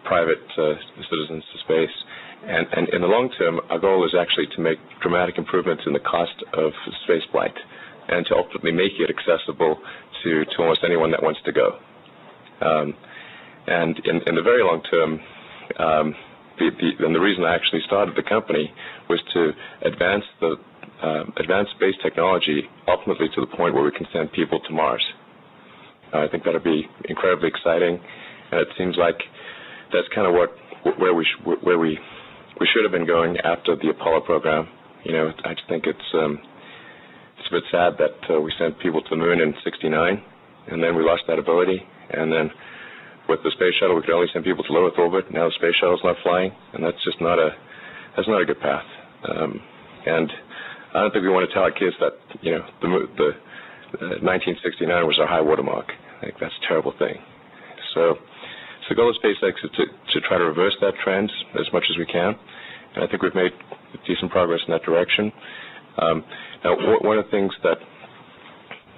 private citizens to space. And in the long term, our goal is actually to make dramatic improvements in the cost of space flight and to ultimately make it accessible to almost anyone that wants to go. And in the very long term, and the reason I actually started the company was to advance space technology ultimately to the point where we can send people to Mars. I think that would be incredibly exciting, and it seems like that's kind of where we should have been going after the Apollo program. You know, I just think it's a bit sad that we sent people to the moon in '69, and then we lost that ability, and then with the space shuttle we could only send people to low Earth orbit. Now the space shuttle's not flying, and that's not a good path. And I don't think we want to tell our kids that, you know, the 1969 was our high watermark. I think that's a terrible thing. So the goal of SpaceX is to try to reverse that trend as much as we can, and I think we've made decent progress in that direction. Now, one of the things that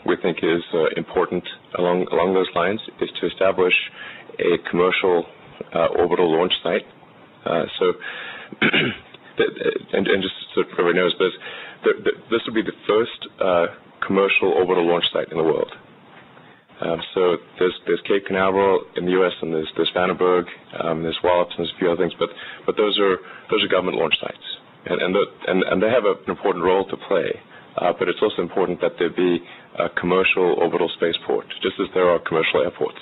we think is important along those lines is to establish a commercial orbital launch site. And just so everybody knows this, this would be the first commercial orbital launch site in the world. So there's Cape Canaveral in the U.S. and there's Vandenberg, there's Wallops and there's a few other things, but those are government launch sites, and they have an important role to play. but it's also important that there be a commercial orbital spaceport, just as there are commercial airports.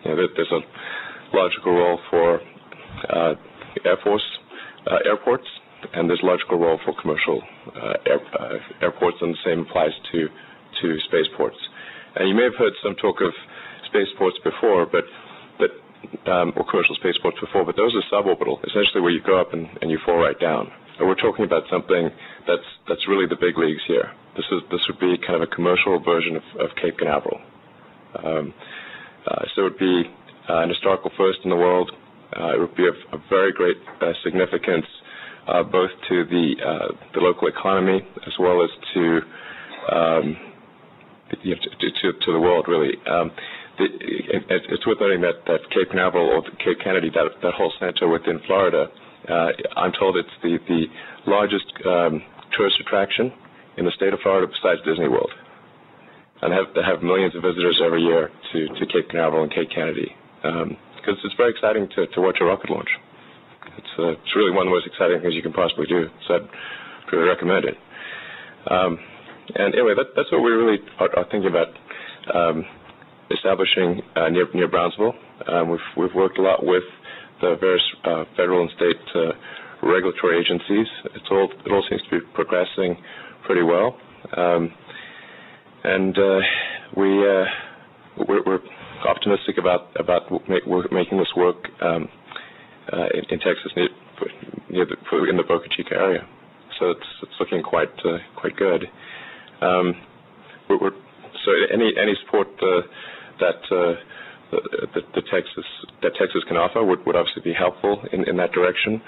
There's a logical role for Air Force airports, and there's a logical role for commercial airports, and the same applies to spaceports. And you may have heard some talk of spaceports before, or commercial spaceports before, but those are suborbital, essentially where you go up and you fall right down. And we're talking about something that's really the big leagues here. This would be kind of a commercial version of Cape Canaveral. So it would be an historical first in the world. It would be of very great significance, both to the local economy as well as to the world, really. It's worth noting that Cape Canaveral or Cape Kennedy, that whole center within Florida, I'm told it's the largest tourist attraction in the state of Florida besides Disney World. And they have millions of visitors every year to Cape Canaveral and Cape Kennedy. Because it's very exciting to watch a rocket launch. It's really one of the most exciting things you can possibly do. So I'd really recommend it. And anyway, that's what we really are thinking about establishing near Brownsville. We've worked a lot with the various federal and state regulatory agencies. It all seems to be progressing pretty well. And we're optimistic about making this work in Texas, in the Boca Chica area. So it's looking quite good. So any support that Texas can offer would obviously be helpful in that direction.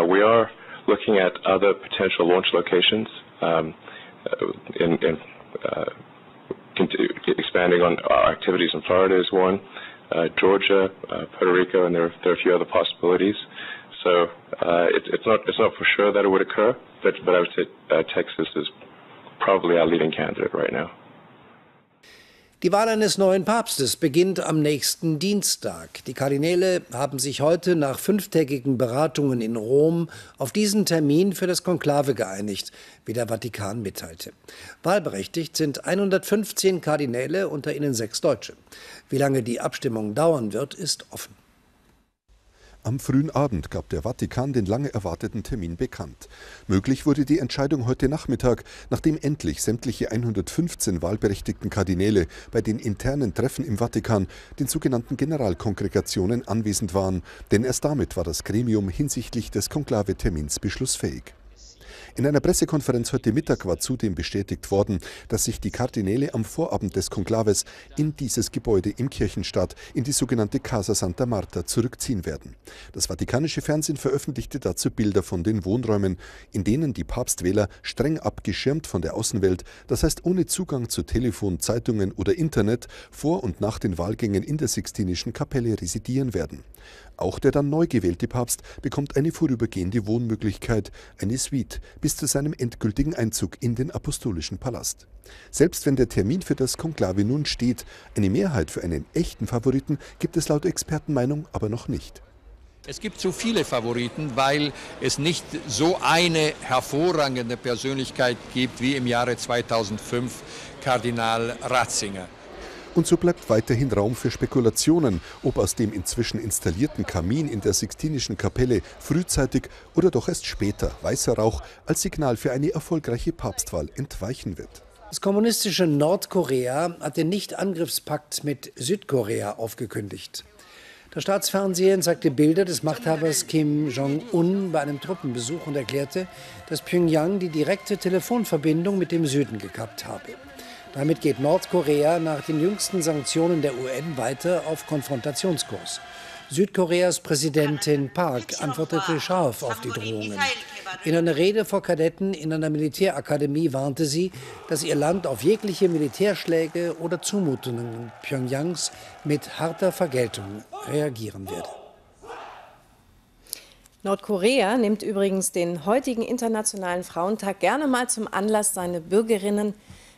We are looking at other potential launch locations, expanding on our activities in Florida is one, Georgia, Puerto Rico, and there are a few other possibilities. So it's not for sure that it would occur, but I would say Texas is probably our leading candidate right now. Die Wahl eines neuen Papstes beginnt am nächsten Dienstag. Die Kardinäle haben sich heute nach 5-tägigen Beratungen in Rom auf diesen Termin für das Konklave geeinigt, wie der Vatikan mitteilte. Wahlberechtigt sind 115 Kardinäle, unter ihnen 6 Deutsche. Wie lange die Abstimmung dauern wird, ist offen. Am frühen Abend gab der Vatikan den lange erwarteten Termin bekannt. Möglich wurde die Entscheidung heute Nachmittag, nachdem endlich sämtliche 115 wahlberechtigten Kardinäle bei den internen Treffen im Vatikan, den sogenannten Generalkongregationen, anwesend waren. Denn erst damit war das Gremium hinsichtlich des Konklavetermins beschlussfähig. In einer Pressekonferenz heute Mittag war zudem bestätigt worden, dass sich die Kardinäle am Vorabend des Konklaves in dieses Gebäude im Kirchenstaat, in die sogenannte Casa Santa Marta, zurückziehen werden. Das vatikanische Fernsehen veröffentlichte dazu Bilder von den Wohnräumen, in denen die Papstwähler streng abgeschirmt von der Außenwelt, das heißt ohne Zugang zu Telefon, Zeitungen oder Internet, vor und nach den Wahlgängen in der Sixtinischen Kapelle residieren werden. Auch der dann neu gewählte Papst bekommt eine vorübergehende Wohnmöglichkeit, eine Suite, bis zu seinem endgültigen Einzug in den Apostolischen Palast. Selbst wenn der Termin für das Konklave nun steht, eine Mehrheit für einen echten Favoriten gibt es laut Expertenmeinung aber noch nicht. Es gibt zu viele Favoriten, weil es nicht so eine hervorragende Persönlichkeit gibt wie im Jahre 2005 Kardinal Ratzinger. Und so bleibt weiterhin Raum für Spekulationen, ob aus dem inzwischen installierten Kamin in der Sixtinischen Kapelle frühzeitig oder doch erst später weißer Rauch als Signal für eine erfolgreiche Papstwahl entweichen wird. Das kommunistische Nordkorea hat den Nicht-Angriffspakt mit Südkorea aufgekündigt. Das Staatsfernsehen zeigte Bilder des Machthabers Kim Jong-un bei einem Truppenbesuch und erklärte, dass Pyongyang die direkte Telefonverbindung mit dem Süden gekappt habe. Damit geht Nordkorea nach den jüngsten Sanktionen der UN weiter auf Konfrontationskurs. Südkoreas Präsidentin Park antwortete scharf auf die Drohungen. In einer Rede vor Kadetten in einer Militärakademie warnte sie, dass ihr Land auf jegliche Militärschläge oder Zumutungen Pyongyangs mit harter Vergeltung reagieren werde. Nordkorea nimmt übrigens den heutigen Internationalen Frauentag gerne mal zum Anlass, seine Bürgerinnen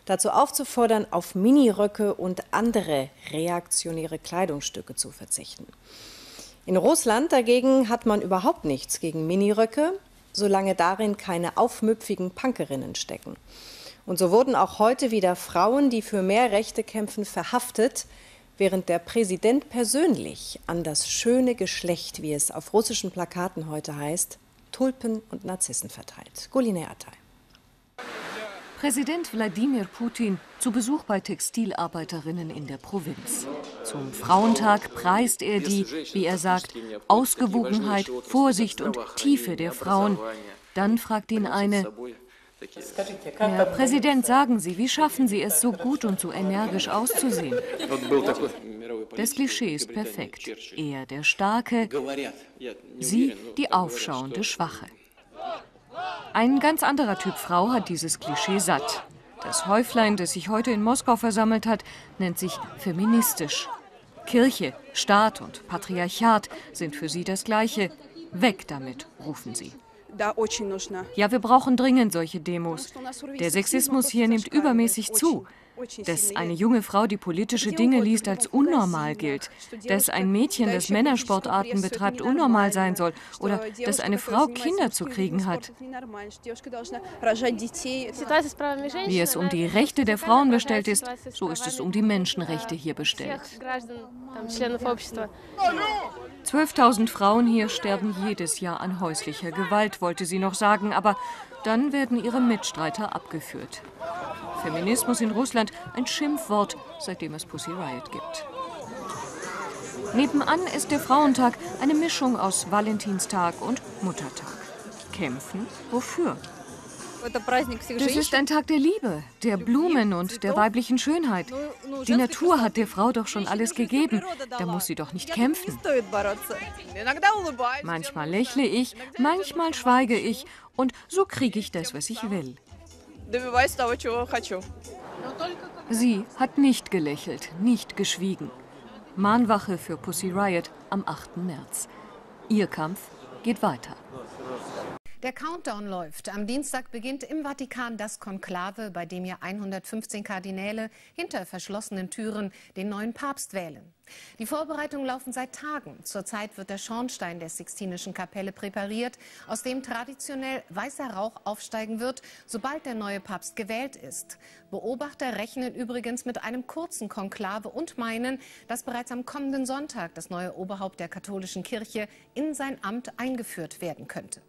dazu aufzufordern, auf Miniröcke und andere reaktionäre Kleidungsstücke zu verzichten. In Russland dagegen hat man überhaupt nichts gegen Miniröcke, solange darin keine aufmüpfigen Punkerinnen stecken. Und so wurden auch heute wieder Frauen, die für mehr Rechte kämpfen, verhaftet, während der Präsident persönlich an das schöne Geschlecht, wie es auf russischen Plakaten heute heißt, Tulpen und Narzissen verteilt. Goline Atay. Präsident Wladimir Putin zu Besuch bei Textilarbeiterinnen in der Provinz. Zum Frauentag preist er die, wie er sagt, Ausgewogenheit, Vorsicht und Tiefe der Frauen. Dann fragt ihn eine: Herr Präsident, sagen Sie, wie schaffen Sie es, so gut und so energisch auszusehen? Das Klischee ist perfekt. Er der Starke, sie die aufschauende Schwache. Ein ganz anderer Typ Frau hat dieses Klischee satt. Das Häuflein, das sich heute in Moskau versammelt hat, nennt sich feministisch. Kirche, Staat und Patriarchat sind für sie das Gleiche. Weg damit, rufen sie. Ja, wir brauchen dringend solche Demos. Der Sexismus hier nimmt übermäßig zu. Dass eine junge Frau, die politische Dinge liest, als unnormal gilt. Dass ein Mädchen, das Männersportarten betreibt, unnormal sein soll. Oder dass eine Frau Kinder zu kriegen hat. Wie es um die Rechte der Frauen bestellt ist, so ist es um die Menschenrechte hier bestellt. 12.000 Frauen hier sterben jedes Jahr an häuslicher Gewalt, wollte sie noch sagen, aber dann werden ihre Mitstreiter abgeführt. Feminismus in Russland, ein Schimpfwort, seitdem es Pussy Riot gibt. Nebenan ist der Frauentag eine Mischung aus Valentinstag und Muttertag. Kämpfen? Wofür? Das ist ein Tag der Liebe, der Blumen und der weiblichen Schönheit. Die Natur hat der Frau doch schon alles gegeben. Da muss sie doch nicht kämpfen. Manchmal lächle ich, manchmal schweige ich. Und so kriege ich das, was ich will. Sie hat nicht gelächelt, nicht geschwiegen. Mahnwache für Pussy Riot am 8. März. Ihr Kampf geht weiter. Der Countdown läuft. Am Dienstag beginnt im Vatikan das Konklave, bei dem ja 115 Kardinäle hinter verschlossenen Türen den neuen Papst wählen. Die Vorbereitungen laufen seit Tagen. Zurzeit wird der Schornstein der Sixtinischen Kapelle präpariert, aus dem traditionell weißer Rauch aufsteigen wird, sobald der neue Papst gewählt ist. Beobachter rechnen übrigens mit einem kurzen Konklave und meinen, dass bereits am kommenden Sonntag das neue Oberhaupt der katholischen Kirche in sein Amt eingeführt werden könnte.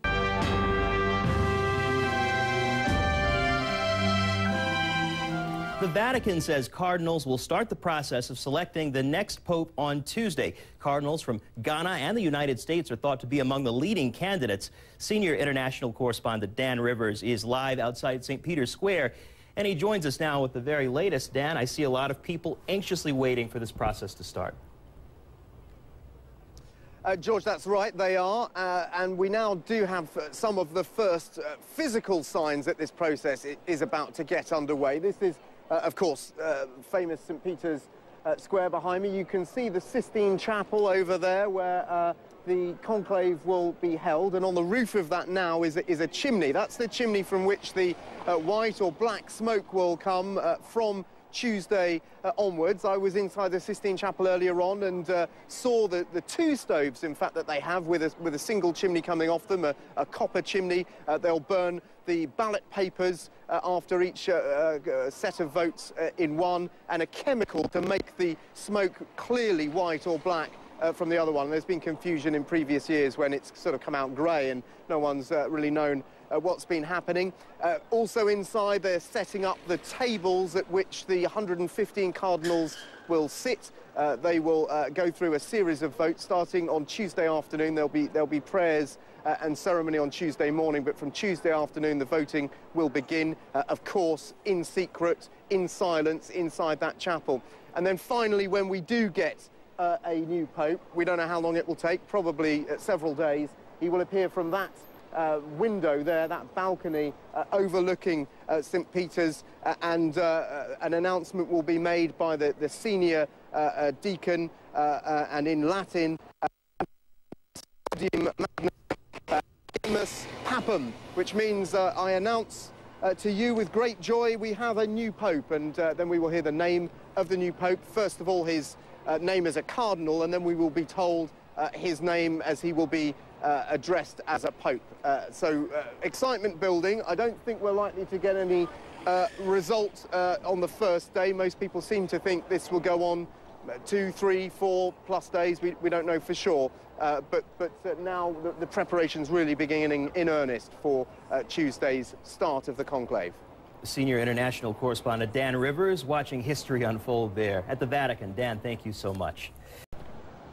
The Vatican says cardinals will start the process of selecting the next pope on Tuesday. Cardinals from Ghana and the United States are thought to be among the leading candidates. Senior international correspondent Dan Rivers is live outside St. Peter's Square, and he joins us now with the very latest. Dan, I see a lot of people anxiously waiting for this process to start. George, that's right, they are, and we now do have some of the first physical signs that this process is about to get underway. This is, of course, famous St. Peter's Square behind me. You can see the Sistine Chapel over there where the conclave will be held, and on the roof of that now is a chimney. That's the chimney from which the white or black smoke will come from Tuesday onwards. I was inside the Sistine Chapel earlier on and saw the two stoves, in fact, that they have with a single chimney coming off them, a copper chimney. They'll burn the ballot papers after each set of votes in one, and a chemical to make the smoke clearly white or black from the other one. There's been confusion in previous years when it's sort of come out grey and no one's really known what's been happening. Also inside, they're setting up the tables at which the 115 cardinals will sit. They will go through a series of votes starting on Tuesday afternoon. There'll be prayers and ceremony on Tuesday morning, but from Tuesday afternoon the voting will begin, of course, in secret, in silence, inside that chapel. And then finally, when we do get a new pope, we don't know how long it will take, probably several days, he will appear from that window there, that balcony overlooking St. Peter's, and an announcement will be made by the senior deacon, and in Latin, Papam, which means I announce to you with great joy we have a new pope, and then we will hear the name of the new pope. First of all, his name as a cardinal, and then we will be told his name as he will be addressed as a pope. So excitement building. I don't think we're likely to get any result on the first day. Most people seem to think this will go on 2, 3, 4+ days. We don't know for sure. But now the preparations really beginning in earnest for Tuesday's start of the conclave. Senior international correspondent Dan Rivers watching history unfold there at the Vatican. Dan, thank you so much.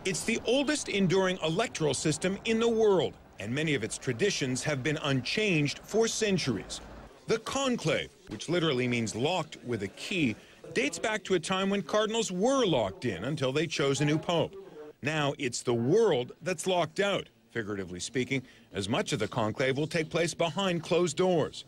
It's the oldest enduring electoral system in the world, and many of its traditions have been unchanged for centuries. The conclave, which literally means locked with a key, dates back to a time when cardinals were locked in until they chose a new pope. Now it's the world that's locked out, figuratively speaking, as much of the conclave will take place behind closed doors.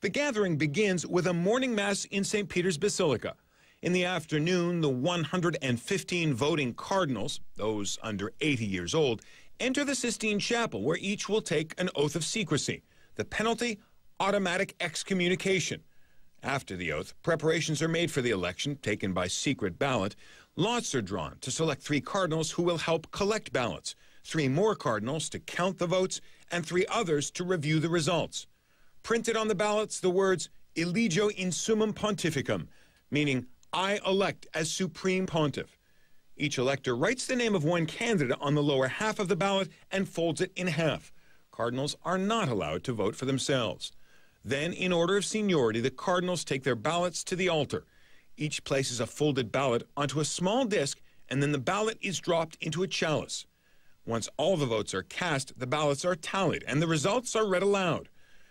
The gathering begins with a morning mass in St. Peter's Basilica. In the afternoon, the 115 voting cardinals, those under 80 years old, enter the Sistine Chapel, where each will take an oath of secrecy. The penalty, automatic excommunication. After the oath, preparations are made for the election, taken by secret ballot. Lots are drawn to select 3 cardinals who will help collect ballots, 3 more cardinals to count the votes, and 3 others to review the results. Printed on the ballots, the words, Eligio in summum pontificum, meaning, I elect as supreme pontiff. Each elector writes the name of one candidate on the lower half of the ballot and folds it in half. Cardinals are not allowed to vote for themselves. Then, in order of seniority, the cardinals take their ballots to the altar. Each places a folded ballot onto a small disc, and then the ballot is dropped into a chalice. Once all the votes are cast, the ballots are tallied, and the results are read aloud.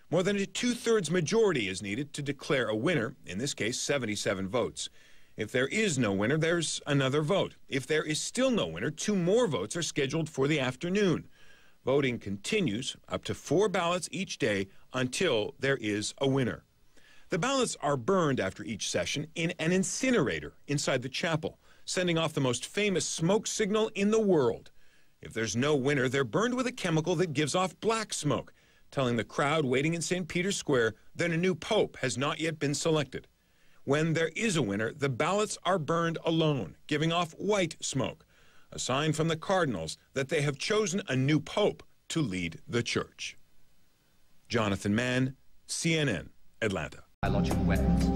More than a 2/3 majority is needed to declare a winner, in this case 77 votes. If there is no winner, there's another vote. If there is still no winner, 2 more votes are scheduled for the afternoon. Voting continues, up to 4 ballots each day, until there is a winner. The ballots are burned after each session in an incinerator inside the chapel, sending off the most famous smoke signal in the world. If there's no winner, they're burned with a chemical that gives off black smoke, telling the crowd waiting in St. Peter's Square that a new pope has not yet been selected. When there is a winner, the ballots are burned alone, giving off white smoke, a sign from the cardinals that they have chosen a new pope to lead the church. Jonathan Mann, CNN, Atlanta. Biological weapons.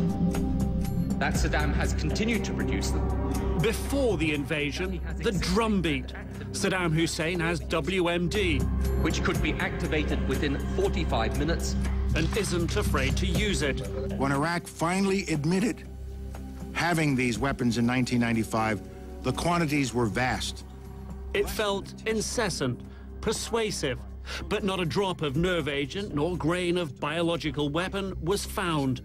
That Saddam has continued to produce them. Before the invasion, the drumbeat. Saddam Hussein has WMD, which could be activated within 45 minutes. And isn't afraid to use it. When Iraq finally admitted having these weapons in 1995, the quantities were vast. It felt incessant, persuasive, but not a drop of nerve agent nor grain of biological weapon was found.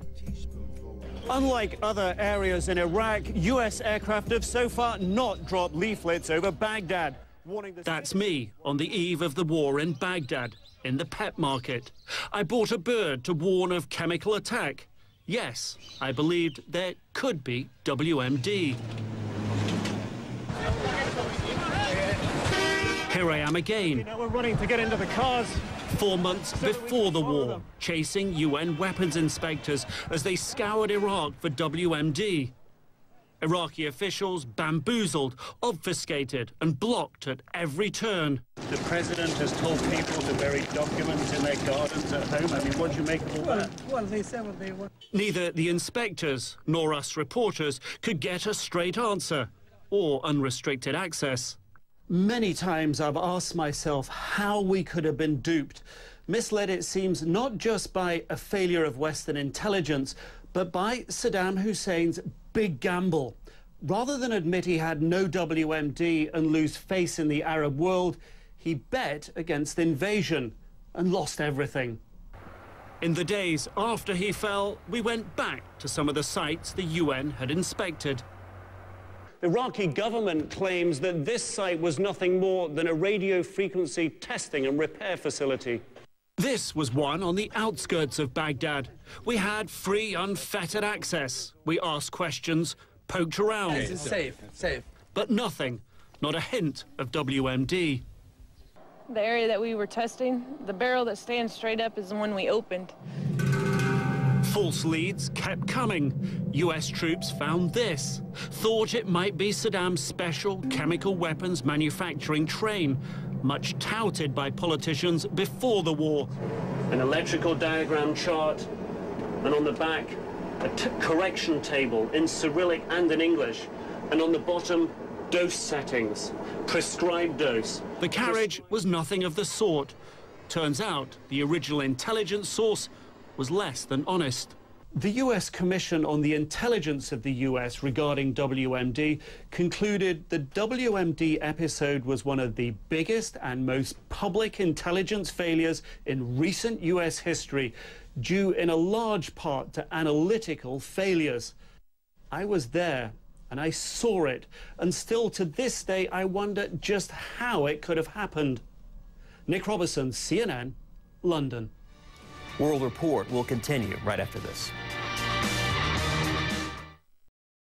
Unlike other areas in Iraq, U.S. aircraft have so far not dropped leaflets over Baghdad. That's me on the eve of the war in Baghdad, in the pet market. I bought a bird to warn of chemical attack. Yes, I believed there could be WMD. Here I am again. We're running to get into the cars. 4 months before the war, chasing UN weapons inspectors as they scoured Iraq for WMD. Iraqi officials bamboozled, obfuscated and blocked at every turn. The president has told people to bury documents in their gardens at home. I mean, what do you make of all that? Well, they said what they want. Neither the inspectors nor us reporters could get a straight answer or unrestricted access. Many times I've asked myself how we could have been duped, misled it seems not just by a failure of Western intelligence, but by Saddam Hussein's big gamble. Rather than admit he had no WMD and lose face in the Arab world, he bet against invasion and lost everything. In the days after he fell, we went back to some of the sites the UN had inspected. The Iraqi government claims that this site was nothing more than a radio frequency testing and repair facility. This was one on the outskirts of Baghdad. We had free, unfettered access. We asked questions, poked around. It's safe. But nothing, not a hint of WMD. The area that we were testing, the barrel that stands straight up is the one we opened. False leads kept coming. US troops found this, thought it might be Saddam's special chemical weapons manufacturing train, much touted by politicians before the war. An electrical diagram chart, and on the back, a correction table in Cyrillic and in English, and on the bottom, dose settings, prescribed dose. The carriage was nothing of the sort. Turns out the original intelligence source was less than honest. The US Commission on the Intelligence of the US regarding WMD concluded the WMD episode was one of the biggest and most public intelligence failures in recent US history, due in a large part to analytical failures. I was there and I saw it, and still to this day I wonder just how it could have happened. Nick Robertson, CNN, London. World Report will continue right after this.